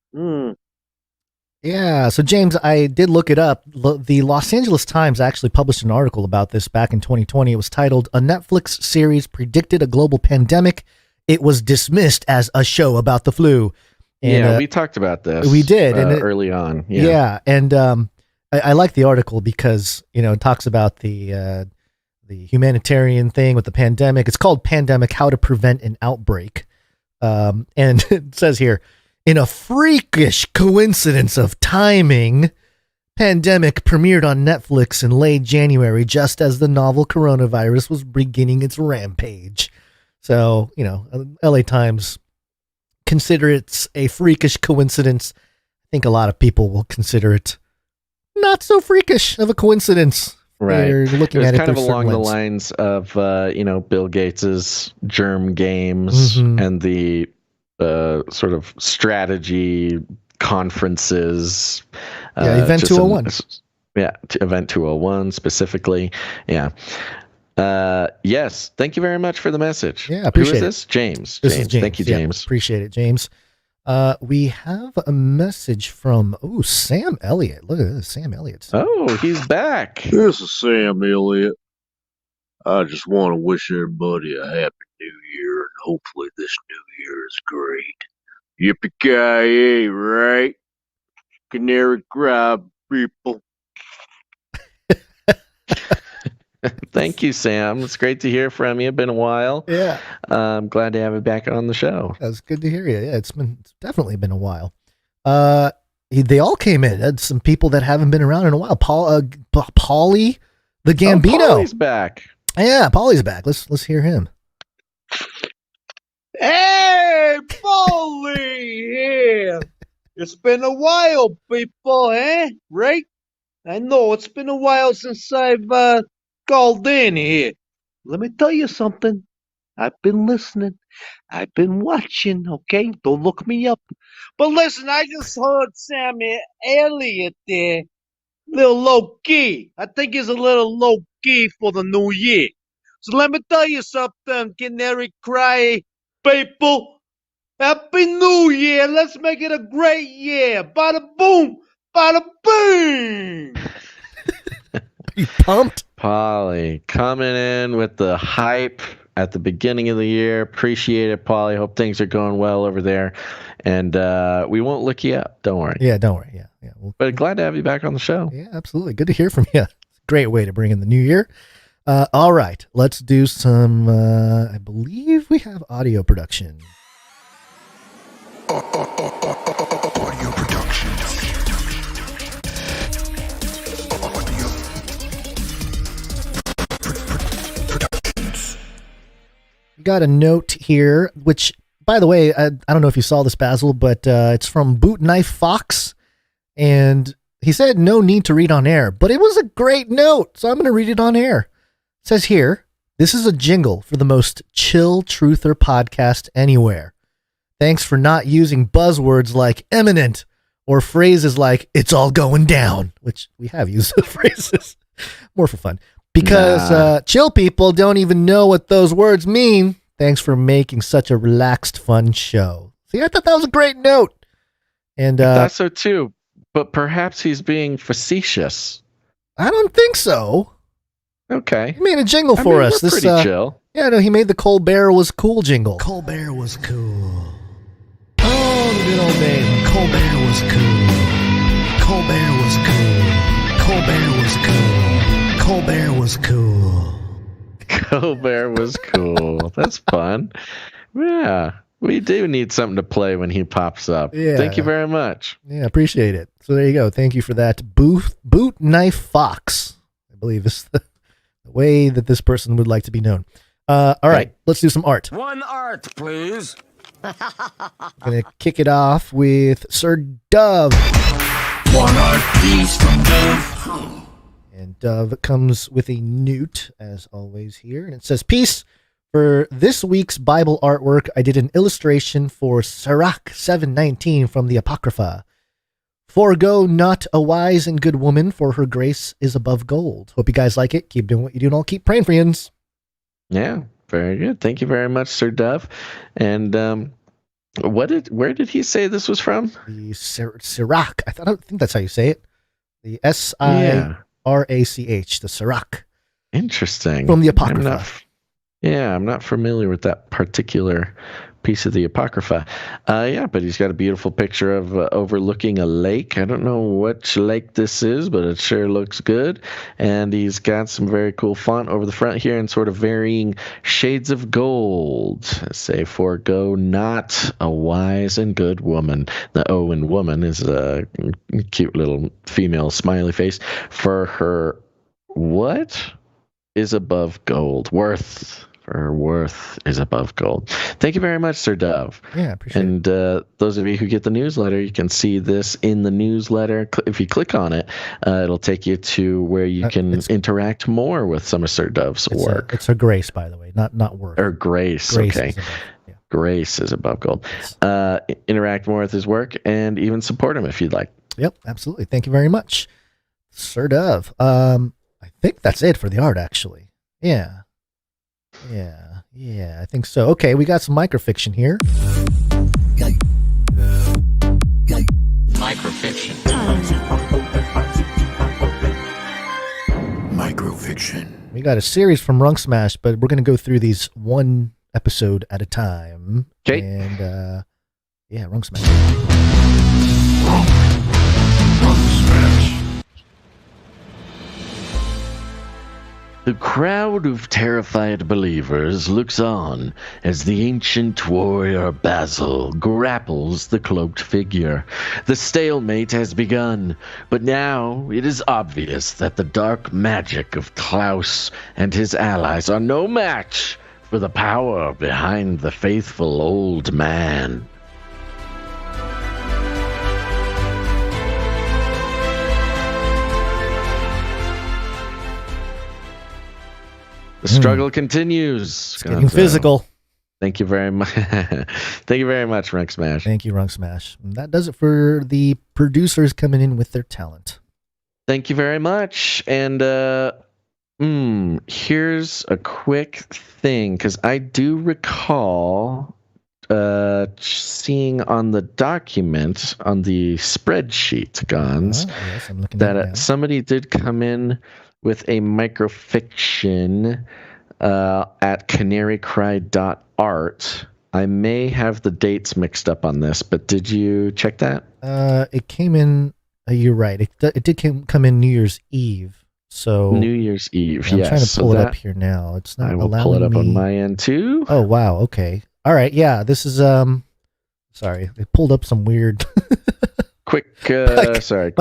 Yeah, so James, I did look it up. The Los Angeles Times actually published an article about this back in 2020. It was titled, "A Netflix Series Predicted a Global Pandemic. It Was Dismissed as a Show About the Flu." And, we talked about this. We did. And early on. Yeah, and I like the article because, it talks about the humanitarian thing with the pandemic. It's called Pandemic, How to Prevent an Outbreak. And it says here, in a freakish coincidence of timing, Pandemic premiered on Netflix in late January, just as the novel coronavirus was beginning its rampage. So, LA Times consider it a freakish coincidence. I think a lot of people will consider it not so freakish of a coincidence. Right. They're looking at it kind of through along the lens. lines of, Bill Gates's germ games and the sort of strategy conferences. Event 201. Event 201 specifically. Yeah. Yes. Thank you very much for the message. Yeah, appreciate Who is it. this? James. This is James. Thank you, James. Appreciate it, James. We have a message from Sam Elliott. Look at this, Sam Elliott. Oh, he's back. This is Sam Elliott. I just want to wish everybody a happy new year, and hopefully this new year is great. Yippee-ki-yay, right? Canary cry, people. Thank you, Sam. It's great to hear from you. Been a while. Yeah. I'm glad to have you back on the show. That's good to hear you. Yeah, it's definitely been a while. They all came in. Had some people that haven't been around in a while. Paulie the Gambino. Oh, Paulie's back. Yeah, Paulie's back. Let's hear him. Hey, Paulie here. It's been a while, people, eh? Right? I know it's been a while since I've called in here. Let me tell you something. I've been listening. I've been watching, okay? Don't look me up. But listen, I just heard Sammy Elliott there. Little low key. I think he's a little low key for the new year. So let me tell you something, Canary Cry people. Happy New Year. Let's make it a great year. Bada boom. Bada boom. You pumped? Polly coming in with the hype at the beginning of the year. Appreciate it, Polly. Hope things are going well over there. And we won't look you up. Don't worry. Yeah, don't worry. Yeah. But glad to have you back on the show. Yeah, absolutely. Good to hear from you. Great way to bring in the new year. All right. Let's do some, I believe we have audio production. Audio production. We got a note here, which, by the way, I don't know if you saw this, Basil, but it's from Boot Knife Fox. And he said no need to read on air, but it was a great note, so I'm going to read it on air. It says here, this is a jingle for the most chill truther podcast anywhere. Thanks for not using buzzwords like eminent or phrases like it's all going down, which we have used those phrases more for fun. Because chill people don't even know what those words mean. Thanks for making such a relaxed, fun show. See, I thought that was a great note. And I thought so too, but perhaps he's being facetious. I don't think so. Okay. He made a jingle for us. This pretty chill. Yeah, no, he made the Colbert was cool jingle. Colbert was cool. Oh, the good old days when Colbert was cool. Colbert was cool. Colbert was cool. Colbert was cool. Colbert was cool. That's fun. Yeah. We do need something to play when he pops up. Yeah. Thank you very much. Yeah, appreciate it. So there you go. Thank you for that. Boot Knife Fox, I believe is the way that this person would like to be known. All right, let's do some art. One art, please. I'm going to kick it off with Sir Dove. One art, please, from Dove. And Dove comes with a newt, as always, here. And it says, peace. For this week's Bible artwork, I did an illustration for Sirach 7:19 from the Apocrypha. Forego not a wise and good woman, for her grace is above gold. Hope you guys like it. Keep doing what you do, and I'll keep praying for you. Yeah, very good. Thank you very much, Sir Dove. And where did he say this was from? The Sirach. I think that's how you say it. The Sirach, the Sirach. Interesting. From the Apocrypha. I'm not familiar with that particular piece of the Apocrypha. But he's got a beautiful picture of overlooking a lake. I don't know which lake this is, but it sure looks good. And he's got some very cool font over the front here in sort of varying shades of gold. Say, forego not a wise and good woman. The O in woman is a cute little female smiley face. For her, what is above gold? Her worth is above gold. Thank you very much, Sir Dove. Yeah, appreciate it. And those of you who get the newsletter, you can see this in the newsletter. If you click on it, it'll take you to where you can interact more with some of Sir Dove's work. It's her grace, by the way, not worth. Or grace, okay. Grace is above gold. Interact more with his work and even support him if you'd like. Yep, absolutely. Thank you very much, Sir Dove. I think that's it for the art, actually. Yeah, I think so. Okay, we got some microfiction here. Microfiction. We got a series from Runk Smash, but we're going to go through these one episode at a time. Okay. And, Runk Smash. The crowd of terrified believers looks on as the ancient warrior Basil grapples the cloaked figure. The stalemate has begun, but now it is obvious that the dark magic of Klaus and his allies are no match for the power behind the faithful old man. The struggle continues. It's getting physical. Thank you very much. Thank you very much, Runk Smash. Thank you, Runk Smash. And that does it for the producers coming in with their talent. Thank you very much. And here's a quick thing, because I do recall seeing on the document, on the spreadsheet, Gons, yes, I'm looking that somebody did come in with a microfiction at canarycry.art. I may have the dates mixed up on this, but did you check that? It came in, you're right. It did come in New Year's Eve. So New Year's Eve, I'm yes. trying to pull it up here now. It's not allowing me. I will pull it up on my end too. Oh, wow. Okay. All right. Yeah, this is, sorry. It pulled up some weird... My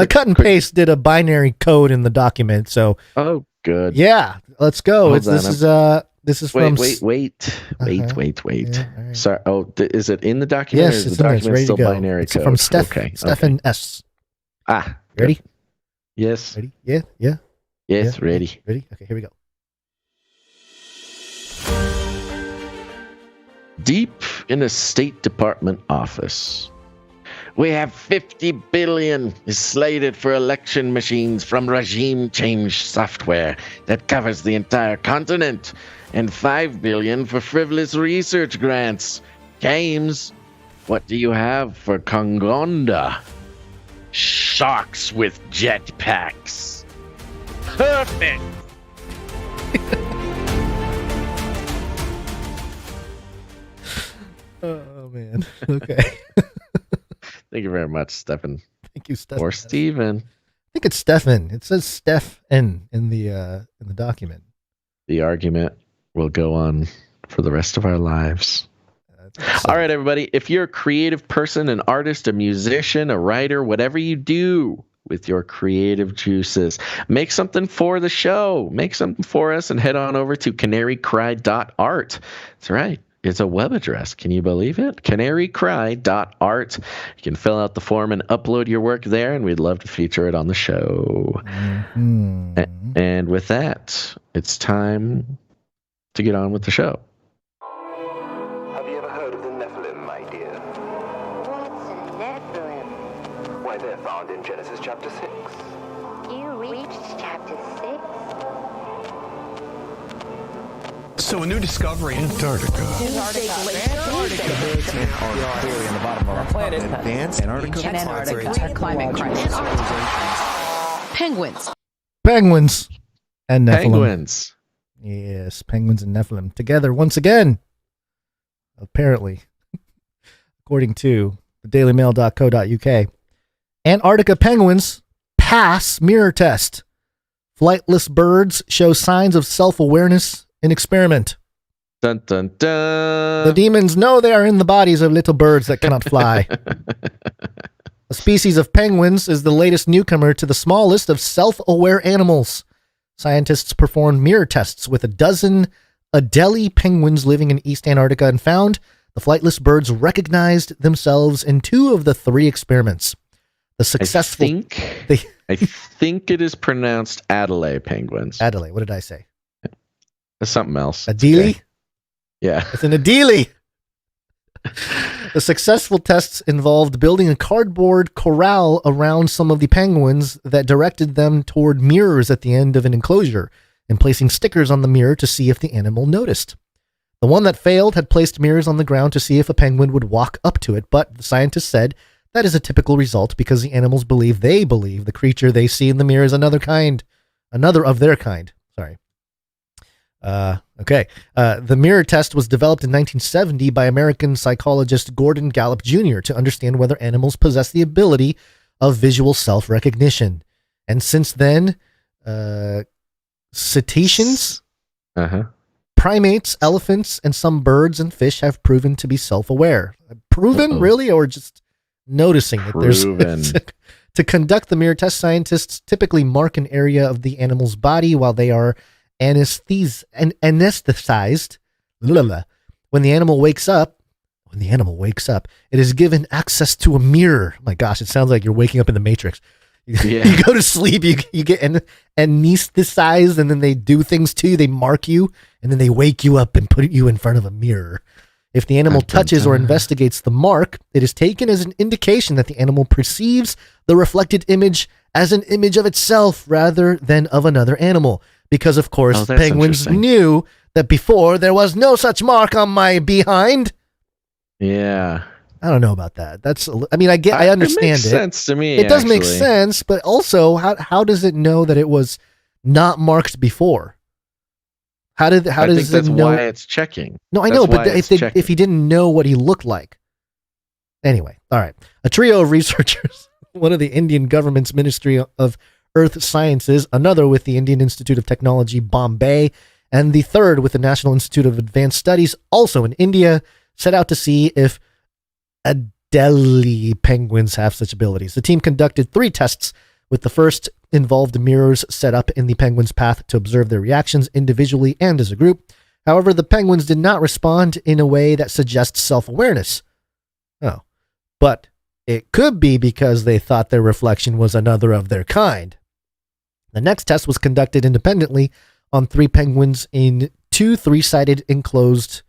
cut and paste did a binary code in the document, so. Oh, good. Yeah, let's go. This is from. Wait. Yeah, Sorry. Oh, is it in the document? Yes, or is it's the in there. It's document ready still to go. binary It's code? from Stephen Okay. S. Ah, ready? Yes. Ready? Yeah. Yes, ready. Ready? Okay, here we go. Deep in a State Department office. We have 50 billion is slated for election machines from regime change software that covers the entire continent, and 5 billion for frivolous research grants. James, what do you have for Congonda? Sharks with jetpacks. Perfect. Oh man. Okay. Thank you very much, Stefan. Thank you, Stefan. Or Steven. I think it's Stefan. It says Steph N in the document. The argument will go on for the rest of our lives. All right, everybody. If you're a creative person, an artist, a musician, a writer, whatever you do with your creative juices, make something for the show. Make something for us and head on over to canarycry.art. That's right. It's a web address. Can you believe it? canarycry.art. You can fill out the form and upload your work there, and we'd love to feature it on the show. Mm-hmm. And with that, it's time to get on with the show. Have you ever heard of the Nephilim, my dear? What's a Nephilim? Why, they're found in Genesis chapter 6. You reached chapter 6? So a new discovery. Antarctica. Penguins. Penguins and Nephilim. Penguins. Yes, penguins and Nephilim together once again. Apparently. according to the dailymail.co.uk. Antarctica penguins pass mirror test. Flightless birds show signs of self-awareness in experiment. Dun, dun, dun. The demons know they are in the bodies of little birds that cannot fly. A species of penguins is the latest newcomer to the small list of self-aware animals. Scientists performed mirror tests with a dozen Adelie penguins living in East Antarctica and found the flightless birds recognized themselves in 2 of the 3 experiments. The successful... I think it is pronounced Adelaide penguins. Adelaide, what did I say? That's something else. Adelie? Okay. Yeah. It's an Adelie. The successful tests involved building a cardboard corral around some of the penguins that directed them toward mirrors at the end of an enclosure and placing stickers on the mirror to see if the animal noticed. The one that failed had placed mirrors on the ground to see if a penguin would walk up to it, but the scientists said that is a typical result because the animals believe the creature they see in the mirror is another of their kind. Sorry. Okay. The mirror test was developed in 1970 by American psychologist Gordon Gallup Jr. to understand whether animals possess the ability of visual self-recognition. And since then, cetaceans, primates, elephants, and some birds and fish have proven to be self-aware. Proven, really, or just noticing that there's... To conduct the mirror test, scientists typically mark an area of the animal's body while they are anesthetized. When the animal wakes up, it is given access to a mirror. My gosh, it sounds like you're waking up in the Matrix. You go to sleep, you get anesthetized, and then they do things to you. They mark you, and then they wake you up and put you in front of a mirror. If the animal touches or investigates the mark, it is taken as an indication that the animal perceives the reflected image as an image of itself rather than of another animal. Because, of course, penguins knew that before there was no such mark on my behind. Yeah. I don't know about that. I understand it. Makes sense to me. It does make sense, but also, how does it know that it was not marked before? I think that's why it's checking. No, I know, but if he didn't know what he looked like. Anyway, all right. A trio of researchers, one of the Indian government's Ministry of Earth Sciences, another with the Indian Institute of Technology, Bombay, and the third with the National Institute of Advanced Studies, also in India, set out to see if Adelie penguins have such abilities. The team conducted 3 tests, with the first involved mirrors set up in the penguins' path to observe their reactions individually and as a group. However, the penguins did not respond in a way that suggests self-awareness. Oh, but it could be because they thought their reflection was another of their kind. The next test was conducted independently on 3 penguins in 2 three-sided closed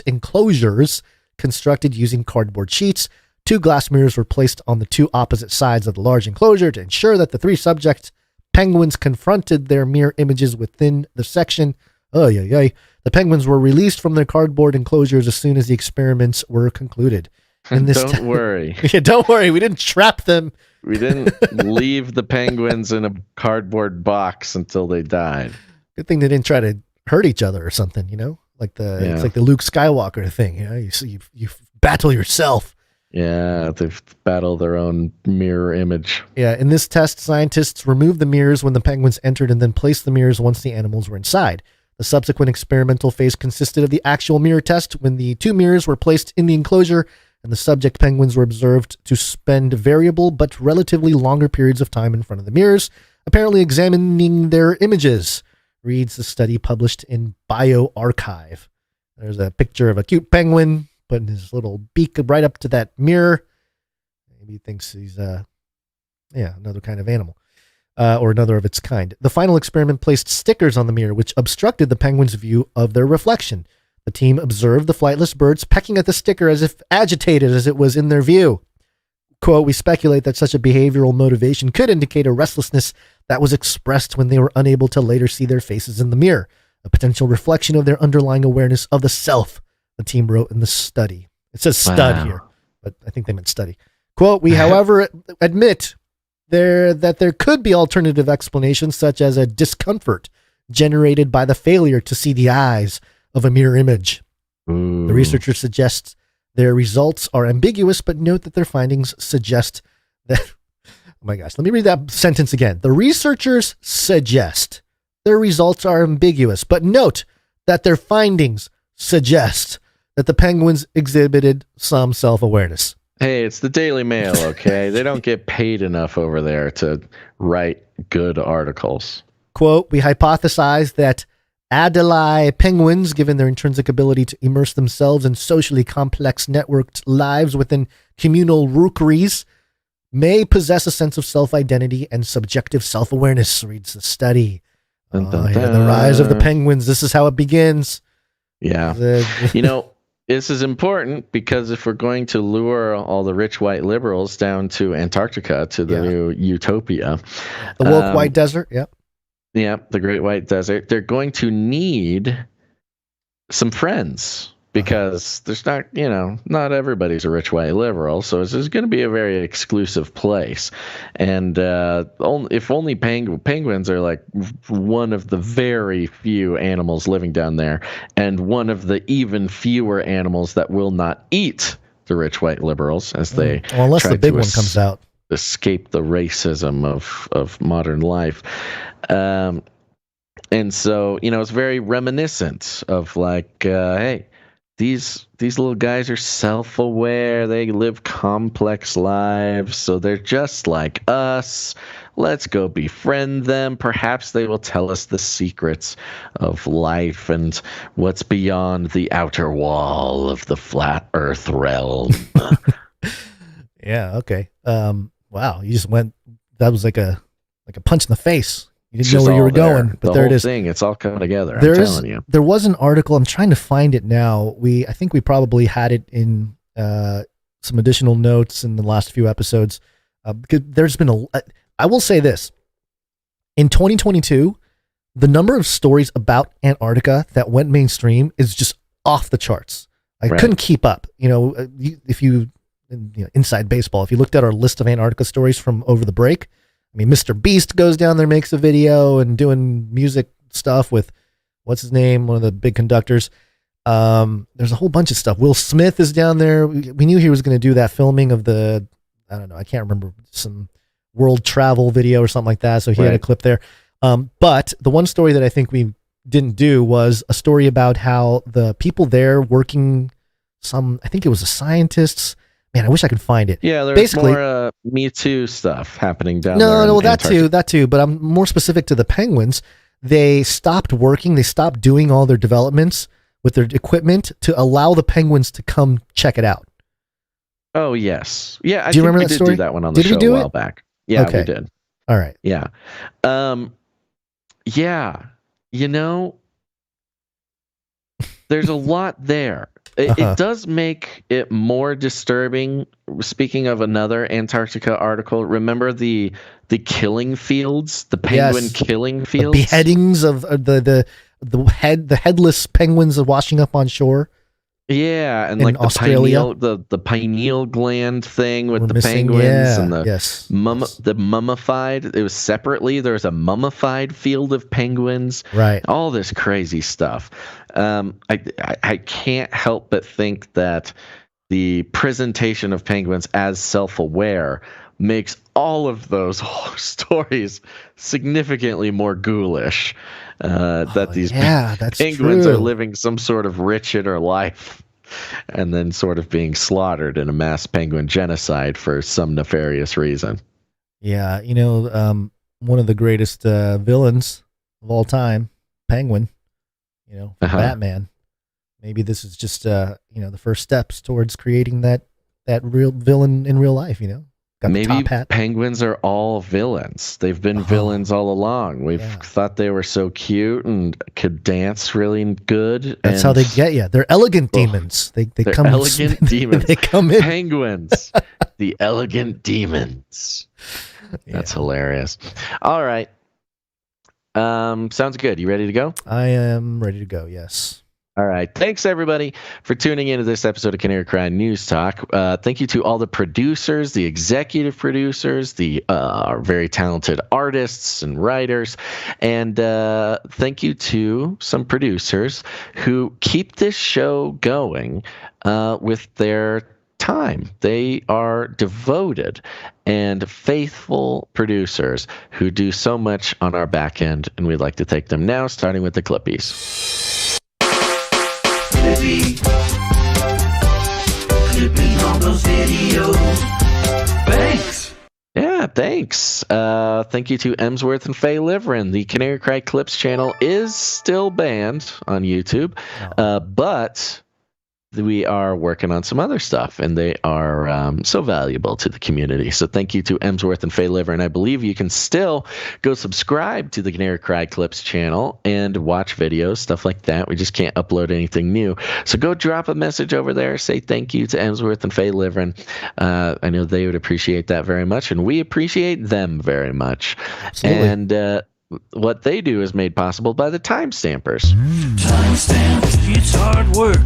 enclosures constructed using cardboard sheets. 2 glass mirrors were placed on the 2 opposite sides of the large enclosure to ensure that the 3 subject penguins confronted their mirror images within the section. The penguins were released from their cardboard enclosures as soon as the experiments were concluded. Don't worry. Yeah, don't worry. We didn't trap them. We didn't leave the penguins in a cardboard box until they died. Good thing they didn't try to hurt each other or something, it's like the Luke Skywalker thing, you battle yourself. Yeah, they battle their own mirror image. Yeah, in this test, scientists removed the mirrors when the penguins entered and then placed the mirrors once the animals were inside. The subsequent experimental phase consisted of the actual mirror test when the 2 mirrors were placed in the enclosure and the subject penguins were observed to spend variable but relatively longer periods of time in front of the mirrors, apparently examining their images, reads the study published in BioArchive. There's a picture of a cute penguin putting his little beak right up to that mirror. Maybe he thinks he's another kind of animal, or another of its kind. The final experiment placed stickers on the mirror, which obstructed the penguins' view of their reflection. The team observed the flightless birds pecking at the sticker as if agitated as it was in their view. Quote, we speculate that such a behavioral motivation could indicate a restlessness that was expressed when they were unable to later see their faces in the mirror, a potential reflection of their underlying awareness of the self, the team wrote in the study. It says stud here, but I think they meant study. Quote, we, however, admit that there could be alternative explanations, such as a discomfort generated by the failure to see the eyes of a mirror image. The researchers suggest their results are ambiguous, but note that their findings suggest that... Oh my gosh, let me read that sentence again. The researchers suggest their results are ambiguous, but note that their findings suggest that the penguins exhibited some self-awareness. Hey, it's the Daily Mail, okay? They don't get paid enough over there to write good articles. Quote, we hypothesize that Adelie penguins, given their intrinsic ability to immerse themselves in socially complex networked lives within communal rookeries, may possess a sense of self-identity and subjective self-awareness, reads the study. Dun, dun, Here, the rise of the penguins. This is how it begins. Yeah. This is important because if we're going to lure all the rich white liberals down to Antarctica, to the new utopia. The woke white desert, yep. Yeah, the Great White Desert. They're going to need some friends because there's not everybody's a rich white liberal. So this is going to be a very exclusive place. And if only penguins are like one of the very few animals living down there and one of the even fewer animals that will not eat the rich white liberals as they unless the big one comes out. Escape the racism of modern life. And so, it's very reminiscent of like, hey, these little guys are self-aware. They live complex lives. So they're just like us. Let's go befriend them. Perhaps they will tell us the secrets of life and what's beyond the outer wall of the flat earth realm. Yeah. Okay. Wow. You just went, that was like a punch in the face. You didn't know where you were going, but there it is. It's all coming together. I'm telling you. There was an article. I'm trying to find it now. I think we probably had it in some additional notes in the last few episodes. Because there's been I will say this. In 2022, the number of stories about Antarctica that went mainstream is just off the charts. I couldn't keep up. If you inside baseball, if you looked at our list of Antarctica stories from over the break, I mean, Mr. Beast goes down there, makes a video and doing music stuff with, what's his name? One of the big conductors. There's a whole bunch of stuff. Will Smith is down there. We knew he was going to do that filming of the, I don't know, I can't remember, some world travel video or something like that. So he had a clip there. But the one story that I think we didn't do was a story about how the people there working I think it was the scientists. Man, I wish I could find it. Yeah, there's more Me Too stuff happening down there. No, that too. But I'm more specific to the penguins. They stopped working. They stopped doing all their developments with their equipment to allow the penguins to come check it out. Oh, yes. Yeah, I do you remember we that did story? do that one on the show a while back. Yeah, we did. All right. Yeah. Yeah. There's a lot there. It does make it more disturbing. Speaking of another Antarctica article, remember the killing fields, the penguin killing fields, the beheadings of the headless penguins washing up on shore. Yeah, and in like Australia. the pineal gland thing with the penguins and the mummified. It was separately. There was a mummified field of penguins. Right. All this crazy stuff. I can't help but think that the presentation of penguins as self-aware makes all of those stories significantly more ghoulish. That these penguins are living some sort of richer life and then sort of being slaughtered in a mass penguin genocide for some nefarious reason. Yeah, one of the greatest villains of all time, Penguin, Batman. Maybe this is just the first steps towards creating that real villain in real life, Maybe penguins are all villains. They've been villains all along. We've thought they were so cute and could dance really good. That's how they get you. They're elegant demons. They're come elegant demons. They come in. Penguins, the elegant demons. That's hilarious. All right. Sounds good. You ready to go? I am ready to go. Yes. All right. Thanks, everybody, for tuning into this episode of Canary Cry News Talk. Thank you to all the producers, the executive producers, the very talented artists and writers. And thank you to some producers who keep this show going with their time. They are devoted and faithful producers who do so much on our back end, and we'd like to thank them now, starting with the Clippies. Flippy on those videos. Thanks. Yeah, thanks. Thank you to Emsworth and Faye Liverin. The Canary Cry Clips channel is still banned on YouTube, but we are working on some other stuff, and they are so valuable to the community. So thank you to Emsworth and Faye Liver, and I believe you can still go subscribe to the Canary Cry Clips channel and watch videos, stuff like that. We just can't upload anything new. So go drop a message over there. Say thank you to Emsworth and Faye Liver. I know they would appreciate that very much, and we appreciate them very much. Absolutely. And what they do is made possible by the timestampers. Timestamp, it's hard work.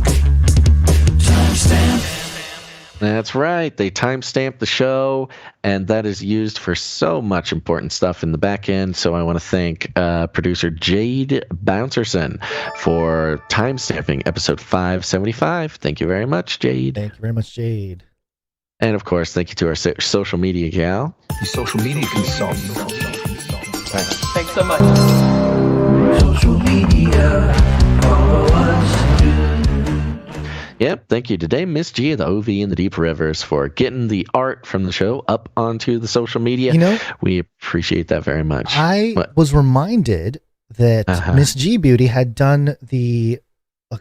That's right. They timestamp the show, and that is used for so much important stuff in the back end. So I want to thank producer Jade Bouncerson for timestamping episode 575. Thank you very much, Jade. Thank you very much, Jade. And of course, thank you to our social media gal. The social media consultant. Thanks so much. Social media, follow us. Yep, thank you today, Miss G of the OV in the Deep Rivers, for getting the art from the show up onto the social media. You know, we appreciate that very much. I was reminded that Miss G Beauty had done the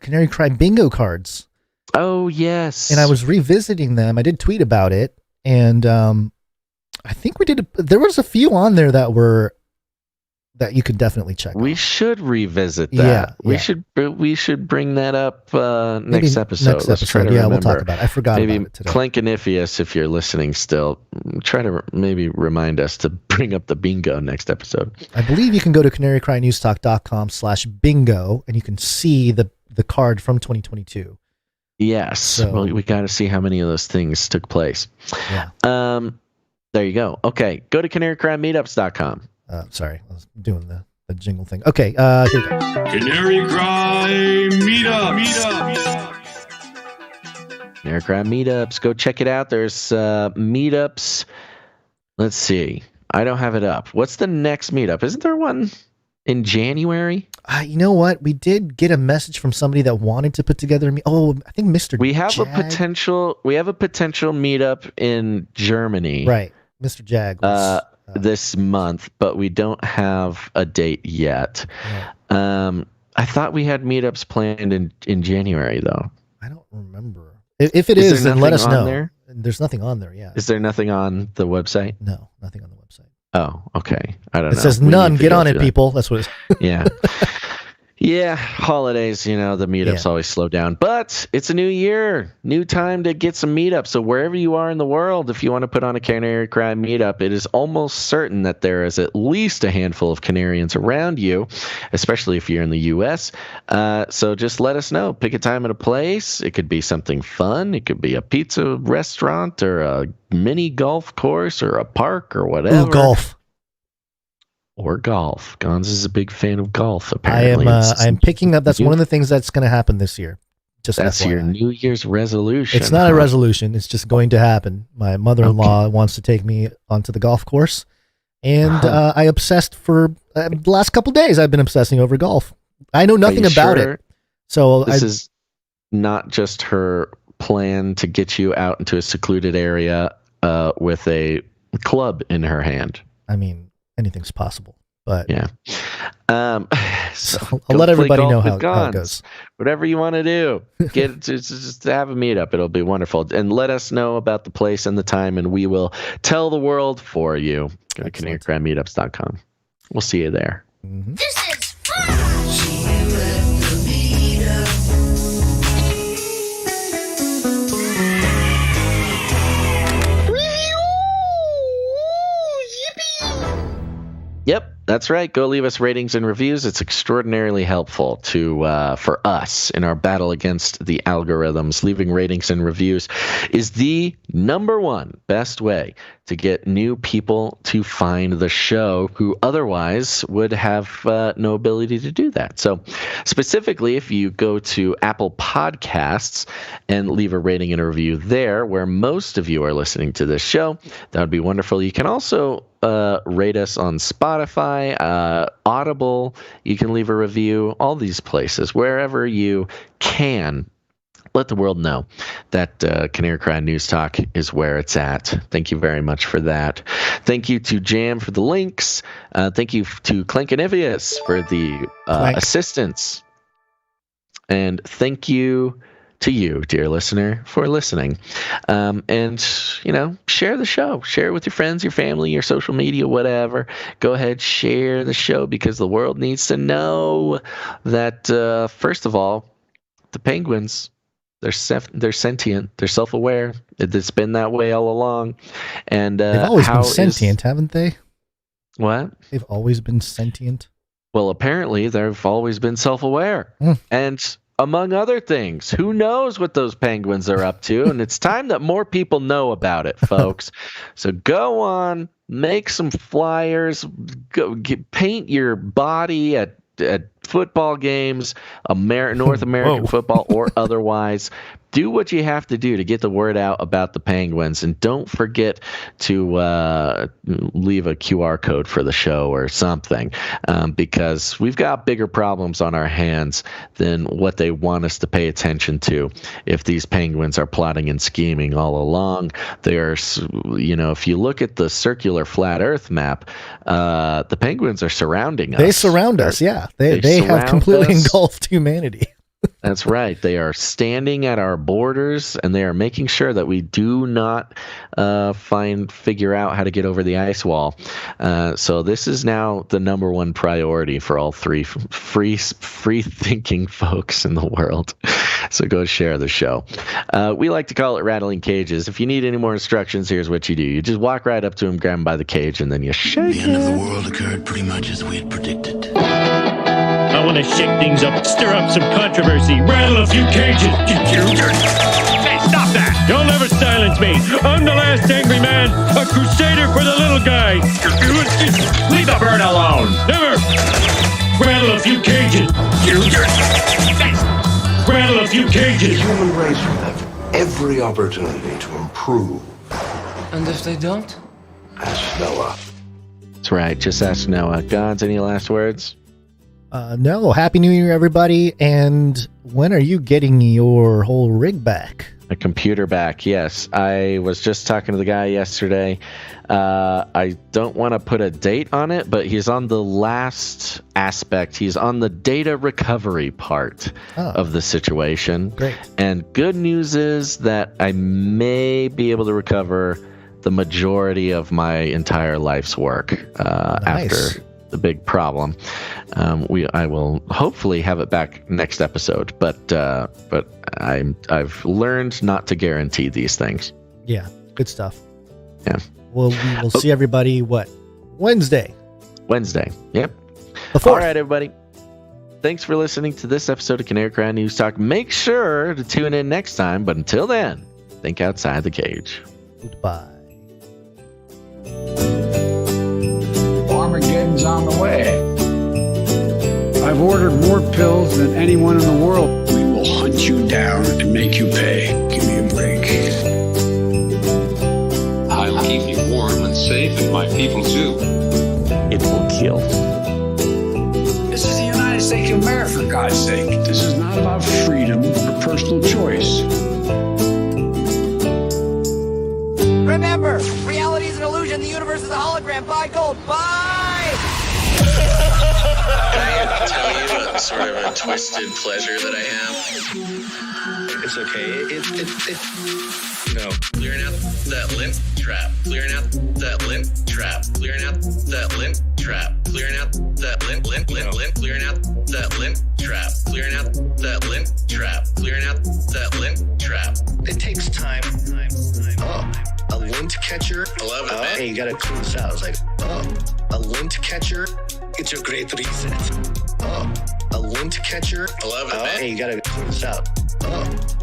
Canary Cry bingo cards. Oh, yes. And I was revisiting them. I did tweet about it, and I think we did. There was a few on there that you could definitely check out. We should revisit that. Yeah, we should bring that up next episode. Next episode, we'll talk about it. I forgot about it today. Plankanifius, if you're listening still, try to maybe remind us to bring up the bingo next episode. I believe you can go to canarycrynewstalk.com/bingo, and you can see the card from 2022. Yes. So, well, we got to see how many of those things took place. Yeah. There you go. Okay. Go to canarycrymeetups.com. Sorry, I was doing the jingle thing. Okay, here we go. Canary Cry Meetups. Canary Cry Meetups. Go check it out. There's meetups. Let's see. I don't have it up. What's the next meetup? Isn't there one in January? You know what? We did get a message from somebody that wanted to put together I think Mr. We have Jag. a potential meetup in Germany. Right. Mr. Jag was, this month, but we don't have a date yet. Yeah. I thought we had meetups planned in January, though. I don't remember. If it is, then let us know. There? There's nothing on there, yeah. Is there nothing on the website? No, nothing on the website. Oh, okay. I don't know. It says none. Get on it, people. That's what it is. Yeah. Yeah, holidays, the meetups always slow down. But it's a new year, new time to get some meetups. So wherever you are in the world, if you want to put on a Canary Cry meetup, it is almost certain that there is at least a handful of Canarians around you, especially if you're in the U.S. So just let us know. Pick a time and a place. It could be something fun. It could be a pizza restaurant or a mini golf course or a park or whatever. Ooh, golf. Or golf. Gonz is a big fan of golf, apparently. I'm picking up. That's one of the things that's going to happen this year. That's your New Year's resolution. It's not a resolution. It's just going to happen. My mother-in-law wants to take me onto the golf course. And I obsessed for the last couple days. I've been obsessing over golf. I know nothing about it. So this is not just her plan to get you out into a secluded area with a club in her hand. I mean, anything's possible, but yeah. So I'll let everybody know how it goes. Whatever you want to do, just have a meetup. It'll be wonderful. And let us know about the place and the time, and we will tell the world for you. Go to canarycrymeetups.com. We'll see you there. Mm-hmm. This is fun. See you at the Yep. That's right. Go leave us ratings and reviews. It's extraordinarily helpful for us in our battle against the algorithms. Leaving ratings and reviews is the number one best way to get new people to find the show who otherwise would have no ability to do that. So specifically, if you go to Apple Podcasts and leave a rating and a review there, where most of you are listening to this show, that would be wonderful. You can also rate us on Spotify, Audible. You can leave a review, all these places, wherever you can. Let the world know that Canary Cry News Talk is where it's at. Thank you very much for that. Thank you to Jam for the links. Thank you to Clankanivius for the assistance. And thank you to you, dear listener, for listening. And, share the show. Share it with your friends, your family, your social media, whatever. Go ahead, share the show, because the world needs to know that, first of all, the penguins, they're sentient. They're self-aware. It's been that way all along. And they've always been sentient, haven't they? What? They've always been sentient. Well, apparently they've always been self-aware. And among other things, who knows what those penguins are up to? And it's time that more people know about it, folks. So go on, make some flyers, paint your body at football games, North American football or otherwise. Do what you have to do to get the word out about the penguins, and don't forget to leave a QR code for the show or something, because we've got bigger problems on our hands than what they want us to pay attention to. If these penguins are plotting and scheming all along, they are, if you look at the circular flat Earth map, the penguins are surrounding us. They surround us, yeah. They have completely engulfed humanity. That's right. They are standing at our borders, and they are making sure that we do not figure out how to get over the ice wall. So this is now the number one priority for all three free-thinking folks in the world. So go share the show. We like to call it rattling cages. If you need any more instructions, here's what you do. You just walk right up to him, grab him by the cage, and then you shake The end of the world occurred pretty much as we had predicted. I want to shake things up, stir up some controversy, rattle a few cages. Hey, stop that! You'll never silence me. I'm the last angry man, a crusader for the little guy. Leave the bird alone. Never. Rattle a few cages. Rattle a few cages. The human race will have every opportunity to improve. And if they don't? Ask Noah. That's right. Just ask Noah. Gods, any last words? No. Happy New Year, everybody. And when are you getting your whole rig back? A computer back, yes. I was just talking to the guy yesterday. I don't want to put a date on it, but he's on the last aspect. He's on the data recovery part of the situation. Great. And good news is that I may be able to recover the majority of my entire life's work after the big problem. I will hopefully have it back next episode, but I've learned not to guarantee these things. Yeah, good stuff. Yeah. Well, we will see everybody, Wednesday? Wednesday, yep. All right, everybody. Thanks for listening to this episode of Canary Cry News Talk. Make sure to tune in next time, but until then, think outside the cage. Goodbye. Armageddon's on the way. I've ordered more pills than anyone in the world. We will hunt you down and make you pay. Give me a break. I'll keep you warm and safe, and my people too. It will kill. This is the United States of America, for God's sake. This is not about freedom or personal choice. Remember, reality is an illusion. The universe is a hologram. Buy gold. Buy! Can I tell you a sort of a twisted pleasure that I have? It's okay. Clearing out that lint trap. Clearing out that lint trap. Clearing out that lint trap. trap. Clearing out that lint, clearing out that lint trap. Clearing out that lint trap. Clearing out that lint trap. It takes time. Oh, a lint catcher. I love it, man. Hey, you gotta clean this out. It's like, a lint catcher. It's a great reset. A lint catcher. I love it, man. Hey, you gotta clean this out.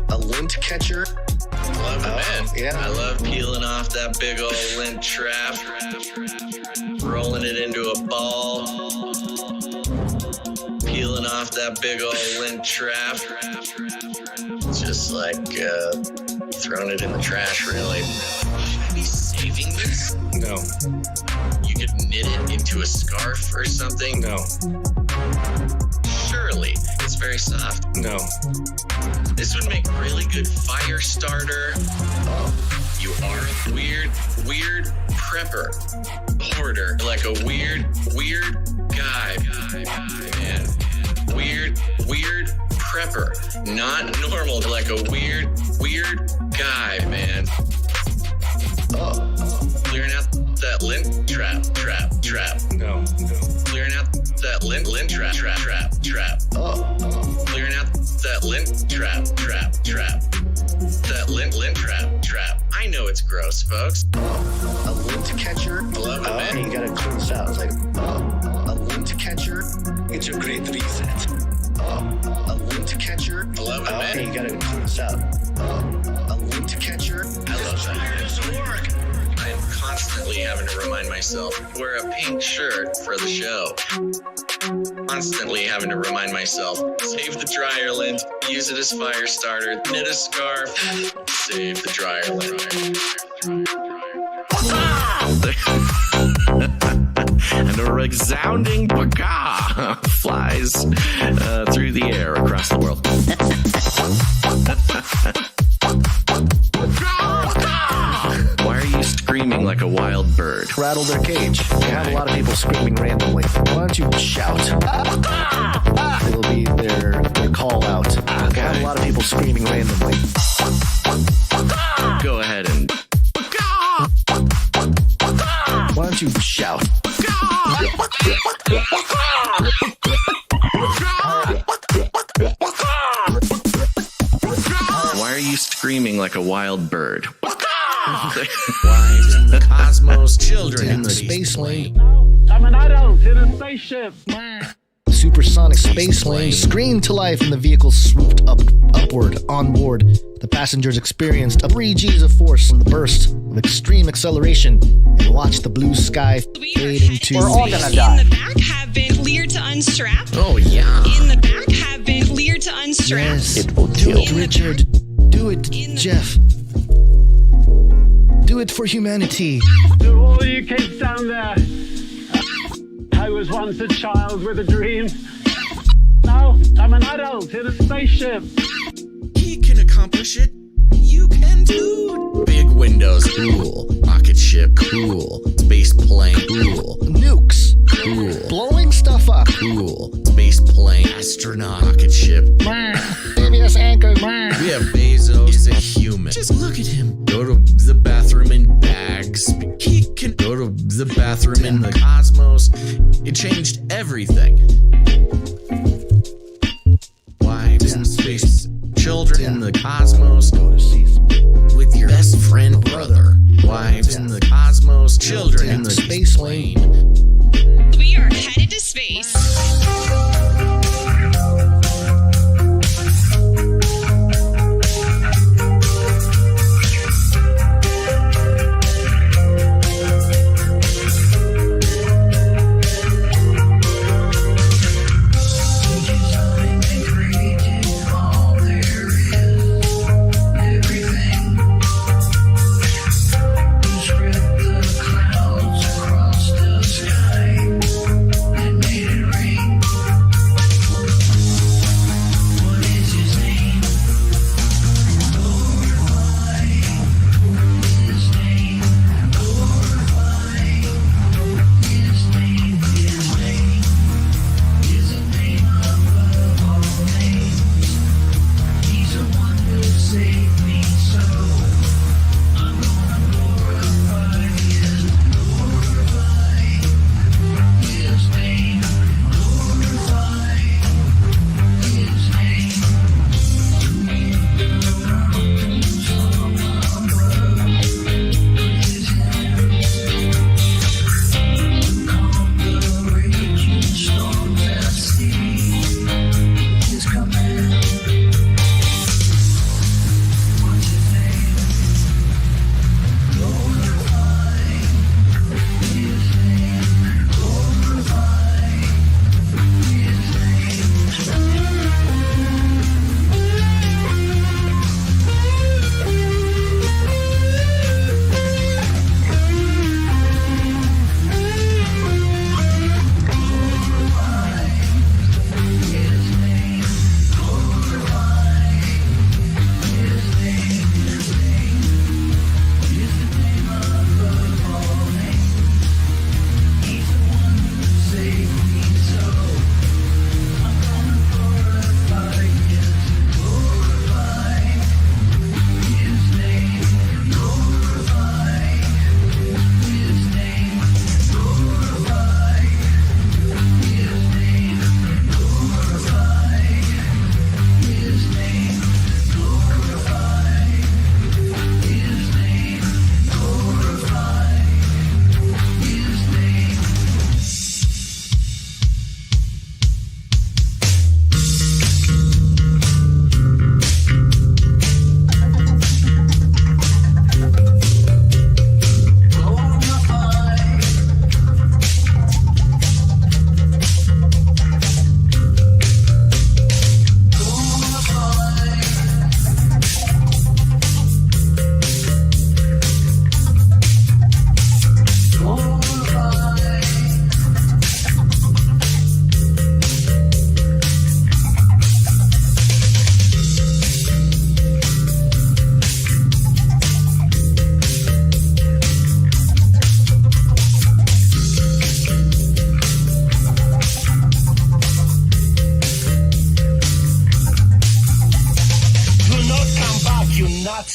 A lint catcher. I love it, man. Yeah. I love peeling off that big old lint trap, rolling it into a ball, peeling off that big old lint trap. Just like throwing it in the trash, really. Should I be saving this? No. You could knit it into a scarf or something? No. Surely. It's very soft. No. This would make really good fire starter. You are a weird prepper. Hoarder. Like a weird guy, man. Weird prepper. Not normal, like a weird guy, man. Clearing out that lint trap. No. Clearing out that lint trap. Clearing out that lint trap. That lint trap. I know it's gross, folks. A lint catcher. I love it, man. Hey, you gotta clean this out. It's like, a lint catcher. It's a great reset. A lint catcher. I love it, man. Hey, you gotta clean this out. A lint catcher. I love that. I am constantly having to remind myself, wear a pink shirt for the show. Constantly having to remind myself, save the dryer lint, use it as fire starter, knit a scarf, save the dryer lint. And a resounding baka flies through the air across the world. Why are you screaming like a wild bird? Rattle their cage. You have a lot of people screaming randomly. Why don't you shout? It'll be their call out. You have a lot of people screaming randomly. Go ahead and... Why don't you shout? Why are you screaming like a wild bird? Wives in the cosmos, children in the space lane. I'm an adult in a spaceship. Supersonic space lane screamed to life and the vehicle swooped upward. On board, the passengers experienced 3 G's of force from the burst of extreme acceleration and watched the blue sky fade into... We're all gonna die. In the back have been cleared to unstrap. Oh, yeah. In the back have been cleared to unstrap. Yes. It will do it, Richard. Do it, Jeff. Do it for humanity. To all you kids down there, I was once a child with a dream. Now I'm an adult in a spaceship. He can accomplish it. You can too. Big windows, cool. Rocket ship, cool. Space plane, cool. Nukes, cool. Blowing stuff up, cool. Space plane, astronaut, rocket ship. Previous anchor. We have Bezos. He's a human. Just look at him. Go to the bathroom in bags. He can go to the bathroom in the cosmos. It changed everything. Wives in space, children in the cosmos. With your best friend, brother. Wives in the cosmos, children in the space lane. We are headed to space.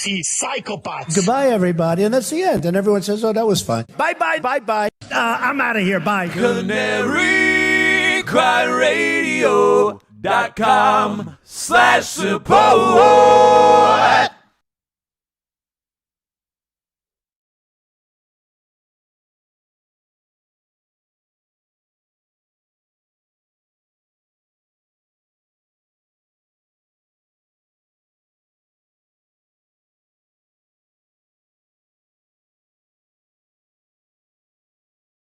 crazy psychopaths. Goodbye, everybody. And that's the end. And everyone says, oh, that was fun. Bye-bye, bye-bye. I'm out of here. Bye. CanaryCryRadio.com/support